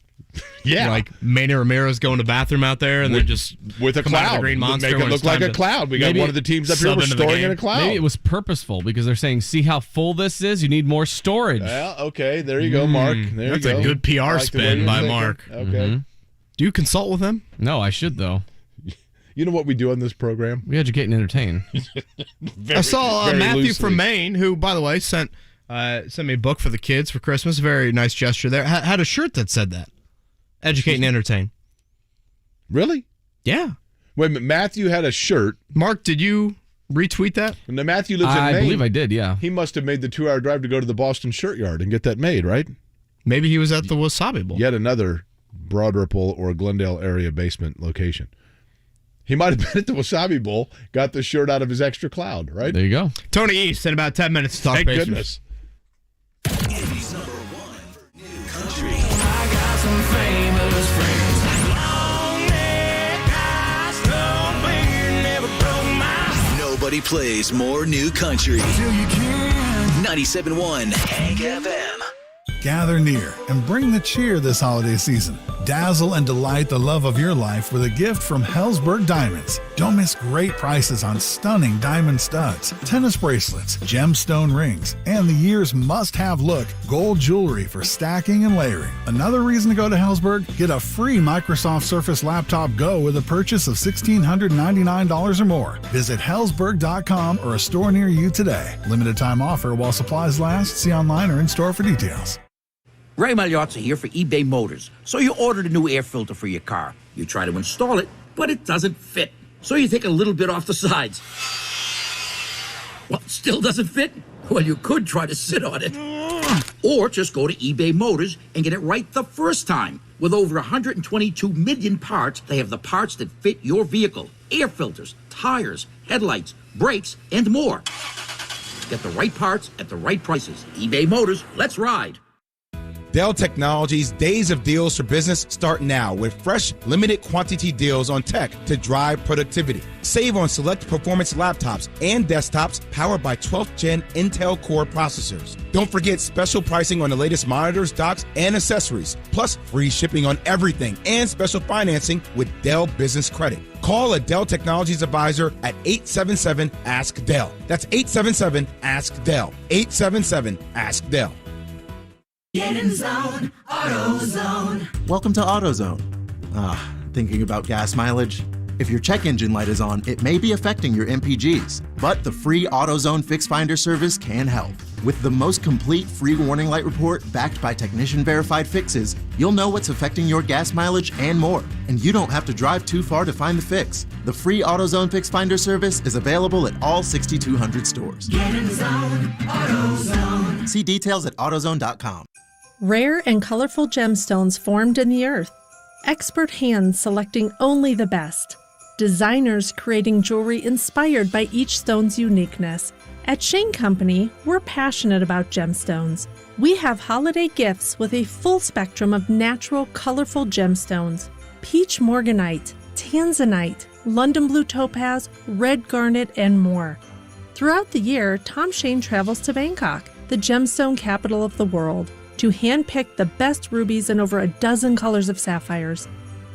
Yeah, like Manny Ramirez going to the bathroom out there and then just with a come out of cloud, the Green Monster, make it look like a cloud. We got one of the teams up here restoring in a cloud. Maybe it was purposeful because they're saying, "See how full this is? You need more storage." Well, okay, there you go, Mark. There That's you go. a good PR spin by Mark. Okay. Do you consult with him? No, I should though. You know what we do on this program? We educate and entertain. I saw Matthew loosely. from Maine, who, by the way, sent me a book for the kids for Christmas. Very nice gesture there. Had a shirt that said that. Educate and entertain. Really? Yeah. Wait a minute. Matthew had a shirt. Mark, did you retweet that? And Matthew lives in Maine. I believe I did, yeah. He must have made the 2-hour drive to go to the Boston Shirt Yard and get that made, right? Maybe he was at the Wasabi Bowl. Yet another Broad Ripple or Glendale area basement location. He might have been at the Wasabi Bowl, got the shirt out of his extra cloud, right? There you go. Tony East in about 10 minutes to talk Thank Pacers. goodness. Indy's #1 for new country. I got some famous friends. Nobody plays more new country. 97.1 Hank FM. Gather near and bring the cheer this holiday season. Dazzle and delight the love of your life with a gift from Helzberg Diamonds. Don't miss great prices on stunning diamond studs, tennis bracelets, gemstone rings, and the year's must-have look, gold jewelry for stacking and layering. Another reason to go to Helzberg? Get a free Microsoft Surface Laptop Go with a purchase of $1,699 or more. Visit Helzberg.com or a store near you today. Limited time offer while supplies last. See online or in store for details. Ray Magliozzi here for eBay Motors. So you ordered a new air filter for your car. You try to install it, but it doesn't fit. So you take a little bit off the sides. Well, it still doesn't fit? Well, you could try to sit on it. Or just go to eBay Motors and get it right the first time. With over 122 million parts, they have the parts that fit your vehicle. Air filters, tires, headlights, brakes, and more. Get the right parts at the right prices. eBay Motors, let's ride. Dell Technologies' Days of Deals for Business start now with fresh, limited quantity deals on tech to drive productivity. Save on select performance laptops and desktops powered by 12th Gen Intel Core processors. Don't forget special pricing on the latest monitors, docks, and accessories, plus free shipping on everything and special financing with Dell Business Credit. Call a Dell Technologies advisor at 877-ASK-DELL. That's 877-ASK-DELL. 877-ASK-DELL. Get in zone, AutoZone. Welcome to AutoZone. Thinking about gas mileage? If your check engine light is on, it may be affecting your MPGs, but the free AutoZone Fix Finder service can help. With the most complete free warning light report backed by technician-verified fixes, you'll know what's affecting your gas mileage and more, and you don't have to drive too far to find the fix. The free AutoZone Fix Finder service is available at all 6,200 stores. Get in zone, AutoZone. See details at AutoZone.com. Rare and colorful gemstones formed in the earth. Expert hands selecting only the best. Designers creating jewelry inspired by each stone's uniqueness. At Shane Company, we're passionate about gemstones. We have holiday gifts with a full spectrum of natural, colorful gemstones. Peach morganite, tanzanite, London blue topaz, red garnet, and more. Throughout the year, Tom Shane travels to Bangkok, the gemstone capital of the world, to handpick the best rubies and over a dozen colors of sapphires.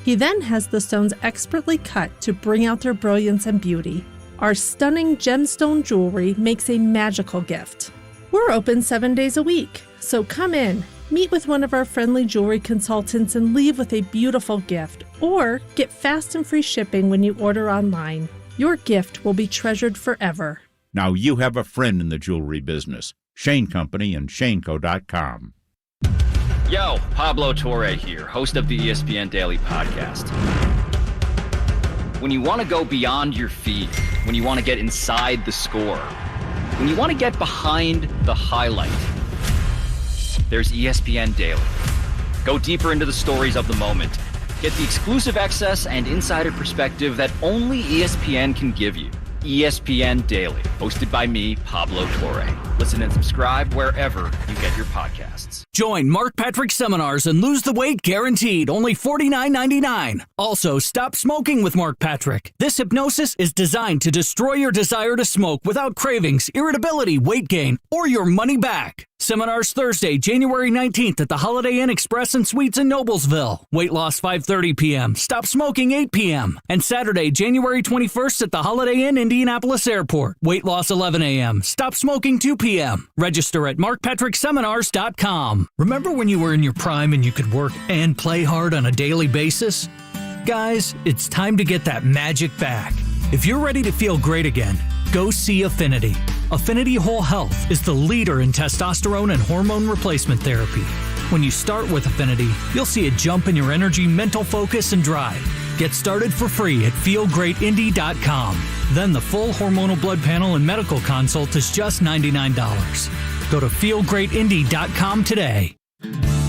He then has the stones expertly cut to bring out their brilliance and beauty. Our stunning gemstone jewelry makes a magical gift. We're open 7 days a week, so come in, meet with one of our friendly jewelry consultants and leave with a beautiful gift, or get fast and free shipping when you order online. Your gift will be treasured forever. Now you have a friend in the jewelry business. Shane Company and ShaneCo.com. Yo, Pablo Torre here, host of the ESPN Daily Podcast. When you want to go beyond your feed, when you want to get inside the score, when you want to get behind the highlight, there's ESPN Daily. Go deeper into the stories of the moment. Get the exclusive access and insider perspective that only ESPN can give you. ESPN Daily, hosted by me, Pablo Torre. Listen and subscribe wherever you get your podcasts. Join Mark Patrick seminars and lose the weight guaranteed, only $49.99. Also, stop smoking with Mark Patrick. This hypnosis is designed to destroy your desire to smoke without cravings, irritability, weight gain, or your money back. Seminars Thursday, January 19th at the Holiday Inn Express and Suites in Noblesville. Weight loss 5:30 p.m. Stop smoking 8 p.m. And Saturday, January 21st at the Holiday Inn Indianapolis Airport. Weight loss 11 a.m. Stop smoking 2 p.m. Register at markpatrickseminars.com. Remember when you were in your prime and you could work and play hard on a daily basis? Guys, it's time to get that magic back. If you're ready to feel great again, go see Affinity. Affinity Whole Health is the leader in testosterone and hormone replacement therapy. When you start with Affinity, you'll see a jump in your energy, mental focus, and drive. Get started for free at feelgreatindy.com. Then the full hormonal blood panel and medical consult is just $99. Go to feelgreatindy.com today.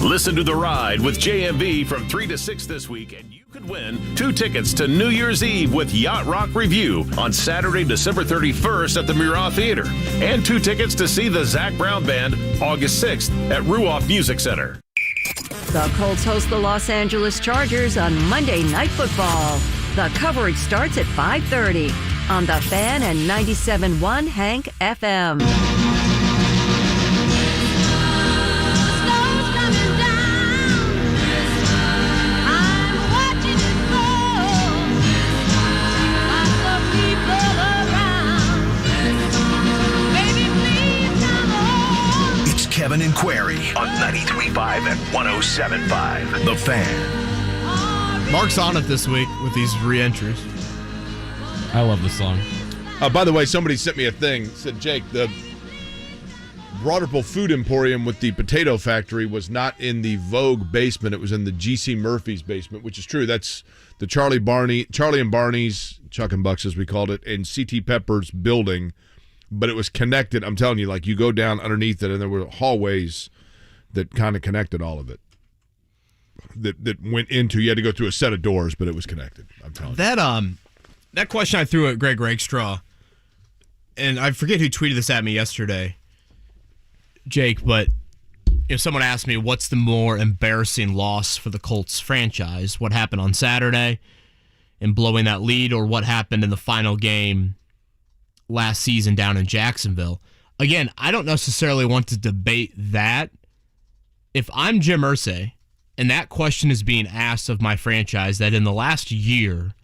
Listen to The Ride with JMV from 3 to 6 this week, and you could win 2 tickets to New Year's Eve with Yacht Rock Review on Saturday, December 31st at the Murat Theater, and 2 tickets to see the Zac Brown Band August 6th at Ruoff Music Center. The Colts host the Los Angeles Chargers on Monday Night Football. The coverage starts at 5:30 on The Fan and 97.1 Hank FM. on 93.5 and 107.5. The Fan. Mark's on it this week with these re-entries. I love this song. By the way, somebody sent me a thing. Said, Jake, the Broderpool Food Emporium with the potato factory was not in the Vogue basement. It was in the G.C. Murphy's basement, which is true. That's the Charlie and Barney's, Chuck and Bucks as we called it, and C.T. Pepper's building. But it was connected. I'm telling you, like you go down underneath it, and there were hallways that kind of connected all of it. That went into, you had to go through a set of doors, but it was connected. I'm telling you. That question I threw at Greg Rakestraw, and I forget who tweeted this at me yesterday, Jake, but if someone asked me what's the more embarrassing loss for the Colts franchise, what happened on Saturday and blowing that lead, or what happened in the final game last season down in Jacksonville. Again, I don't necessarily want to debate that. If I'm Jim Irsay, and that question is being asked of my franchise, that in the last year,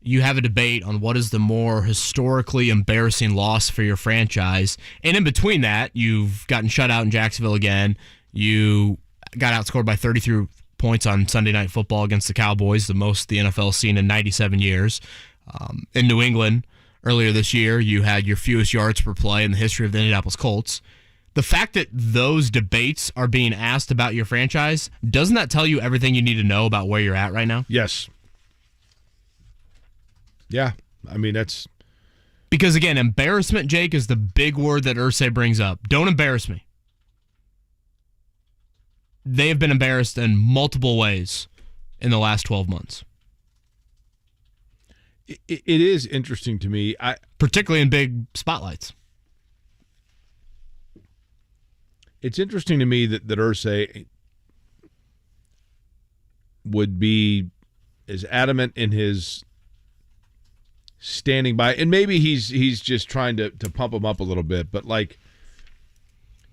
you have a debate on what is the more historically embarrassing loss for your franchise. And in between that, you've gotten shut out in Jacksonville again. You got outscored by 33 points on Sunday Night Football against the Cowboys, the most the NFL's seen in 97 years. In New England, earlier this year, you had your fewest yards per play in the history of the Indianapolis Colts. The fact that those debates are being asked about your franchise, doesn't that tell you everything you need to know about where you're at right now? Yes. Yeah, I mean, that's... Because, again, embarrassment, Jake, is the big word that Irsay brings up. Don't embarrass me. They have been embarrassed in multiple ways in the last 12 months. It is interesting to me. Particularly in big spotlights. It's interesting to me that Irsay would be as adamant in his standing by, and maybe he's just trying to pump him up a little bit, but like,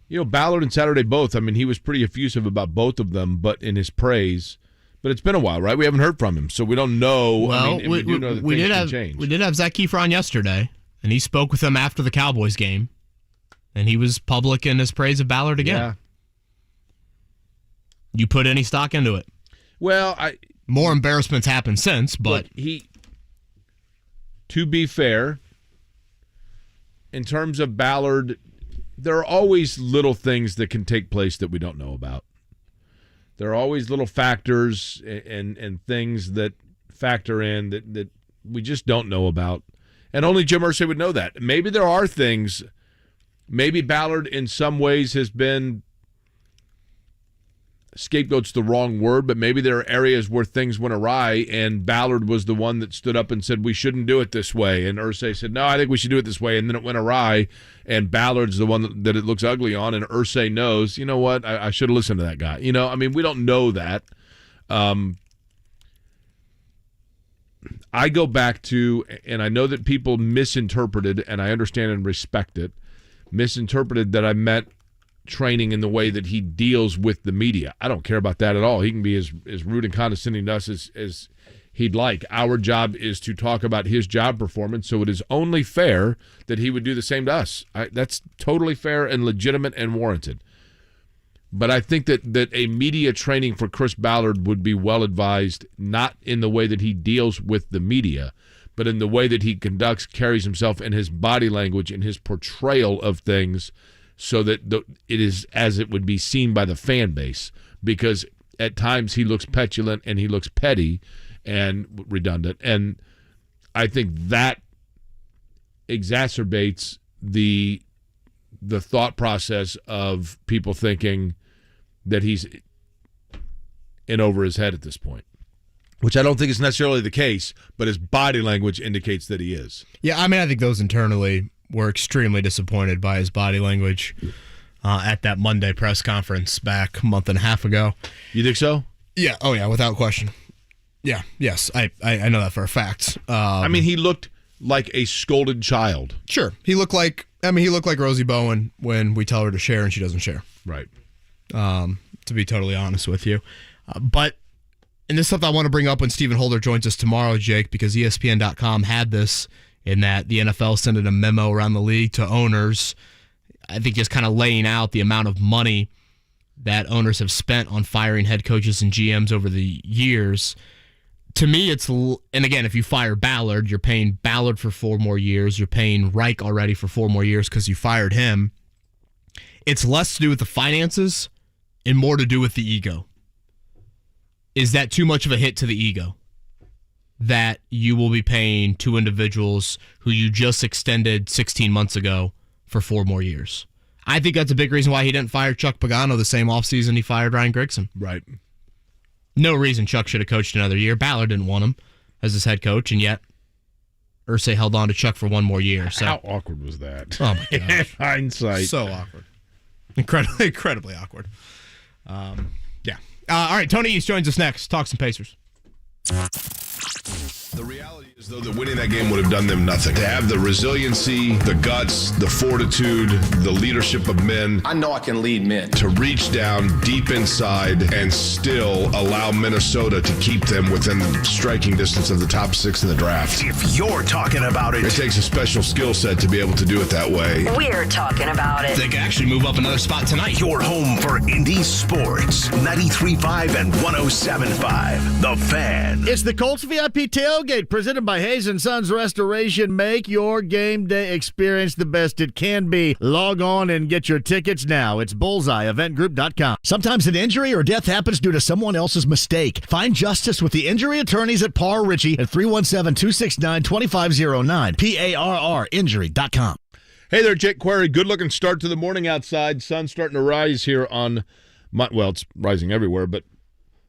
you know, Ballard and Saturday both, I mean, he was pretty effusive about both of them, but in his praise. But it's been a while, right? We haven't heard from him, so we don't know. Well, I mean, we do know that things can change. We did have Zach Kiefer on yesterday, and he spoke with him after the Cowboys game, and he was public in his praise of Ballard again. Yeah. You put any stock into it? Well, more embarrassments happened since, but look, to be fair, in terms of Ballard, there are always little things that can take place that we don't know about. There are always little factors and things that factor in that we just don't know about. And only Jim Irsay would know that. Maybe there are things, maybe Ballard in some ways has been, scapegoat's the wrong word, but maybe there are areas where things went awry, and Ballard was the one that stood up and said, we shouldn't do it this way. And Irsay said, no, I think we should do it this way. And then it went awry, and Ballard's the one that it looks ugly on, and Irsay knows, you know what, I should have listened to that guy. You know, I mean, we don't know that. I go back to, and I know that people misinterpreted, and I understand and respect it, misinterpreted that I meant training in the way that he deals with the media. I don't care about that at all. He can be as rude and condescending to us as he'd like. Our job is to talk about his job performance, so it is only fair that he would do the same to us. That's totally fair and legitimate and warranted. But I think that a media training for Chris Ballard would be well advised, not in the way that he deals with the media, but in the way that he conducts, carries himself, and his body language and his portrayal of things, so that it is as it would be seen by the fan base. Because at times he looks petulant and he looks petty and redundant. And I think that exacerbates the thought process of people thinking that he's in over his head at this point, which I don't think is necessarily the case, but his body language indicates that he is. Yeah, I mean, I think those internally were extremely disappointed by his body language at that Monday press conference back a month and a half ago. You think so? Yeah. Oh, yeah, without question. Yeah. Yes, I know that for a fact. I mean, he looked like a scolded child. Sure. He looked like Rosie Bowen when we tell her to share and she doesn't share. Right. To be totally honest with you. But, and this is something I want to bring up when Stephen Holder joins us tomorrow, Jake, because ESPN.com had this, in that the NFL sent a memo around the league to owners, I think just kind of laying out the amount of money that owners have spent on firing head coaches and GMs over the years. To me, and again, if you fire Ballard, you're paying Ballard for 4 more years. You're paying Reich already for 4 more years because you fired him. It's less to do with the finances and more to do with the ego. Is that too much of a hit to the ego? That you will be paying 2 individuals who you just extended 16 months ago for 4 more years. I think that's a big reason why he didn't fire Chuck Pagano the same offseason he fired Ryan Grigson. Right. No reason Chuck should have coached another year. Ballard didn't want him as his head coach, and yet Irsay held on to Chuck for 1 more year. So how awkward was that? Oh, my gosh. Hindsight. So awkward. Incredibly awkward. Yeah. All right, Tony East joins us next. Talk some Pacers. The reality is, though, that winning that game would have done them nothing. To have the resiliency, the guts, the fortitude, the leadership of men. I know I can lead men. To reach down deep inside and still allow Minnesota to keep them within striking distance of the top 6 in the draft. If you're talking about it, it takes a special skill set to be able to do it that way. We're talking about it. They could actually move up another spot tonight. Your home for Indy sports. 93.5 and 107.5. The Fan. It's the Colts VIP tailgate presented by Hayes & Sons Restoration. Make your game day experience the best it can be. Log on and get your tickets now. It's bullseyeeventgroup.com. Sometimes an injury or death happens due to someone else's mistake. Find justice with the injury attorneys at Parr Ritchie at 317-269-2509. PARRinjury.com. Hey there, Jake Query. Good-looking start to the morning outside. Sun's starting to rise here on, it's rising everywhere, but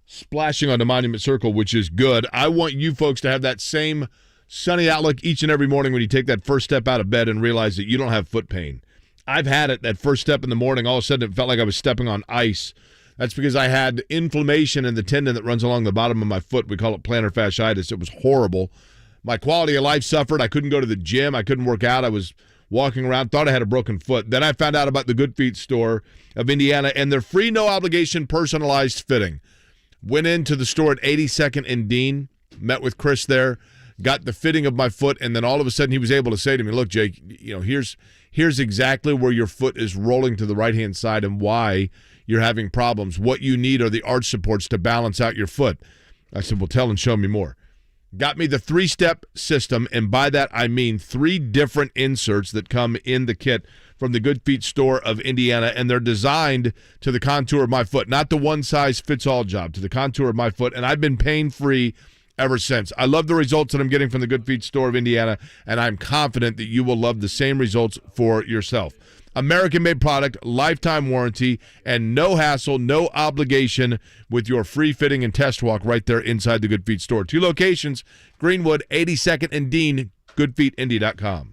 splashing onto Monument Circle, which is good. I want you folks to have that same sunny outlook each and every morning when you take that first step out of bed and realize that you don't have foot pain. I've had it, that first step in the morning. All of a sudden, it felt like I was stepping on ice. That's because I had inflammation in the tendon that runs along the bottom of my foot. We call it plantar fasciitis. It was horrible. My quality of life suffered. I couldn't go to the gym. I couldn't work out. I was walking around, thought I had a broken foot. Then I found out about the Good Feet store of Indiana and their free, no-obligation, personalized fitting. Went into the store at 82nd and Dean, met with Chris there, got the fitting of my foot, and then all of a sudden he was able to say to me, look, Jake, here's exactly where your foot is rolling to the right-hand side and why you're having problems. What you need are the arch supports to balance out your foot. I said, well, tell and show me more. Got me the 3-step system, and by that I mean 3 different inserts that come in the kit from the Good Feet store of Indiana, and they're designed to the contour of my foot, not the one-size-fits-all job, to the contour of my foot, and I've been pain-free ever since. I love the results that I'm getting from the Good Feet store of Indiana, and I'm confident that you will love the same results for yourself. American-made product, lifetime warranty, and no hassle, no obligation with your free fitting and test walk right there inside the Good Feet store. 2 locations, Greenwood, 82nd and Dean, goodfeetindy.com.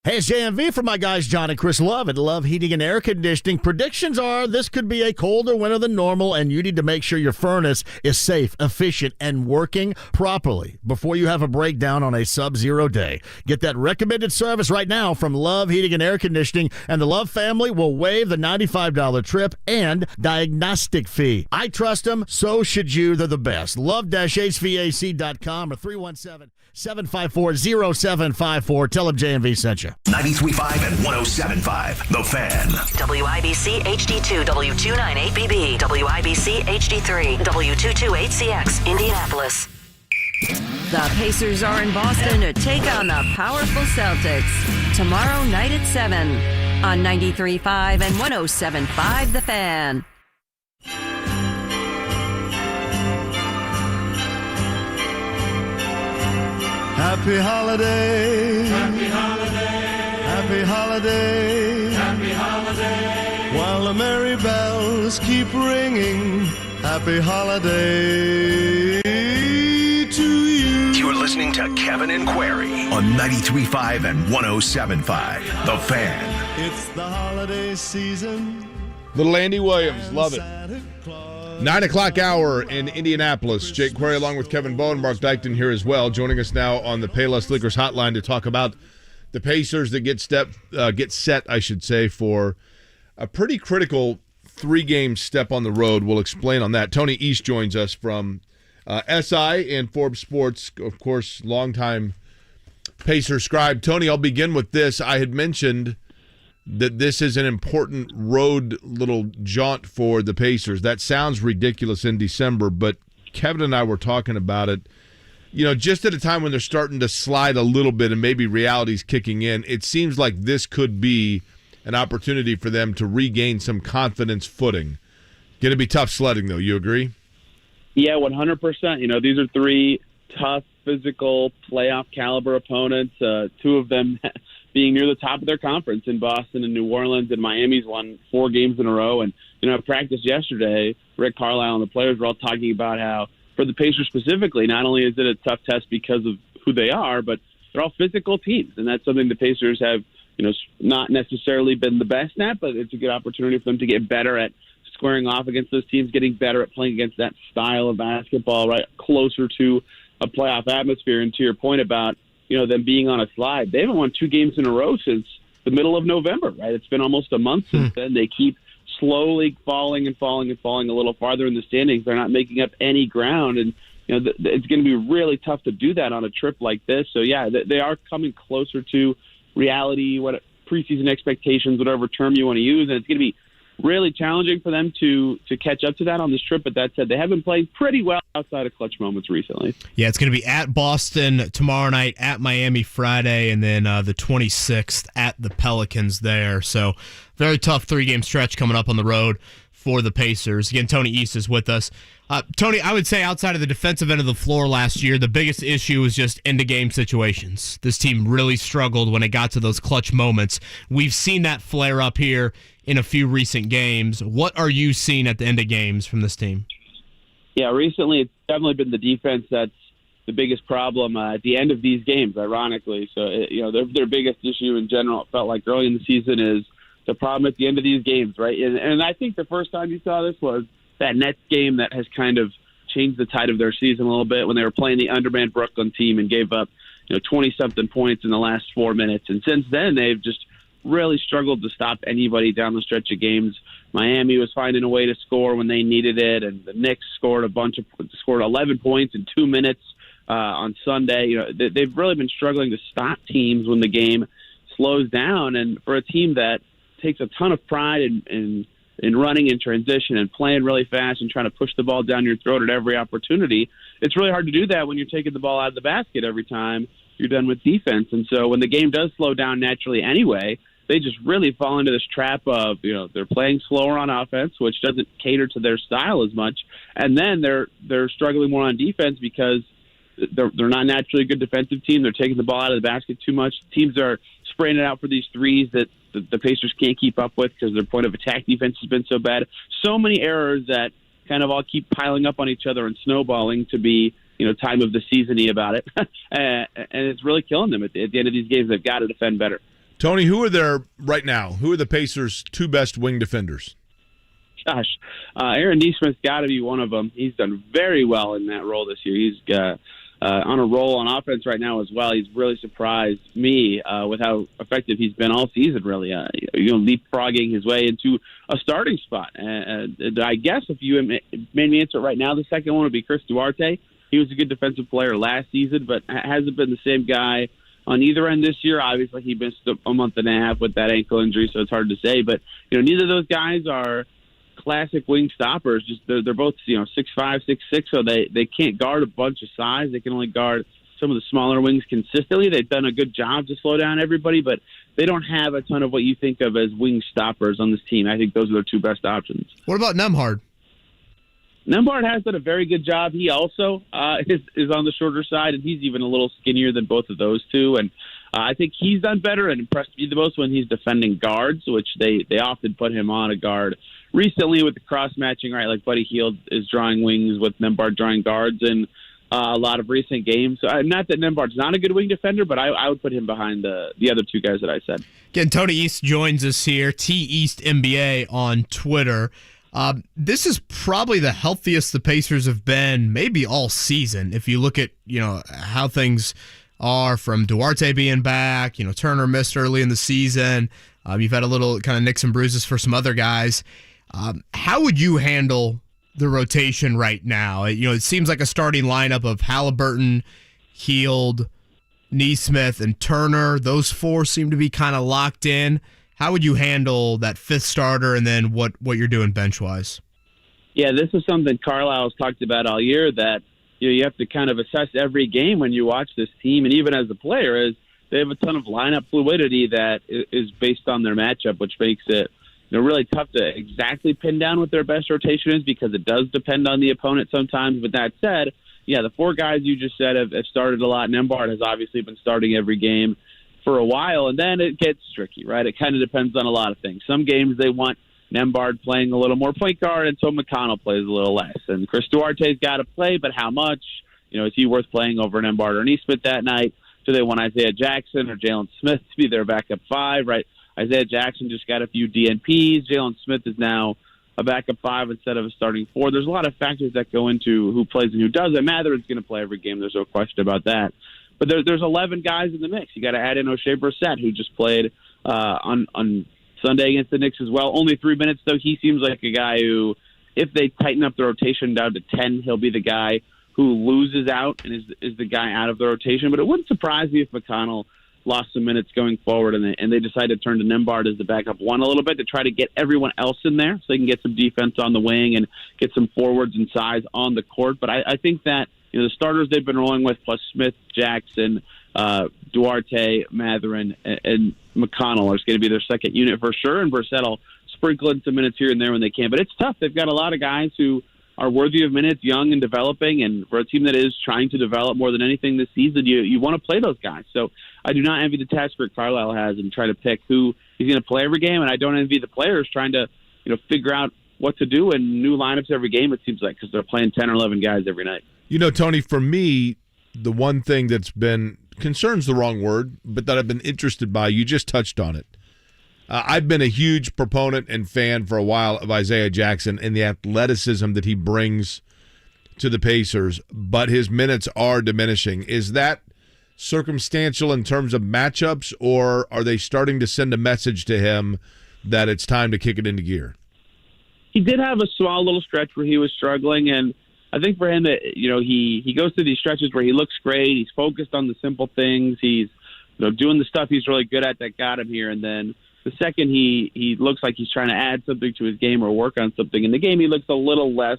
Hey, it's JMV for my guys John and Chris Love at Love Heating and Air Conditioning. Predictions are this could be a colder winter than normal, and you need to make sure your furnace is safe, efficient, and working properly before you have a breakdown on a sub-zero day. Get that recommended service right now from Love Heating and Air Conditioning, and the Love family will waive the $95 trip and diagnostic fee. I trust them, so should you. They're the best. Love-HVAC.com or 317-754-0754. Tell them JMV sent you. 93.5 and 107.5. The Fan. WIBC HD2 W298BB. WIBC HD3 W228CX. Indianapolis. The Pacers are in Boston to take on the powerful Celtics tomorrow night at 7 on 93.5 and 107.5 The Fan. Happy holiday. Happy holiday. Happy holiday. Happy holiday. While the merry bells keep ringing. Happy holiday to you. You're listening to Kevin and Query on 93.5 and 107.5. The Fan. It's the holiday season. Little Andy Williams, love it. 9 o'clock hour in Indianapolis. Jake Query along with Kevin Bowen, Mark Dykton here as well, joining us now on the Payless Liquors hotline to talk about the Pacers that get set, for a pretty critical 3-game step on the road. We'll explain on that. Tony East joins us from SI and Forbes Sports, of course, longtime Pacer scribe. Tony, I'll begin with this. I had mentioned that this is an important road little jaunt for the Pacers. That sounds ridiculous in December, but Kevin and I were talking about it, just at a time when they're starting to slide a little bit and maybe reality's kicking in. It seems like this could be an opportunity for them to regain some confidence footing. Going to be tough sledding, though. You agree? Yeah, 100%. These are three tough, physical, playoff caliber opponents. Two of them being near the top of their conference in Boston and New Orleans, and Miami's won 4 games in a row. And, at practice yesterday, Rick Carlisle and the players were all talking about how, for the Pacers specifically, not only is it a tough test because of who they are, but they're all physical teams. And that's something the Pacers have, not necessarily been the best at, but it's a good opportunity for them to get better at squaring off against those teams, getting better at playing against that style of basketball, right, closer to a playoff atmosphere. And to your point about, them being on a slide, they haven't won 2 games in a row since the middle of November, right? It's been almost a month since then. They keep slowly falling a little farther in the standings. They're not making up any ground, and it's going to be really tough to do that on a trip like this. So yeah, they are coming closer to reality, what preseason expectations, whatever term you want to use, and it's going to be really challenging for them to catch up to that on this trip. But that said, they have been playing pretty well outside of clutch moments recently. Yeah, it's going to be at Boston tomorrow night, at Miami Friday, and then the 26th at the Pelicans there. So very tough 3-game stretch coming up on the road for the Pacers. Again, Tony East is with us. Tony, I would say outside of the defensive end of the floor last year, the biggest issue was just end-of-game situations. This team really struggled when it got to those clutch moments. We've seen that flare up here in a few recent games. What are you seeing at the end of games from this team? Yeah, recently it's definitely been the defense that's the biggest problem at the end of these games, ironically. So, their biggest issue in general, it felt like early in the season, is the problem at the end of these games, right? And I think the first time you saw this was that Nets game that has kind of changed the tide of their season a little bit when they were playing the undermanned Brooklyn team and gave up 20-something points in the last 4 minutes. And since then, they've just really struggled to stop anybody down the stretch of games. Miami was finding a way to score when they needed it, and the Knicks scored 11 points in 2 minutes on Sunday. They've really been struggling to stop teams when the game slows down. And for a team that takes a ton of pride in running in transition and playing really fast and trying to push the ball down your throat at every opportunity, it's really hard to do that when you're taking the ball out of the basket every time you're done with defense. And so when the game does slow down naturally anyway, they just really fall into this trap of, they're playing slower on offense, which doesn't cater to their style as much. And then they're struggling more on defense because they're not naturally a good defensive team. They're taking the ball out of the basket too much. Teams are spraying it out for these threes that the Pacers can't keep up with because their point of attack defense has been so bad. So many errors that kind of all keep piling up on each other and snowballing to be, time of the season-y about it. And it's really killing them at the end of these games. They've got to defend better. Tony, who are the Pacers' 2 best wing defenders? Gosh, Aaron Nesmith's got to be one of them. He's done very well in that role this year. He's on a roll on offense right now as well. He's really surprised me with how effective he's been all season, really. Leapfrogging his way into a starting spot. And I guess if you made me answer it right now, the second one would be Chris Duarte. He was a good defensive player last season, but hasn't been the same guy on either end this year. Obviously, he missed a month and a half with that ankle injury, so it's hard to say. But neither of those guys are classic wing stoppers. Just they're both 6'5", 6'6", so they can't guard a bunch of size. They can only guard some of the smaller wings consistently. They've done a good job to slow down everybody, but they don't have a ton of what you think of as wing stoppers on this team. I think those are their 2 best options. What about Nembhard? Nembhard has done a very good job. He also is on the shorter side, and he's even a little skinnier than both of those two. And I think he's done better and impressed me the most when he's defending guards, which they often put him on a guard. Recently with the cross-matching, right, like Buddy Hield is drawing wings with Nembhard drawing guards in a lot of recent games. So, not that Nembhard's not a good wing defender, but I would put him behind the other 2 guys that I said. Again, Tony East joins us here, T East NBA on Twitter. This is probably the healthiest the Pacers have been maybe all season. If you look at, how things are from Duarte being back, Turner missed early in the season. You've had a little kind of nicks and bruises for some other guys. How would you handle the rotation right now? It seems like a starting lineup of Halliburton, Hield, Nesmith, and Turner. Those 4 seem to be kind of locked in. how would you handle that fifth starter and then what you're doing bench-wise? Yeah, this is something Carlisle's talked about all year, that you have to kind of assess every game when you watch this team, and even as a player, is they have a ton of lineup fluidity that is based on their matchup, which makes it really tough to exactly pin down what their best rotation is, because it does depend on the opponent sometimes. But that said, yeah, the four guys you just said have started a lot. Nembhard has obviously been starting every game for a while, and then it gets tricky, right? It kind of depends on a lot of things. Some games they want Nembhard playing a little more point guard, and so McConnell plays a little less. And Chris Duarte's got to play, but how much? Is he worth playing over Nembhard or Nesmith that night? Do they want Isaiah Jackson or Jalen Smith to be their backup five, right? Isaiah Jackson just got a few DNPs. Jalen Smith is now a backup five instead of a starting four. There's a lot of factors that go into who plays and who doesn't. Matherin's going to play every game. There's no question about that. But there's 11 guys in the mix. You got to add in O'Shea Brissett, who just played on Sunday against the Knicks as well. Only 3 minutes, though. He seems like a guy who, if they tighten up the rotation down to 10, he'll be the guy who loses out and is the guy out of the rotation. But it wouldn't surprise me if McConnell lost some minutes going forward and they decide to turn to Nembhard as the backup one a little bit to try to get everyone else in there so they can get some defense on the wing and get some forwards and size on the court. But I think that the starters they've been rolling with, plus Smith, Jackson, Duarte, Matherin, and McConnell, are going to be their second unit for sure, and Brissett will sprinkle in some minutes here and there when they can. But it's tough. They've got a lot of guys who are worthy of minutes, young and developing, and for a team that is trying to develop more than anything this season, you want to play those guys. So I do not envy the task Rick Carlisle has and try to pick who he's going to play every game, and I don't envy the players trying to figure out what to do in new lineups every game, it seems like, because they're playing 10 or 11 guys every night. Tony, for me, the one thing that's been – concern's the wrong word, but that I've been interested by, you just touched on it. I've been a huge proponent and fan for a while of Isaiah Jackson and the athleticism that he brings to the Pacers, but his minutes are diminishing. Is that circumstantial in terms of matchups, or are they starting to send a message to him that it's time to kick it into gear? He did have a small little stretch where he was struggling, and I think for him that he goes through these stretches where he looks great. He's focused on the simple things. He's doing the stuff he's really good at that got him here, and then the second he looks like he's trying to add something to his game or work on something in the game, he looks a little less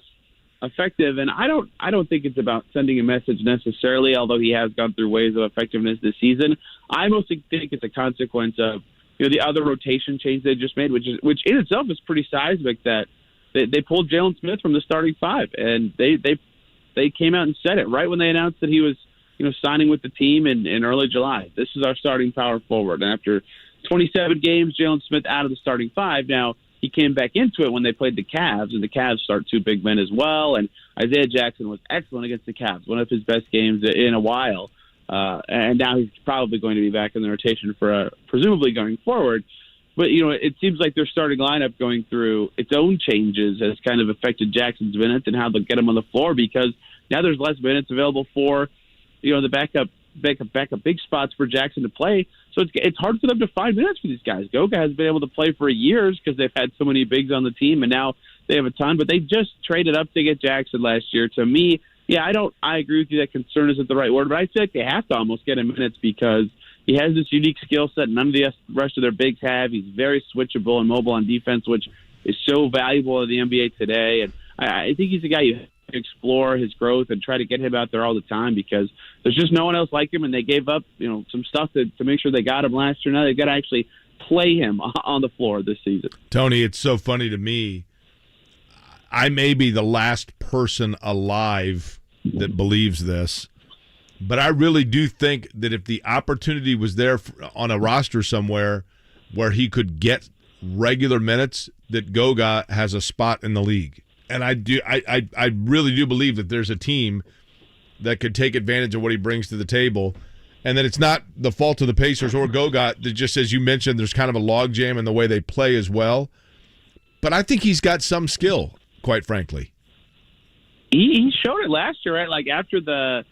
effective. And I don't think it's about sending a message necessarily, although he has gone through waves of effectiveness this season. I mostly think it's a consequence of the other rotation change they just made, which in itself is pretty seismic. That they pulled Jalen Smith from the starting five, and they came out and said it right when they announced that he was signing with the team in early July. This is our starting power forward. And after 27 games, Jalen Smith out of the starting five. Now, he came back into it when they played the Cavs, and the Cavs start two big men as well. And Isaiah Jackson was excellent against the Cavs, one of his best games in a while. And now he's probably going to be back in the rotation for presumably going forward. But, it seems like their starting lineup going through its own changes has kind of affected Jackson's minutes and how they'll get him on the floor, because now there's less minutes available for, the backup big spots for Jackson to play. So it's hard for them to find minutes for these guys. Goga has been able to play for years because they've had so many bigs on the team, and now they have a ton. But they just traded up to get Jackson last year. To me, I agree with you that concern isn't the right word, but I feel like they have to almost get him minutes because he has this unique skill set none of the rest of their bigs have. He's very switchable and mobile on defense, which is so valuable in the NBA today. And I think he's a guy you have to explore his growth and try to get him out there all the time, because there's just no one else like him, and they gave up some stuff to make sure they got him last year. Now they've got to actually play him on the floor this season. Tony, it's so funny to me. I may be the last person alive that believes this, but I really do think that if the opportunity was there on a roster somewhere where he could get regular minutes, that Goga has a spot in the league. And I really do believe that there's a team that could take advantage of what he brings to the table, and that it's not the fault of the Pacers or Goga. That just, as you mentioned, there's kind of a logjam in the way they play as well. But I think he's got some skill, quite frankly. He showed it last year, right? Like after the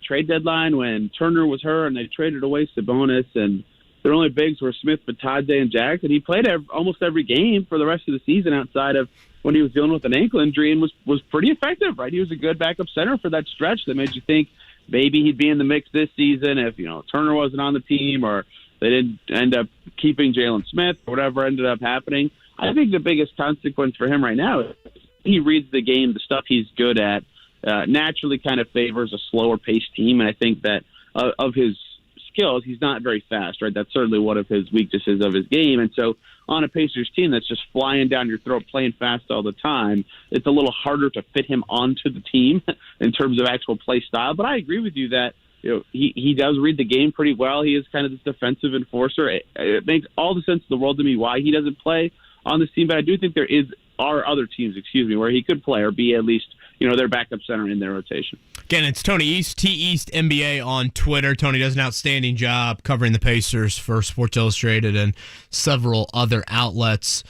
trade deadline when Turner was hurt and they traded away Sabonis, and their only bigs were Smith, Bitadze, and Jackson. He played almost every game for the rest of the season outside of when he was dealing with an ankle injury, and was pretty effective, right? He was a good backup center for that stretch that made you think maybe he'd be in the mix this season if, Turner wasn't on the team or they didn't end up keeping Jalen Smith or whatever ended up happening. I think the biggest consequence for him right now is he reads the game, the stuff he's good at, naturally kind of favors a slower-paced team, and I think that of his skills, he's not very fast, right? That's certainly one of his weaknesses of his game, and so on a Pacers team that's just flying down your throat, playing fast all the time, it's a little harder to fit him onto the team in terms of actual play style. But I agree with you that he does read the game pretty well. He is kind of this defensive enforcer. It makes all the sense in the world to me why he doesn't play on this team, but I do think there are other teams, where he could play or be at least, their backup center in their rotation. Again, it's Tony East, T East NBA on Twitter. Tony does an outstanding job covering the Pacers for Sports Illustrated and several other outlets.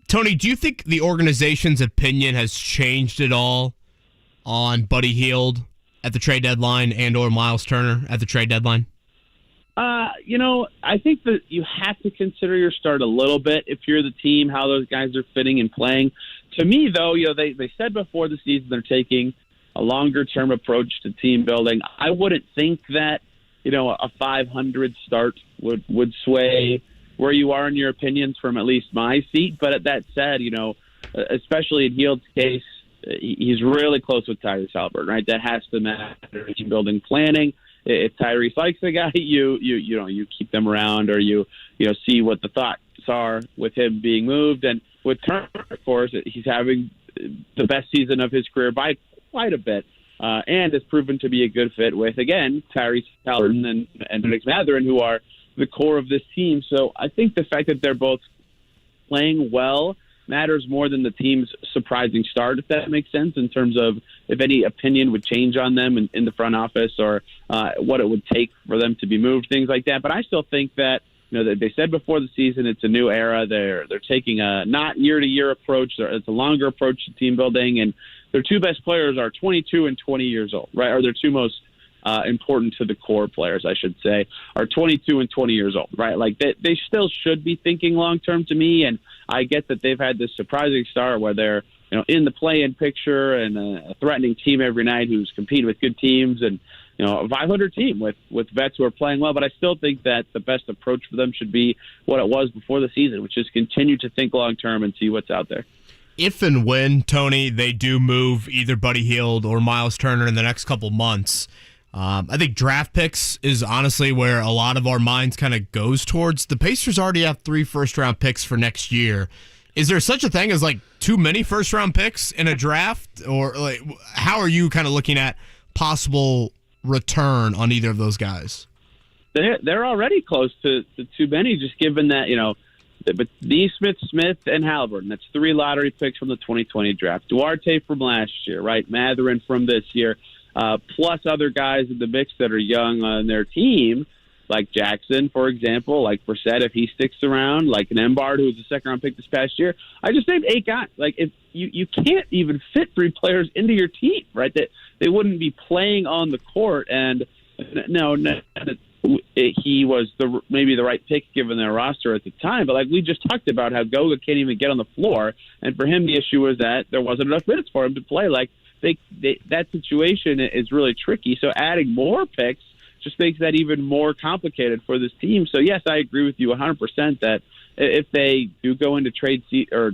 Tony, do you think the organization's opinion has changed at all on Buddy Hield at the trade deadline and or Myles Turner at the trade deadline? I think that you have to consider your start a little bit if you're the team, how those guys are fitting and playing. To me, though, they said before the season they're taking a longer-term approach to team building. I wouldn't think that, a 500 start would sway where you are in your opinions from at least my seat. But that said, especially in Hield's case, he's really close with Tyrese Haliburton, right? That has to matter in team building planning. If Tyrese likes the guy, you keep them around, or you see what the thoughts are with him being moved. And with Turner, of course, he's having the best season of his career by quite a bit, and has proven to be a good fit with, again, Tyrese Haliburton and Nick Mathurin, who are the core of this team. So I think the fact that they're both playing well matters more than the team's surprising start, if that makes sense, in terms of if any opinion would change on them in the front office, or what it would take for them to be moved, things like that. But I still think that, that they said before the season it's a new era. They're taking a not year-to-year approach. It's a longer approach to team building, and their two best players are 22 and 20 years old, right? Or their two most important to the core players, I should say, are 22 and 20 years old, right? Like they still should be thinking long-term to me, and I get that they've had this surprising start where they're in the play-in picture and a threatening team every night who's competing with good teams, and a 500 team with vets who are playing well. But I still think that the best approach for them should be what it was before the season, which is continue to think long-term and see what's out there. If and when, Tony, they do move either Buddy Hield or Myles Turner in the next couple months, I think draft picks is honestly where a lot of our minds kind of goes towards. The Pacers already have 3 first-round picks for next year. Is there such a thing as too many first-round picks in a draft? Or how are you kind of looking at possible return on either of those guys? They're already close to too many, just given that, but Smith, and Haliburton, that's 3 lottery picks from the 2020 draft. Duarte from last year, right? Mathurin from this year, plus other guys in the mix that are young on their team, like Jackson, for example, like Brissett, if he sticks around, like an Mbard, who was a second-round pick this past year. I just named 8 guys. If you can't even fit 3 players into your team, right? That they wouldn't be playing on the court. And no, he was maybe the right pick given their roster at the time. But we just talked about how Goga can't even get on the floor, and for him the issue was that there wasn't enough minutes for him to play. That situation is really tricky. So adding more picks just makes that even more complicated for this team. So yes, I agree with you 100% that if they do go into trade or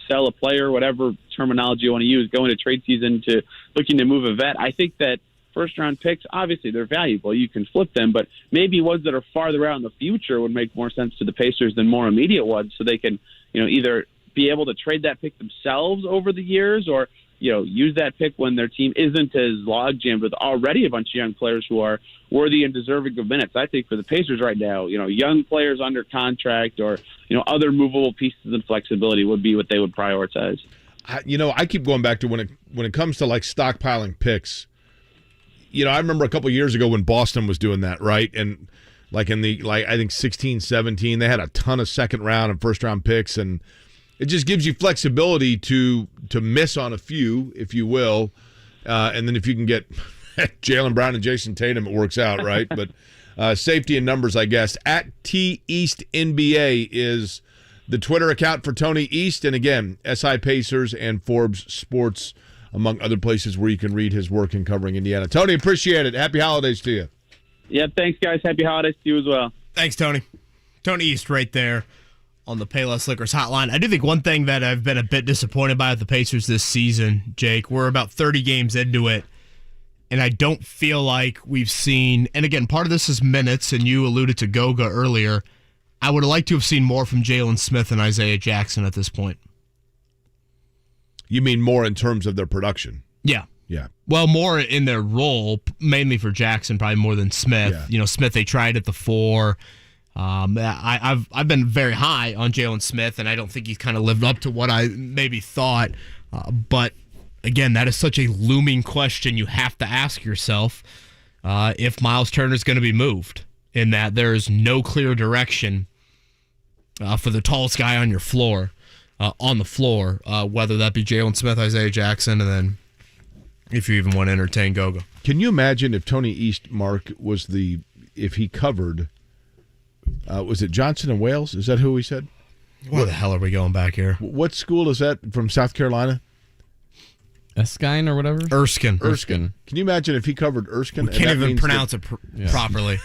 sell a player, whatever terminology you want to use, go into trade season to looking to move a vet, I think that first-round picks, obviously they're valuable. You can flip them, but maybe ones that are farther out in the future would make more sense to the Pacers than more immediate ones, so they can either be able to trade that pick themselves over the years, or use that pick when their team isn't as log-jammed with already a bunch of young players who are worthy and deserving of minutes. I think for the Pacers right now, young players under contract or, other movable pieces and flexibility would be what they would prioritize. I keep going back to when it comes to stockpiling picks. I remember a couple of years ago when Boston was doing that, right? And in the I think 16, 17, they had a ton of second round and first round picks, and it just gives you flexibility to miss on a few, if you will, and then if you can get Jaylen Brown and Jason Tatum, it works out, right? But safety in numbers, I guess. At TEastNBA is the Twitter account for Tony East, and again, SI Pacers and Forbes Sports, among other places where you can read his work in covering Indiana. Tony, appreciate it. Happy holidays to you. Yeah, thanks, guys. Happy holidays to you as well. Thanks, Tony. Tony East right there on the Payless Liquors hotline. I do think one thing that I've been a bit disappointed by with the Pacers this season, Jake, we're about 30 games into it, and I don't feel like we've seen, and again, part of this is minutes, and you alluded to Goga earlier. I would have liked to have seen more from Jalen Smith and Isaiah Jackson at this point. You mean more in terms of their production? Yeah. Yeah. Well, more in their role, mainly for Jackson, probably more than Smith. Yeah. You know, Smith, they tried at the 4. I've been very high on Jalen Smith, and I don't think he's kind of lived up to what I maybe thought. But again, that is such a looming question you have to ask yourself if Myles Turner is going to be moved, in that there is no clear direction for the tallest guy on your floor, whether that be Jalen Smith, Isaiah Jackson, and then if you even want to entertain Goga. Can you imagine if Tony East, Mark, if he covered, was it Johnson and Wales? Is that who he said? Where the hell are we going back here? What school is that from South Carolina? Erskine or whatever? Erskine. Can you imagine if he covered Erskine? We can't even pronounce it properly.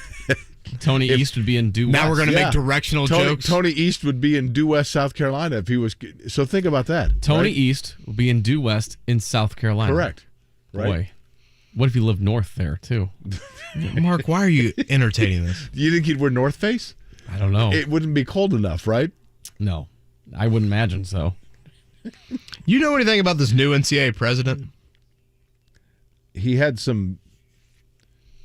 Tony East would be in Due West. Now we're going to make directional jokes. Tony East would be in Due West, South Carolina if he was. So think about that. Tony East will be in Due West in South Carolina. Correct. Right. Boy, what if he lived north there too? Mark, why are you entertaining this? Do you think he'd wear North Face? I don't know. It wouldn't be cold enough, right? No, I wouldn't imagine so. You know anything about this new NCAA president? He had some.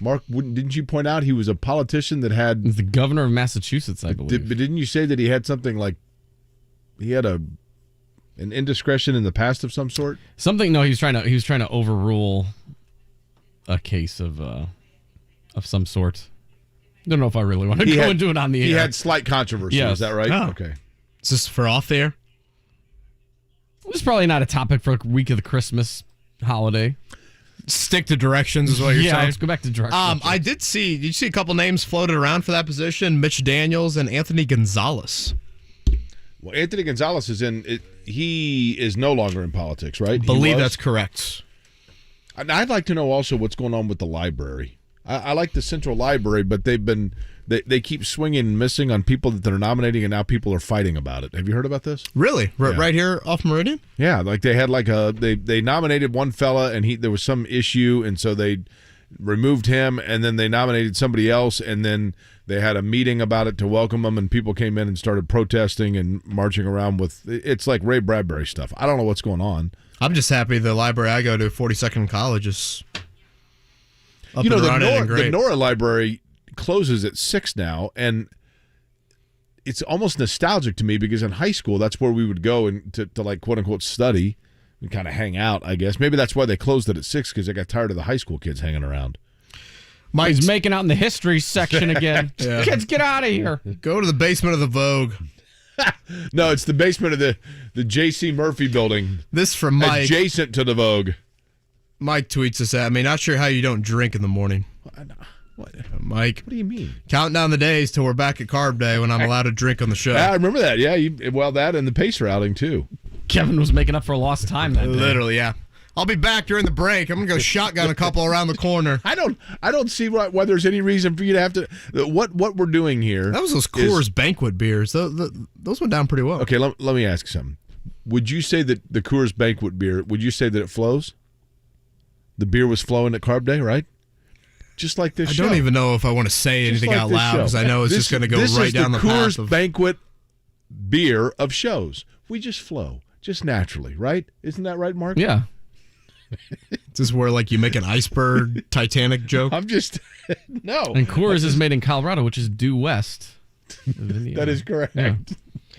Mark, didn't you point out he was a politician that had... He's the governor of Massachusetts, I believe. But didn't you say that he had something like... He had an indiscretion in the past of some sort? Something, no, he was trying to overrule a case of some sort. I don't know if I really want to go into it on the air. He had slight controversy, Yes. Is that right? Oh. Okay. Is this for off the air? It's probably not a topic for the week of the Christmas holiday. Stick to directions is what you're saying. Let's go back to directions. Did you see a couple names floated around for that position? Mitch Daniels and Anthony Gonzalez. Well, Anthony Gonzalez is he is no longer in politics, right? I believe that's correct. I'd like to know also what's going on with the library. I like the Central Library, but they keep swinging and missing on people that they're nominating, and now people are fighting about it. Have you heard about this? Really? Right here off Meridian? Yeah, like they had they nominated one fella, and there was some issue, and so they removed him, and then they nominated somebody else, and then they had a meeting about it to welcome him, and people came in and started protesting and marching around with it's like Ray Bradbury stuff. I don't know what's going on. I'm just happy the library I go to, 42nd College, is up and running and great. The Nora Library closes at 6 now, and it's almost nostalgic to me because in high school that's where we would go and to like quote unquote study and kind of hang out. I guess maybe that's why they closed it at 6 because they got tired of the high school kids hanging around. He's making out in the history section again. Yeah. Kids, get out of here. Go to the basement of the Vogue. No, it's the basement of the J.C. Murphy building. This from Mike. Adjacent to the Vogue. Mike tweets us at me. Not sure how you don't drink in the morning. What? Mike. What do you mean? Counting down the days till we're back at Carb Day when I'm allowed to drink on the show. I remember that. Yeah, that and the Pacer outing too. Kevin was making up for lost time that day. Literally, yeah. I'll be back during the break. I'm gonna go shotgun a couple around the corner. I don't see why there's any reason for you to have to. What we're doing here? That was those Coors Banquet beers. Those went down pretty well. Okay, let me ask you something. Would you say that the Coors Banquet beer? Would you say that it flows? The beer was flowing at Carb Day, right? Just like this show. I don't even know if I want to say anything out loud because I know it's just going to go right down the path. This is the Coors Banquet beer of shows. We just flow, just naturally, right? Isn't that right, Mark? Yeah. This is where like you make an iceberg Titanic joke. I'm just no. And Coors is made in Colorado, which is due west. That is correct. Yeah.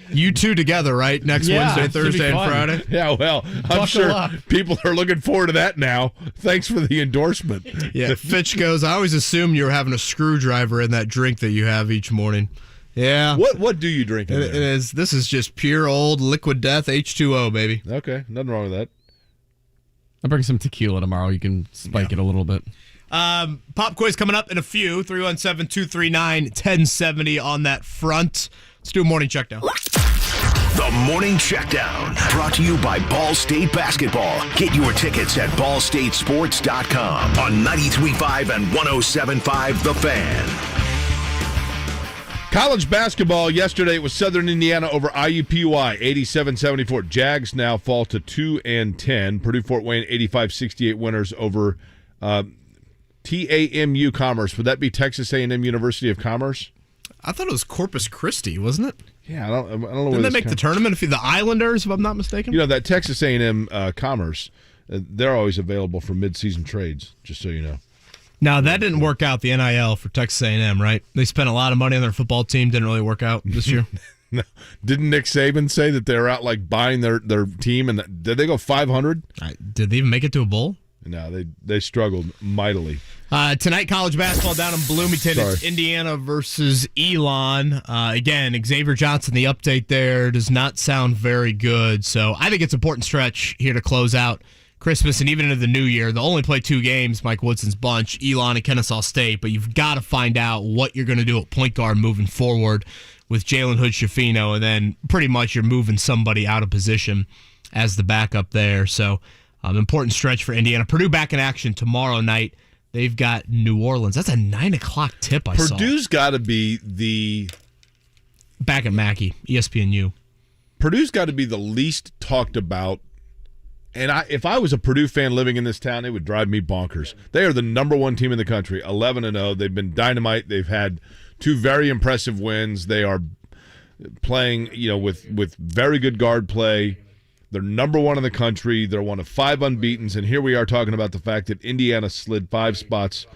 You two together, right? Next Wednesday, Thursday, and Friday? Yeah, well, I'm sure people are looking forward to that now. Thanks for the endorsement. Yeah, Fitch goes, I always assumed you were having a screwdriver in that drink that you have each morning. Yeah. What do you drink? This is just pure old liquid death H2O, baby. Okay, nothing wrong with that. I'll bring some tequila tomorrow. You can spike it a little bit. Pop quiz coming up in a few. 317-239-1070 on that front. Let's do a morning check down. The Morning Checkdown, brought to you by Ball State Basketball. Get your tickets at ballstatesports.com on 93.5 and 107.5 The Fan. College basketball yesterday, it was Southern Indiana over IUPUI, 87-74. Jags now fall to 2-10. Purdue Fort Wayne, 85-68 winners over TAMU Commerce. Would that be Texas A&M University of Commerce? I thought it was Corpus Christi, wasn't it? Yeah, I don't know. Didn't they make the tournament? If the Islanders, if I'm not mistaken. You know, that Texas A&M Commerce, they're always available for mid-season trades, just so you know. Now, that didn't work out, the NIL for Texas A&M, right? They spent a lot of money on their football team. Didn't really work out this year. No. Didn't Nick Saban say that they're out like buying their team? And did they go 500? Did they even make it to a bowl? No, they struggled mightily. Tonight, college basketball down in Bloomington. It's Indiana versus Elon. Again, Xavier Johnson, the update there does not sound very good. So I think it's an important stretch here to close out Christmas and even into the new year. They'll only play 2 games, Mike Woodson's bunch, Elon and Kennesaw State, but you've got to find out what you're going to do at point guard moving forward with Jalen Hood-Schifino, and then pretty much you're moving somebody out of position as the backup there. So important stretch for Indiana. Purdue back in action tomorrow night. They've got New Orleans. That's a 9 o'clock tip I saw. Purdue's got to be the... Back at Mackey, ESPNU. Purdue's got to be the least talked about. And if I was a Purdue fan living in this town, it would drive me bonkers. They are the number 1 team in the country, 11-0. They've been dynamite. They've had 2 very impressive wins. They are playing, with very good guard play. They're number 1 in the country. They're one of 5 unbeatens. And here we are talking about the fact that Indiana slid 5 spots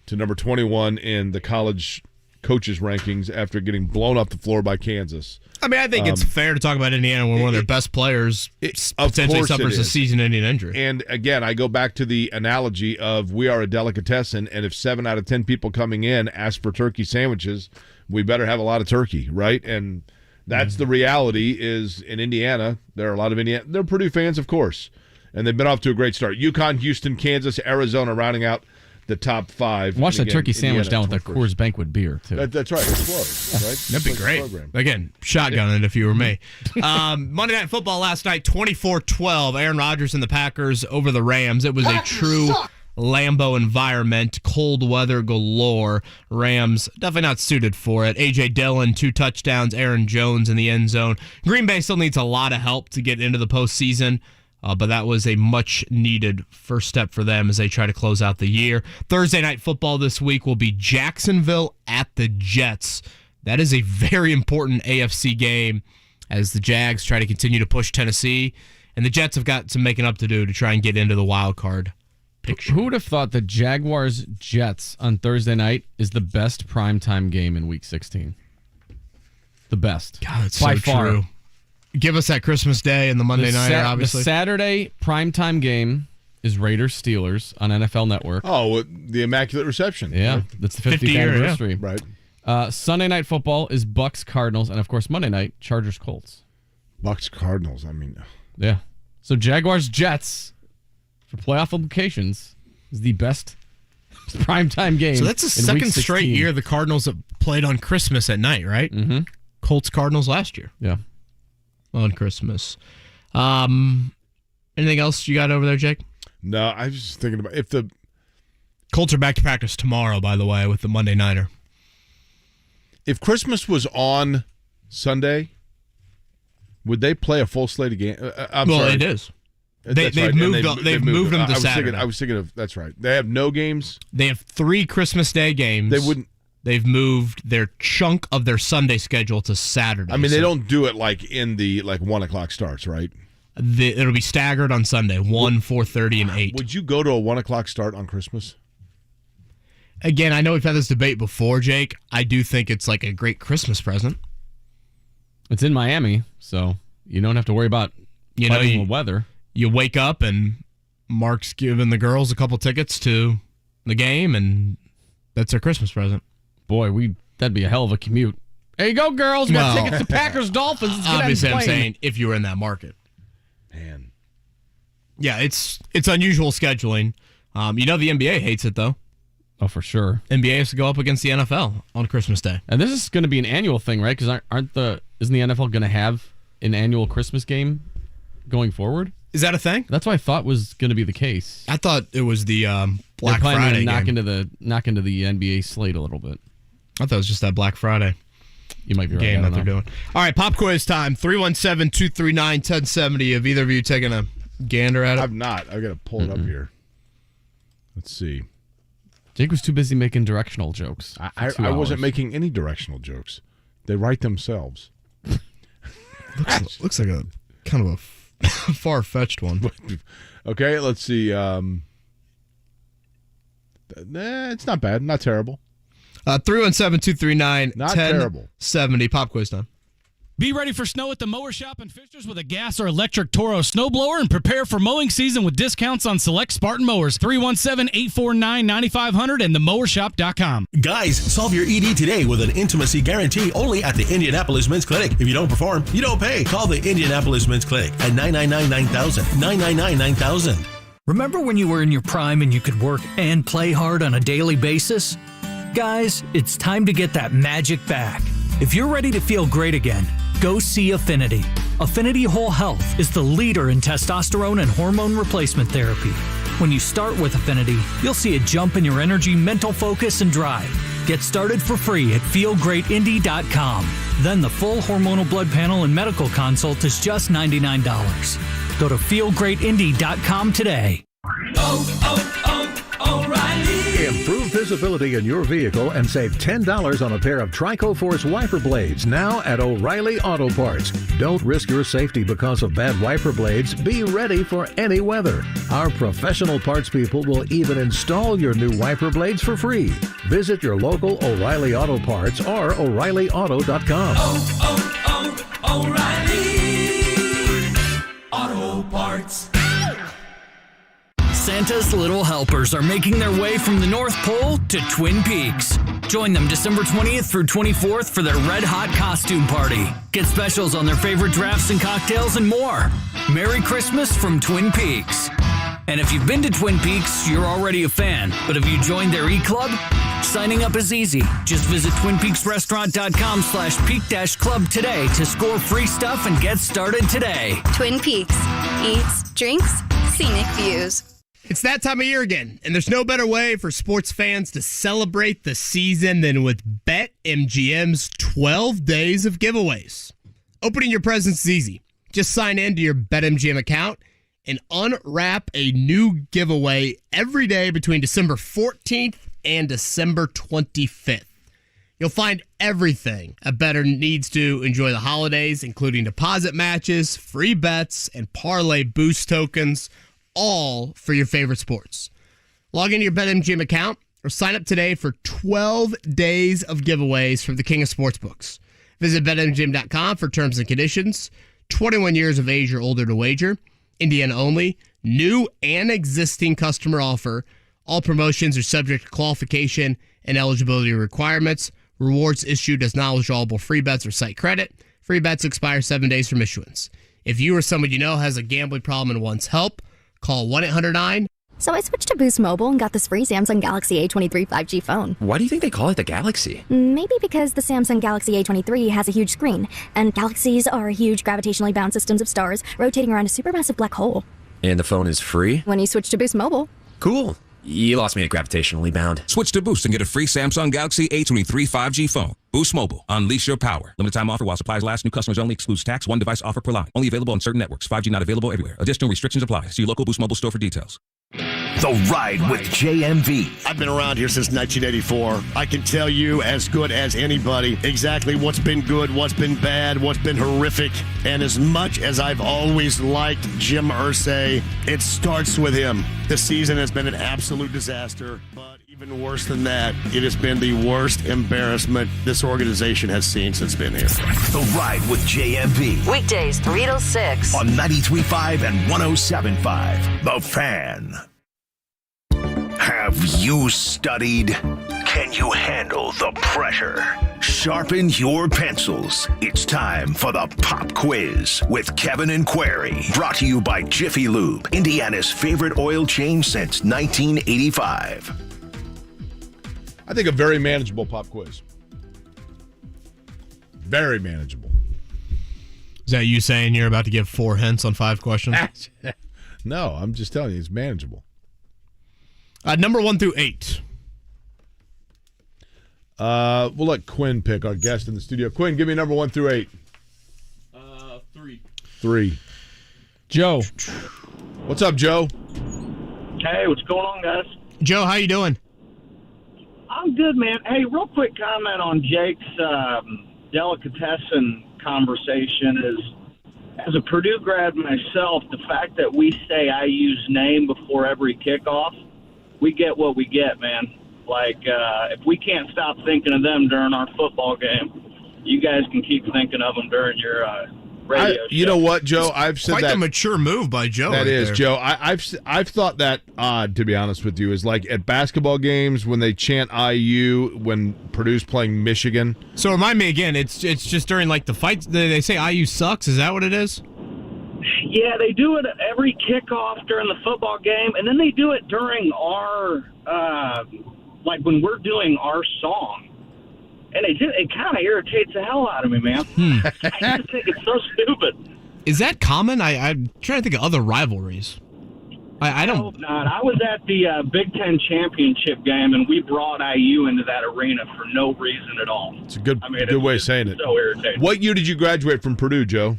to number 21 in the college coaches rankings after getting blown off the floor by Kansas. I mean, I think it's fair to talk about Indiana when one of their best players potentially suffers a season-ending injury. And again, I go back to the analogy of we are a delicatessen, and if 7 out of 10 people coming in ask for turkey sandwiches, we better have a lot of turkey, right? And that's the reality is in Indiana, there are a lot of Indiana. They're Purdue fans, of course, and they've been off to a great start. UConn, Houston, Kansas, Arizona rounding out the top 5. Watch that turkey sandwich down with that Coors Banquet beer, too. That's right. It's close, right? That'd be great. Again, shotgun it if you were me. Monday Night Football last night, 24-12. Aaron Rodgers and the Packers over the Rams. It was a true Lambeau environment, cold weather galore. Rams definitely not suited for it. A.J. Dillon, 2 touchdowns. Aaron Jones in the end zone. Green Bay still needs a lot of help to get into the postseason. But that was a much-needed first step for them as they try to close out the year. Thursday Night Football this week will be Jacksonville at the Jets. That is a very important AFC game as the Jags try to continue to push Tennessee. And the Jets have got some making up to do to try and get into the wild card picture. Who would have thought the Jaguars-Jets on Thursday night is the best primetime game in Week 16? The best. God, it's by so far. True. Give us that Christmas Day and the Monday nighter, obviously. The Saturday primetime game is Raiders-Steelers on NFL Network. Oh, the Immaculate Reception. Yeah, that's the 50th anniversary. Yeah. Right. Sunday Night Football is Bucks-Cardinals, and, of course, Monday night, Chargers-Colts. Bucks-Cardinals, I mean. Yeah. So Jaguars-Jets, for playoff implications, is the best primetime game. So that's the second straight year the Cardinals have played on Christmas at night, right? Mm-hmm. Colts-Cardinals last year. Yeah. On Christmas. Anything else you got over there, Jake? No, I was just thinking about if the Colts are back to practice tomorrow, by the way, with the Monday nighter. If Christmas was on Sunday, would they play a full slate of games? It is. They've moved them to Saturday. I was thinking of that's right. They have no games. They have 3 Christmas Day games. They wouldn't. They've moved their chunk of their Sunday schedule to Saturday. I mean, they don't do it like in the 1 o'clock starts, right? It'll be staggered on Sunday, 1, 4:30, and 8. Would you go to a 1 o'clock start on Christmas? Again, I know we've had this debate before, Jake. I do think it's like a great Christmas present. It's in Miami, so you don't have to worry about the weather. You wake up and Mark's giving the girls a couple tickets to the game, and that's their Christmas present. Boy, that'd be a hell of a commute. There you go, girls. We got tickets to Packers-Dolphins. Obviously, I'm saying if you were in that market. Man. Yeah, it's unusual scheduling. The NBA hates it, though. Oh, for sure. NBA has to go up against the NFL on Christmas Day. And this is going to be an annual thing, right? Because isn't the NFL going to have an annual Christmas game going forward? Is that a thing? That's what I thought was going to be the case. I thought it was the Black Friday knock game. into the NBA slate a little bit. I thought it was just that Black Friday. You might be right. game I that don't they're know. doing. All right, pop quiz time. 317-239-1070. Have either of you taken a gander at it? I've not. I've got to pull it up here. Let's see. Jake was too busy making directional jokes. I wasn't making any directional jokes. They write themselves. Looks like a kind of a far-fetched one. Okay, let's see. It's not bad. Not terrible. 317-239-1070. Pop quiz time. Be ready for snow at the Mower Shop in Fishers with a gas or electric Toro snowblower and prepare for mowing season with discounts on select Spartan mowers. 317-849-9500 and themowershop.com. Guys, solve your ED today with an intimacy guarantee only at the Indianapolis Men's Clinic. If you don't perform, you don't pay. Call the Indianapolis Men's Clinic at 999-9000. 999-9000. Remember when you were in your prime and you could work and play hard on a daily basis? Guys, it's time to get that magic back. If you're ready to feel great again, go see Affinity. Affinity Whole Health is the leader in testosterone and hormone replacement therapy. When you start with Affinity, you'll see a jump in your energy, mental focus, and drive. Get started for free at feelgreatindy.com. Then the full hormonal blood panel and medical consult is just $99. Go to feelgreatindy.com today. O'Reilly. Improve visibility in your vehicle and save $10 on a pair of Trico Force wiper blades now at O'Reilly Auto Parts. Don't risk your safety because of bad wiper blades. Be ready for any weather. Our professional parts people will even install your new wiper blades for free. Visit your local O'Reilly Auto Parts or O'ReillyAuto.com. O'Reilly Auto Parts. Santa's Little Helpers are making their way from the North Pole to Twin Peaks. Join them December 20th through 24th for their Red Hot costume party. Get specials on their favorite drafts and cocktails and more. Merry Christmas from Twin Peaks. And if you've been to Twin Peaks, you're already a fan. But have you joined their e-club? Signing up is easy. Just visit twinpeaksrestaurant.com/peak-club today to score free stuff and get started today. Twin Peaks. Eats, drinks, scenic views. It's that time of year again, and there's no better way for sports fans to celebrate the season than with BetMGM's 12 days of giveaways. Opening your presents is easy. Just sign in to your BetMGM account and unwrap a new giveaway every day between December 14th and December 25th. You'll find everything a bettor needs to enjoy the holidays, including deposit matches, free bets, and parlay boost tokens, all for your favorite sports. Log into your BetMGM account or sign up today for 12 days of giveaways from the King of Sportsbooks. Visit BetMGM.com for terms and conditions. 21 years of age or older to wager. Indiana only. New and existing customer offer. All promotions are subject to qualification and eligibility requirements. Rewards issued as knowledgeable free bets or site credit. Free bets expire 7 days from issuance. If you or someone you know has a gambling problem and wants help, call 1-800-9. So I switched to Boost Mobile and got this free Samsung Galaxy A23 5G phone. Why do you think they call it the Galaxy? Maybe because the Samsung Galaxy A23 has a huge screen, and galaxies are huge gravitationally bound systems of stars rotating around a supermassive black hole. And the phone is free? When you switch to Boost Mobile. Cool. You lost me at gravitationally bound. Switch to Boost and get a free Samsung Galaxy A23 5G phone. Boost Mobile. Unleash your power. Limited time offer while supplies last. New customers only. Excludes tax. One device offer per line. Only available on certain networks. 5G not available everywhere. Additional restrictions apply. See your local Boost Mobile store for details. The Ride with JMV. I've been around here since 1984. I can tell you as good as anybody exactly what's been good, what's been bad, what's been horrific. And as much as I've always liked Jim Irsay, it starts with him. The season has been an absolute disaster, but even worse than that, it has been the worst embarrassment this organization has seen since been here. The Ride with JMV. Weekdays 3 to 6 on 93.5 and 107.5. The Fan. Have you studied? Can you handle the pressure? Sharpen your pencils. It's time for the Pop Quiz with Kevin and Query. Brought to you by Jiffy Lube, Indiana's favorite oil change since 1985. I think a very manageable pop quiz. Very manageable. Is that you saying you're about to give 4 hints on 5 questions? No, I'm just telling you, it's manageable. Number 1 through 8. We'll let Quinn pick, our guest in the studio. Quinn, give me number 1 through 8. 3. 3. Joe. What's up, Joe? Hey, what's going on, guys? Joe, how you doing? I'm good, man. Hey, real quick comment on Jake's delicatessen conversation is, as a Purdue grad myself, the fact that we say IU's name before every kickoff, we get what we get, man. Like, if we can't stop thinking of them during our football game, you guys can keep thinking of them during your radio show. You know what, Joe? I've said Quite that. the mature move by Joe. That right is, there. Joe. I've thought that odd, to be honest with you, is like at basketball games when they chant IU when Purdue's playing Michigan. So remind me again, it's just during like the fights, they say IU sucks. Is that what it is? Yeah, they do it at every kickoff during the football game, and then they do it during our, like when we're doing our song. And it kind of irritates the hell out of me, man. I just think it's so stupid. Is that common? I'm trying to think of other rivalries. I don't. I hope not. I was at the Big Ten championship game, and we brought IU into that arena for no reason at all. It's a good way of saying it. So irritating. What year did you graduate from Purdue, Joe?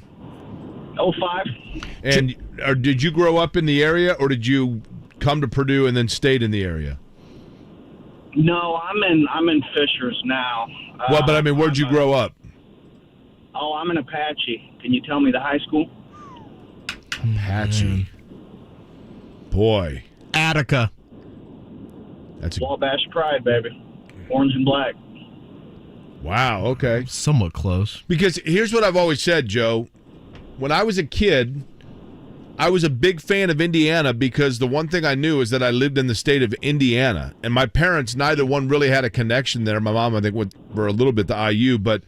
05. And did you grow up in the area, or did you come to Purdue and then stayed in the area? No, I'm in Fishers now. Well, but I mean, where'd you grow up? Oh, I'm in Apache. Can you tell me the high school? Apache. Boy. Attica. That's Wabash Pride, baby. Orange and black. Wow, okay. Somewhat close. Because here's what I've always said, Joe. When I was a kid, I was a big fan of Indiana because the one thing I knew is that I lived in the state of Indiana. And my parents, neither one really had a connection there. My mom, I think, went for a little bit to IU, but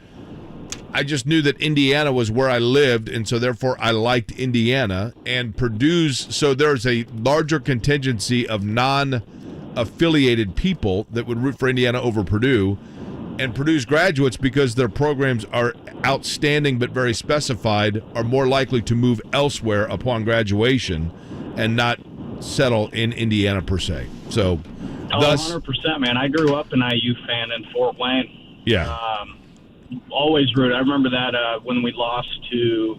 I just knew that Indiana was where I lived, and so therefore I liked Indiana. And Purdue's, so there's a larger contingency of non-affiliated people that would root for Indiana over Purdue. And Purdue's graduates, because their programs are outstanding but very specified, are more likely to move elsewhere upon graduation and not settle in Indiana per se. So, thus, 100%, man. I grew up an IU fan in Fort Wayne. Yeah. Always rooted. I remember that when we lost to,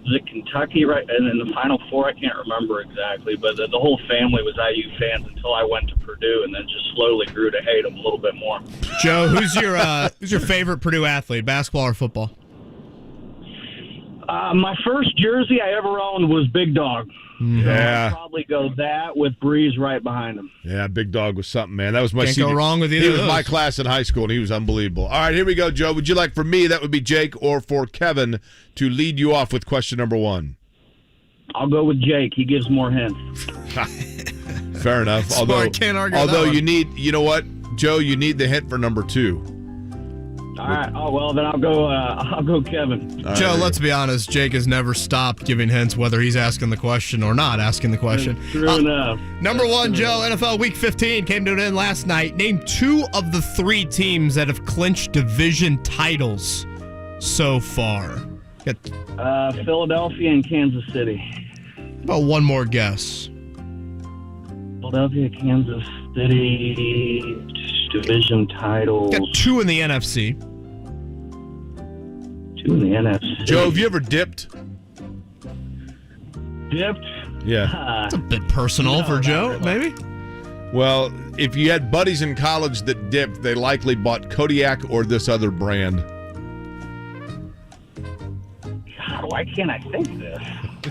was it Kentucky, right? And in the Final Four, I can't remember exactly, but the whole family was IU fans until I went to Purdue, and then just slowly grew to hate them a little bit more. Joe, who's your favorite Purdue athlete, basketball or football? My first jersey I ever owned was Big Dog. Yeah. So I'd probably go that with Brees right behind him. Yeah, Big Dog was something, man. That was my Can't senior. go wrong with either He of was those. my class in high school, and he was unbelievable. All right, here we go, Joe. Would you like for me, that would be Jake, or for Kevin to lead you off with question number 1? I'll go with Jake. He gives more hints. Fair enough. So I can't argue with that although one. you need, you know what, Joe, you need the hint for number 2. All right. Oh, well, then I'll go Kevin. All Joe, right. let's be honest. Jake has never stopped giving hints, whether he's asking the question or not asking the question. True enough. Number 1, Joe, NFL Week 15 came to an end last night. Name 2 of the 3 teams that have clinched division titles so far. Get Philadelphia and Kansas City. about one more guess. Philadelphia, Kansas City, division titles. Got 2 in the NFC. 2 in the NFC. Joe, have you ever dipped? Dipped? Yeah. It's a bit personal for Joe, maybe? Well, if you had buddies in college that dipped, they likely bought Kodiak or this other brand. God, why can't I think of this?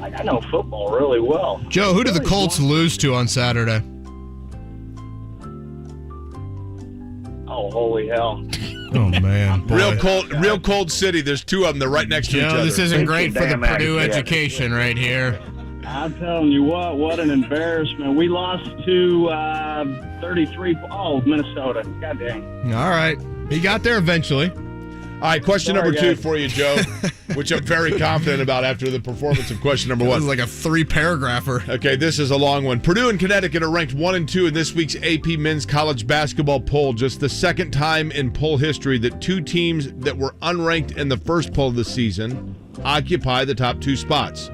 Like, I know football really well. Joe, who did the Colts lose to on Saturday? Oh, holy hell. Oh, man. Boy. Real cold city. There's 2 of them. They're right next to each Joe, other. this isn't great for the Damn Purdue accuracy. education right here. I'm telling you what an embarrassment. We lost to 33. Oh, Minnesota. God dang. All right. He got there eventually. All right, question Sorry, number 2 guys. for you, Joe, which I'm very confident about after the performance of question number 1. This is like a 3-paragrapher. Okay, this is a long one. Purdue and Connecticut are ranked 1 and 2 in this week's AP Men's College Basketball poll. Just the second time in poll history that 2 teams that were unranked in the first poll of the season occupy the top 2 spots.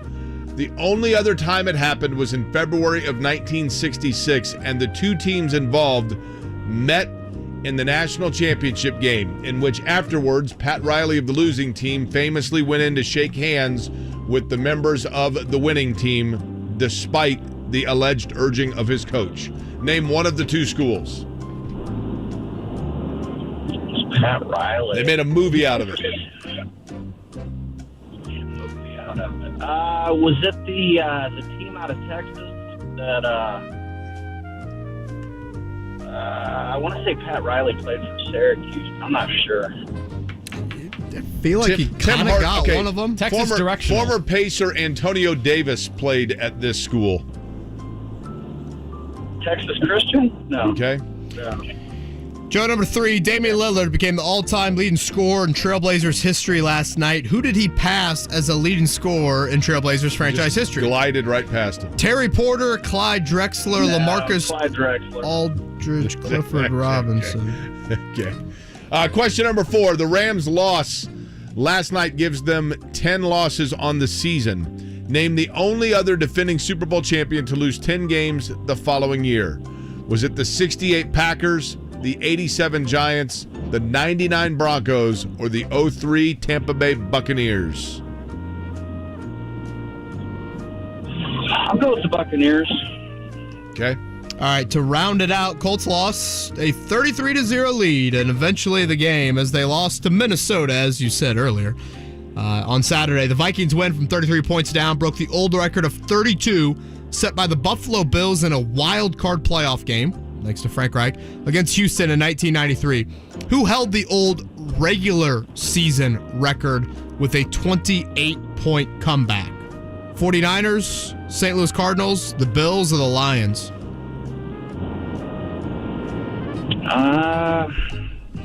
The only other time it happened was in February of 1966, and the 2 teams involved met in the national championship game, in which afterwards Pat Riley of the losing team famously went in to shake hands with the members of the winning team despite the alleged urging of his coach? Name one of the two schools. Pat Riley. They made a movie out of it. Was it the team out of Texas that I want to say Pat Riley played for Syracuse. I'm not sure. I feel like he kind of got one of them. Texas directional. Former Pacer Antonio Davis played at this school. Texas Christian? No. Okay. Yeah. Joe, number 3, Damian Lillard became the all-time leading scorer in Trailblazers history last night. Who did he pass as a leading scorer in Trailblazers franchise history? Glided right past him. Terry Porter, Clyde Drexler, LaMarcus Clyde Drexler. Aldridge, Clifford Robinson. Okay. Question number 4. The Rams' loss last night gives them 10 losses on the season. Name the only other defending Super Bowl champion to lose 10 games the following year. Was it the 68 Packers, the 87 Giants, the 99 Broncos, or the 03 Tampa Bay Buccaneers? I'll go with the Buccaneers. Okay. All right, to round it out, Colts lost a 33-0 lead, and eventually the game as they lost to Minnesota, as you said earlier. On Saturday, the Vikings win from 33 points down, broke the old record of 32 set by the Buffalo Bills in a wild card playoff game, thanks to Frank Reich, against Houston in 1993, who held the old regular season record with a 28-point comeback. 49ers, St. Louis Cardinals, the Bills, or the Lions?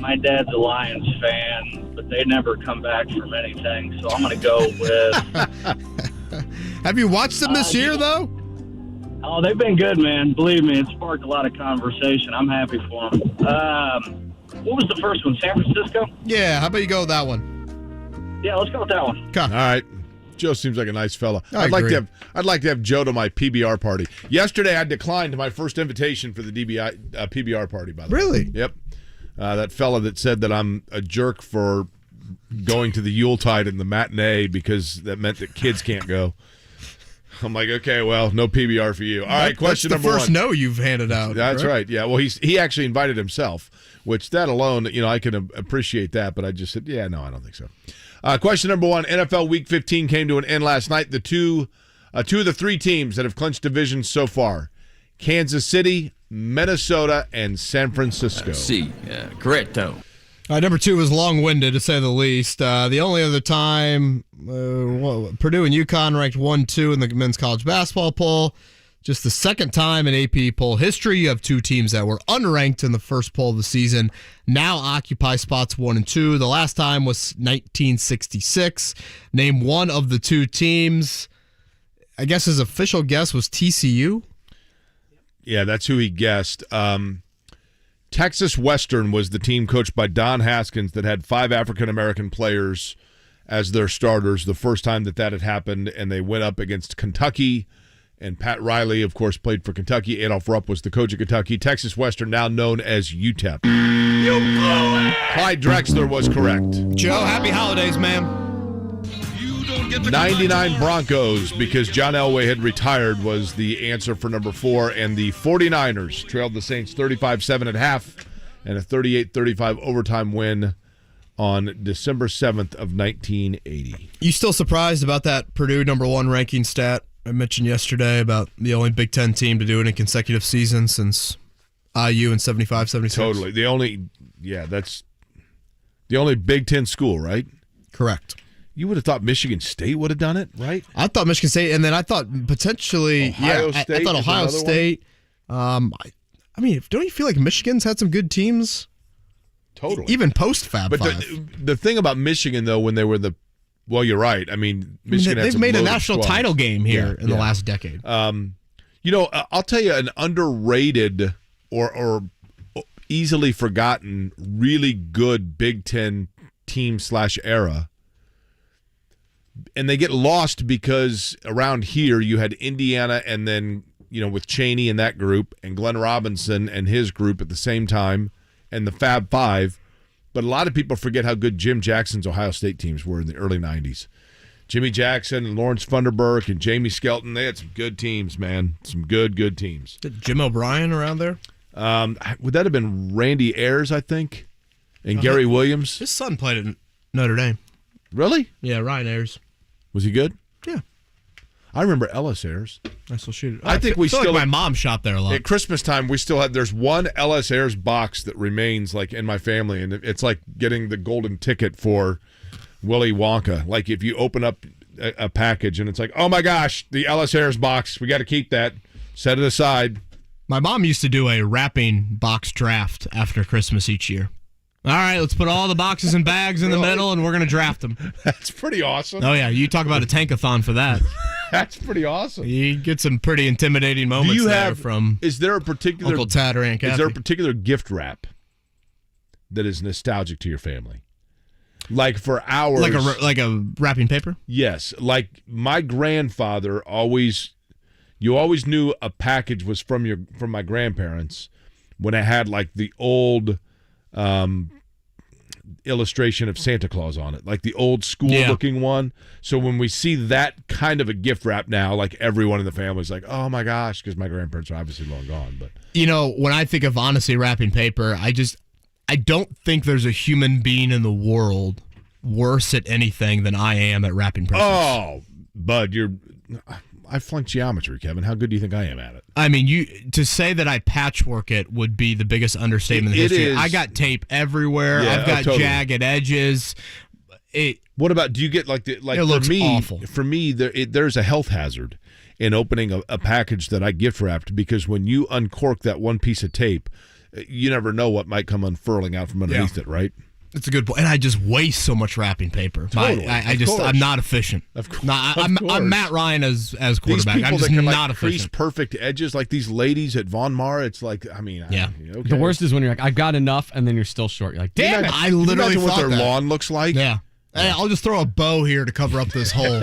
My dad's a Lions fan, but they never come back from anything, so I'm going to go with... Have you watched them this year, though? Oh, they've been good, man. Believe me, it sparked a lot of conversation. I'm happy for them. What was the first one, San Francisco? Yeah, how about you go with that one? Yeah, let's go with that one. Okay. All right. Joe seems like a nice fella. I'd like to have Joe to my PBR party. Yesterday, I declined my first invitation for the PBR party. By the way, really? Yep. That fella that said that I'm a jerk for going to the Yuletide and the matinee because that meant that kids can't go. I'm like, okay, well, no PBR for you. All right, question number 1. That's the first no you've handed out. That's right. Yeah. Well, he actually invited himself, which that alone, I can appreciate that. But I just said, yeah, no, I don't think so. Question number 1. NFL Week 15 came to an end last night. The two of the 3 teams that have clinched divisions so far: Kansas City, Minnesota, and San Francisco. Correcto. Number 2 was long-winded, to say the least. The only other time, Purdue and UConn ranked 1-2 in the men's college basketball poll. Just the second time in AP poll history, you have 2 teams that were unranked in the first poll of the season now occupy spots 1 and 2. The last time was 1966. Name one of the 2 teams. I guess his official guess was TCU. Yeah, that's who he guessed. Texas Western was the team coached by Don Haskins that had 5 African-American players as their starters the first time that had happened, and they went up against Kentucky, and Pat Riley, of course, played for Kentucky. Adolph Rupp was the coach of Kentucky. Texas Western, now known as UTEP. You blew it! Clyde Drexler was correct. Joe, happy holidays, man. 99 Broncos, because John Elway had retired, was the answer for number 4, and the 49ers trailed the Saints 35-7 at half and a 38-35 overtime win on December 7th of 1980. You still surprised about that Purdue number 1 ranking stat I mentioned yesterday about the only Big Ten team to do it in consecutive seasons since IU in 75-76? Totally. That's the only Big Ten school, right? Correct. You would have thought Michigan State would have done it, right? I thought Michigan State, and then I thought potentially Ohio State. I thought Ohio State. I mean, don't you feel like Michigan's had some good teams? Totally. Even post Fab But Five. the thing about Michigan, though, when they were you're right. I mean, Michigan they've made a national title game here in the last decade. I'll tell you an underrated or easily forgotten, really good Big Ten team / era. And they get lost because around here you had Indiana and then, with Chaney and that group and Glenn Robinson and his group at the same time and the Fab Five. But a lot of people forget how good Jim Jackson's Ohio State teams were in the early 90s. Jimmy Jackson and Lawrence Funderburk and Jamie Skelton, they had some good teams, man. Some good teams. Did Jim O'Brien around there? Would that have been Randy Ayers, I think, and Gary Williams? His son played at Notre Dame. Really? Yeah, Ryan Ayers. Was he good? Yeah. I remember Ellis Ayers. I still shoot it. I think we feel still like my mom shopped there a lot. At Christmas time, we still had. There's one Ellis Ayers box that remains like in my family, and it's like getting the golden ticket for Willy Wonka. Like if you open up a package and it's like, oh my gosh, the Ellis Ayers box, we got to keep that. Set it aside. My mom used to do a wrapping box draft after Christmas each year. All right, let's put all the boxes and bags in the middle, and we're going to draft them. That's pretty awesome. Oh, yeah. You talk about a tankathon for that. That's pretty awesome. You get some pretty intimidating moments from is there a particular Uncle Tad or Aunt Kathy. Is there a particular gift wrap that is nostalgic to your family? Like for ours. Like a wrapping paper? Yes. Like my grandfather you always knew a package was from my grandparents when it had like the old illustration of Santa Claus on it, like the old school looking one. So when we see that kind of a gift wrap now, like everyone in the family is like, oh my gosh, because my grandparents are obviously long gone. But when I think of honestly wrapping paper, I don't think there's a human being in the world worse at anything than I am at wrapping presents. Oh, Bud, I flunked geometry, Kevin. How good do you think I am at it? I mean, to say that I patchwork it would be the biggest understatement in history. I got tape everywhere. Yeah, I've got totally. jagged edges. What about, do you get it looks awful. For me, there's a health hazard in opening a package that I gift wrapped, because when you uncork that one piece of tape, you never know what might come unfurling out from underneath it, right? It's a good point. And I just waste so much wrapping paper. Totally. I'm not efficient. Of course. No, I'm Matt Ryan as quarterback. These people I'm just that can not crease efficient. perfect edges, like these ladies at Von Mar, it's like, okay. The worst is when you're like, I've got enough, and then you're still short. You're like, damn it. I literally imagine what thought their that. lawn looks like. Yeah. Hey, I'll just throw a bow here to cover up this hole.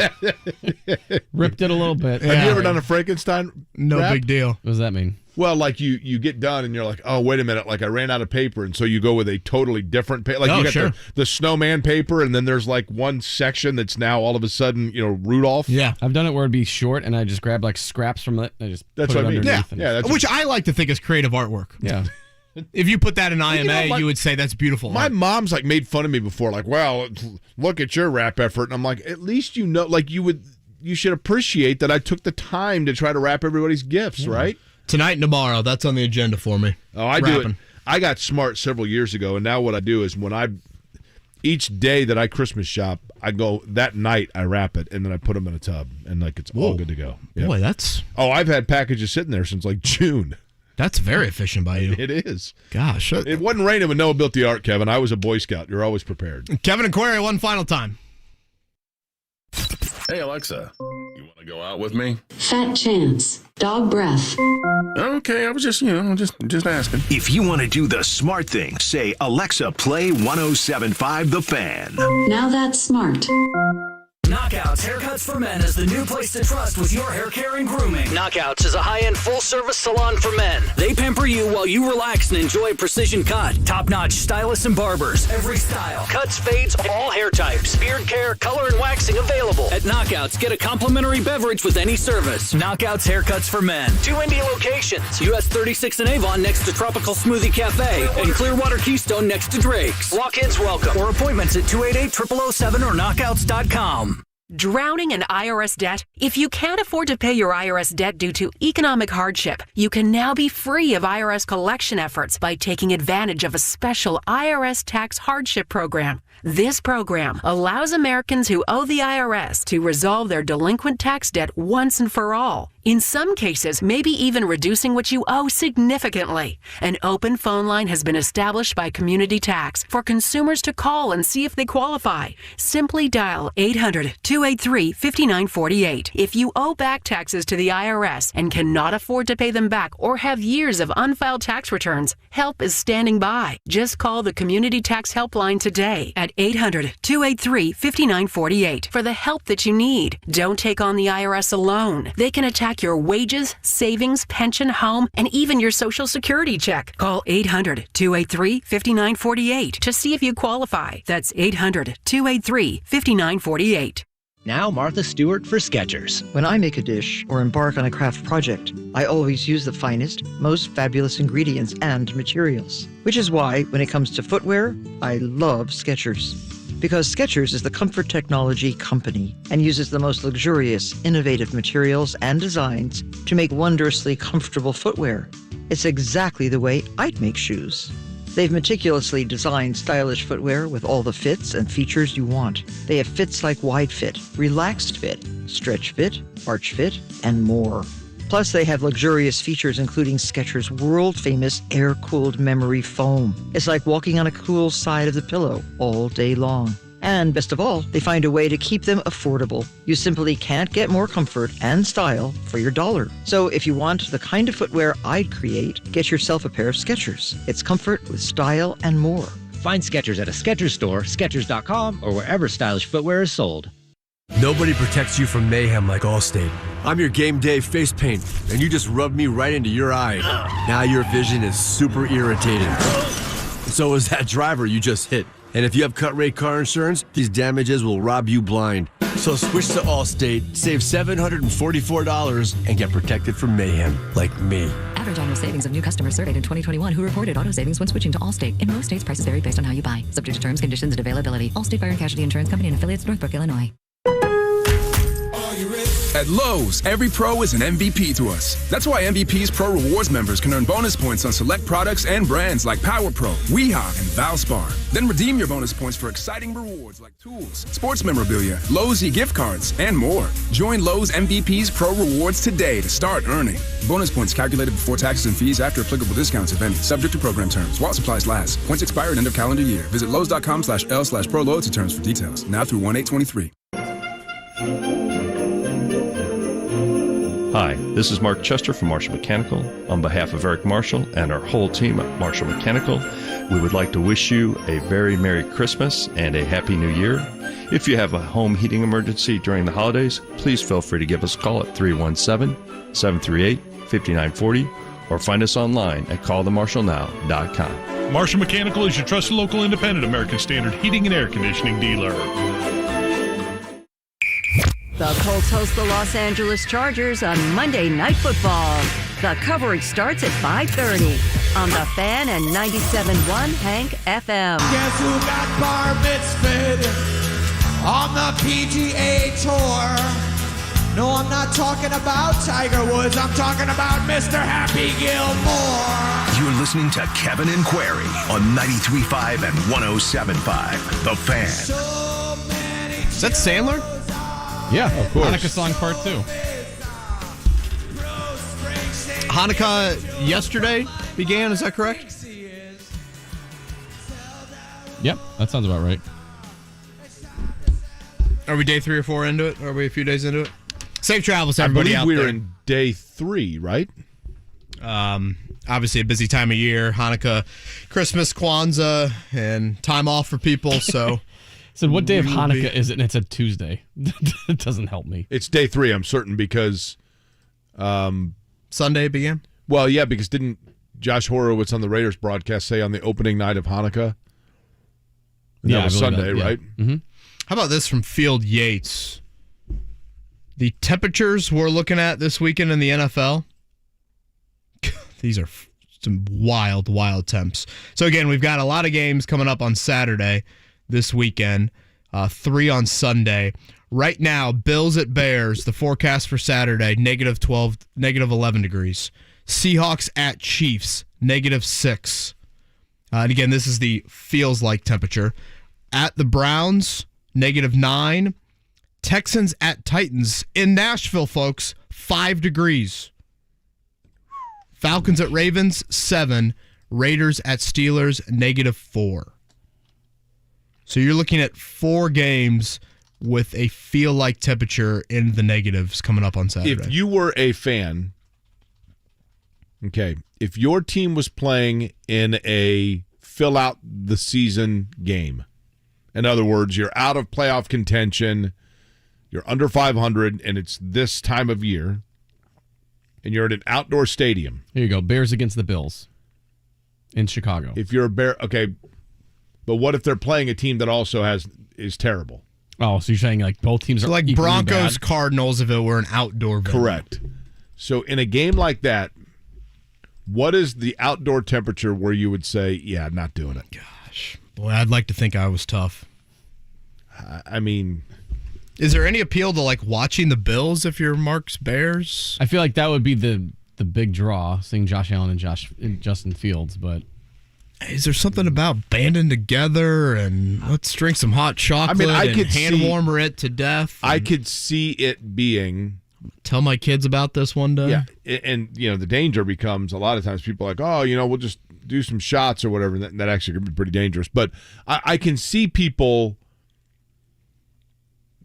Ripped it a little bit. Have you ever done a Frankenstein No wrap? big deal. What does that mean? Well, like you get done and you're like, oh, wait a minute, like I ran out of paper, and so you go with a totally different paper. Like you got the snowman paper, and then there's like one section that's now all of a sudden, Rudolph. Yeah. I've done it where it'd be short, and I just grab like scraps from it, and I just That's put what it I mean. underneath. Yeah, that's Which I like to think is creative artwork. Yeah. If you put that in IMA, my- you would say that's beautiful. My art. mom's like made fun of me before, like, well, look at your rap effort, and I'm like, at least like you should appreciate that I took the time to try to wrap everybody's gifts, right? Tonight and tomorrow, that's on the agenda for me. Oh, I do it. I got smart several years ago, and now what I do is each day that I Christmas shop, I go that night, I wrap it, and then I put them in a tub, and like it's all good to go. Yep. Boy, that's... Oh, I've had packages sitting there since like June. That's very efficient by you. It is. Gosh. It wasn't raining when Noah built the ark, Kevin. I was a Boy Scout. You're always prepared. Kevin and Query, one final time. Hey, Alexa, you want to go out with me? Fat chance. Dog breath. Okay, I was just asking. If you want to do the smart thing, say, Alexa, play 107.5 The Fan. Now that's smart. Knockouts Haircuts for Men is the new place to trust with your hair care and grooming. Knockouts is a high-end full-service salon for men. They pamper you while you relax and enjoy a precision cut. Top-notch stylists and barbers. Every style. Cuts, fades, all hair types. Beard care, color, and waxing available. At Knockouts, get a complimentary beverage with any service. Knockouts Haircuts for Men. 2 Indy locations. US 36 in Avon next to Tropical Smoothie Cafe. And Clearwater Keystone next to Drake's. Walk-ins welcome. Or appointments at 288-0007 or knockouts.com. Drowning in IRS debt? If you can't afford to pay your IRS debt due to economic hardship, you can now be free of IRS collection efforts by taking advantage of a special IRS tax hardship program. This program allows Americans who owe the IRS to resolve their delinquent tax debt once and for all. In some cases, maybe even reducing what you owe significantly. An open phone line has been established by Community Tax for consumers to call and see if they qualify. Simply dial 800-283-5948. If you owe back taxes to the IRS and cannot afford to pay them back or have years of unfiled tax returns, help is standing by. Just call the Community Tax Helpline today at 800-283-5948 for the help that you need. Don't take on the IRS alone. They can attack track your wages, savings, pension, home, and even your Social Security check. Call 800-283-5948 to see if you qualify. That's 800-283-5948. Now Martha Stewart for Skechers. When I make a dish or embark on a craft project, I always use the finest, most fabulous ingredients and materials. Which is why, when it comes to footwear, I love Skechers. Because Skechers is the comfort technology company and uses the most luxurious, innovative materials and designs to make wondrously comfortable footwear. It's exactly the way I'd make shoes. They've meticulously designed stylish footwear with all the fits and features you want. They have fits like wide fit, relaxed fit, stretch fit, arch fit, and more. Plus, they have luxurious features including Skechers' world-famous air-cooled memory foam. It's like walking on a cool side of the pillow all day long. And best of all, they find a way to keep them affordable. You simply can't get more comfort and style for your dollar. So if you want the kind of footwear I'd create, get yourself a pair of Skechers. It's comfort with style and more. Find Skechers at a Skechers store, Skechers.com, or wherever stylish footwear is sold. Nobody protects you from mayhem like Allstate. I'm your game day face paint, and you just rubbed me right into your eye. Now your vision is super irritated. So is that driver you just hit. And if you have cut rate car insurance, these damages will rob you blind. So switch to Allstate, save $744, and get protected from mayhem like me. Average annual savings of new customers surveyed in 2021 who reported auto savings when switching to Allstate. In most states, prices vary based on how you buy. Subject to terms, conditions, and availability. Allstate Fire and Casualty Insurance Company and affiliates, Northbrook, Illinois. At Lowe's, every pro is an MVP to us. That's why MVP's Pro Rewards members can earn bonus points on select products and brands like Power Pro, Weehawk, and Valspar. Then redeem your bonus points for exciting rewards like tools, sports memorabilia, Lowe's e-gift cards, and more. Join Lowe's MVP's Pro Rewards today to start earning. Bonus points calculated before taxes and fees after applicable discounts, if any. Subject to program terms. While supplies last. Points expire at end of calendar year. Visit Lowes.com/L/Pro loyalty terms for details. Now through 1/8/23. Hi, this is Mark Chester from Marshall Mechanical. On behalf of Eric Marshall and our whole team at Marshall Mechanical, we would like to wish you a very Merry Christmas and a Happy New Year. If you have a home heating emergency during the holidays, please feel free to give us a call at 317-738-5940 or find us online at callthemarshallnow.com. Marshall Mechanical is your trusted local independent American Standard heating and air conditioning dealer. The Colts host the Los Angeles Chargers on Monday Night Football. The coverage starts at 5:30 on The Fan and 97.1 Hank FM. Guess who got bar mitzvahed on the PGA Tour? No, I'm not talking about Tiger Woods. I'm talking about Mr. Happy Gilmore. You're listening to Kevin and Query on 93.5 and 107.5 The Fan. Is that Sandler? Yeah, of course. Hanukkah song part 2. Hanukkah yesterday began, is that correct? Yep, that sounds about right. Are we day 3 or 4 into it? Are we a few days into it? Safe travels, everybody out there. I believe we're in day 3, right? Obviously a busy time of year. Hanukkah, Christmas, Kwanzaa, and time off for people, so... So what day of Hanukkah is it? And it's a Tuesday. It doesn't help me. It's day 3, I'm certain, because... Sunday began? Well, yeah, because didn't Josh Horowitz on the Raiders broadcast say on the opening night of Hanukkah? That was Sunday, right? Mm-hmm. How about this from Field Yates? The temperatures we're looking at this weekend in the NFL, these are some wild, wild temps. So again, we've got a lot of games coming up on Saturday this weekend, 3 on Sunday. Right now, Bills at Bears, the forecast for Saturday, -12, -11 degrees. Seahawks at Chiefs, -6. And again, this is the feels like temperature. At the Browns, -9. Texans at Titans in Nashville, folks, 5 degrees. Falcons at Ravens, 7. Raiders at Steelers, -4. So you're looking at 4 games with a feel-like temperature in the negatives coming up on Saturday. If you were a fan, okay, if your team was playing in a fill-out-the-season game, in other words, you're out of playoff contention, you're under 500, and it's this time of year, and you're at an outdoor stadium. Here you go. Bears against the Bills in Chicago. If you're a Bear, okay, but what if they're playing a team that also is terrible? Oh, so you're saying like both teams are like equally Broncos, bad? Cardinals if it were an outdoor venue. Correct. So in a game like that, what is the outdoor temperature where you would say, yeah, not doing it? Gosh. Boy, I'd like to think I was tough. I mean, is there any appeal to like watching the Bills if you're Mark's Bears? I feel like that would be the big draw, seeing Josh Allen and Justin Fields, but is there something about banding together and let's drink some hot chocolate and hand warmer it to death? I could see it being... Tell my kids about this one day. Yeah, and the danger becomes a lot of times people are like, oh, we'll just do some shots or whatever, and that actually could be pretty dangerous. But I can see people,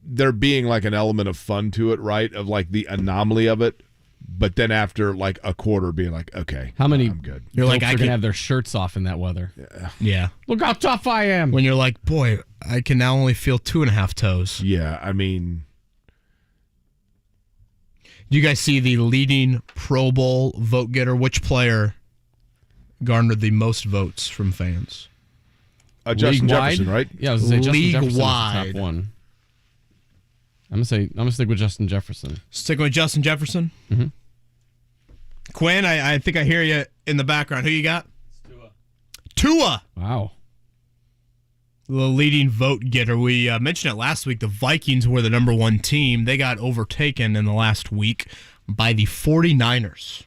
there being like an element of fun to it, right? Of like the anomaly of it. But then after like a quarter being like, okay, how many I'm good. You're like, I can have their shirts off in that weather. Yeah. Look how tough I am. When you're like, boy, I can now only feel 2.5 toes. Yeah, I mean... Do you guys see the leading Pro Bowl vote getter? Which player garnered the most votes from fans? Justin Jefferson, right? Yeah, I was going to say Justin Jefferson League-wide. was the top one. I'm gonna stick with Justin Jefferson. Sticking with Justin Jefferson? Mm-hmm. Quinn, I think I hear you in the background. Who you got? Tua. Wow. The leading vote getter. We mentioned it last week. The Vikings were the number one team. They got overtaken in the last week by the 49ers.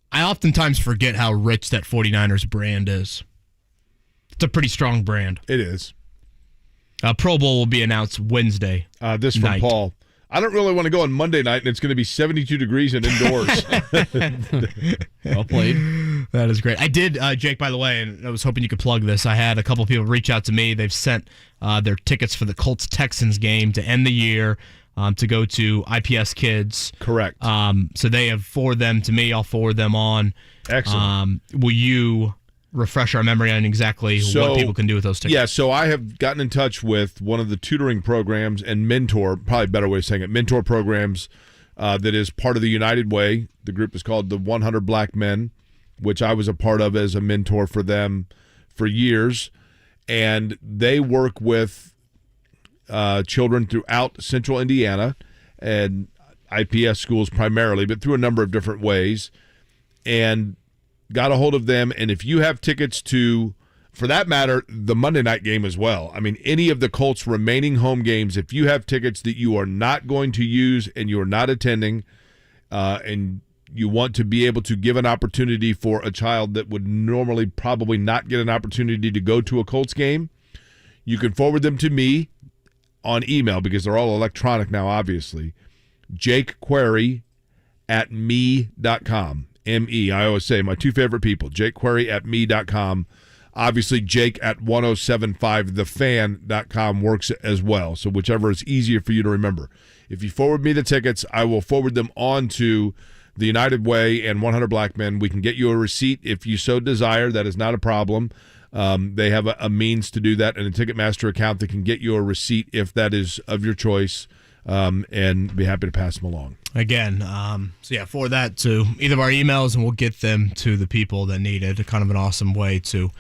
I oftentimes forget how rich that 49ers brand is. It's a pretty strong brand. It is. Pro Bowl will be announced Wednesday. This from night. Paul. I don't really want to go on Monday night, and it's going to be 72 degrees and indoors. Well played. That is great. I did, Jake, by the way, and I was hoping you could plug this. I had a couple people reach out to me. They've sent their tickets for the Colts-Texans game to end the year to go to IPS Kids. Correct. So they have forwarded them to me. I'll forward them on. Excellent. Will you refresh our memory on exactly what people can do with those tickets? Yeah, so I have gotten in touch with one of the tutoring programs and mentor, probably a better way of saying it, mentor programs that is part of the United Way. The group is called the 100 Black Men, which I was a part of as a mentor for them for years. And they work with children throughout central Indiana and IPS schools primarily, but through a number of different ways. And got a hold of them, and if you have tickets to, for that matter, the Monday night game as well. I mean, any of the Colts' remaining home games, if you have tickets that you are not going to use and you are not attending, and you want to be able to give an opportunity for a child that would normally probably not get an opportunity to go to a Colts game, you can forward them to me on email because they're all electronic now, obviously. jakequery@me.com. M-E. I always say my two favorite people, jakequery@me.com. Obviously, Jake at 1075thefan.com works as well. So whichever is easier for you to remember. If you forward me the tickets, I will forward them on to the United Way and 100 Black Men. We can get you a receipt if you so desire. That is not a problem. They have a means to do that and a Ticketmaster account that can get you a receipt if that is of your choice. And be happy to pass them along. Again, forward that to either of our emails, and we'll get them to the people that need it. Kind of an awesome way to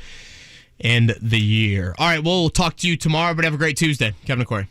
end the year. All right, we'll talk to you tomorrow, but have a great Tuesday. Kevin and Corey.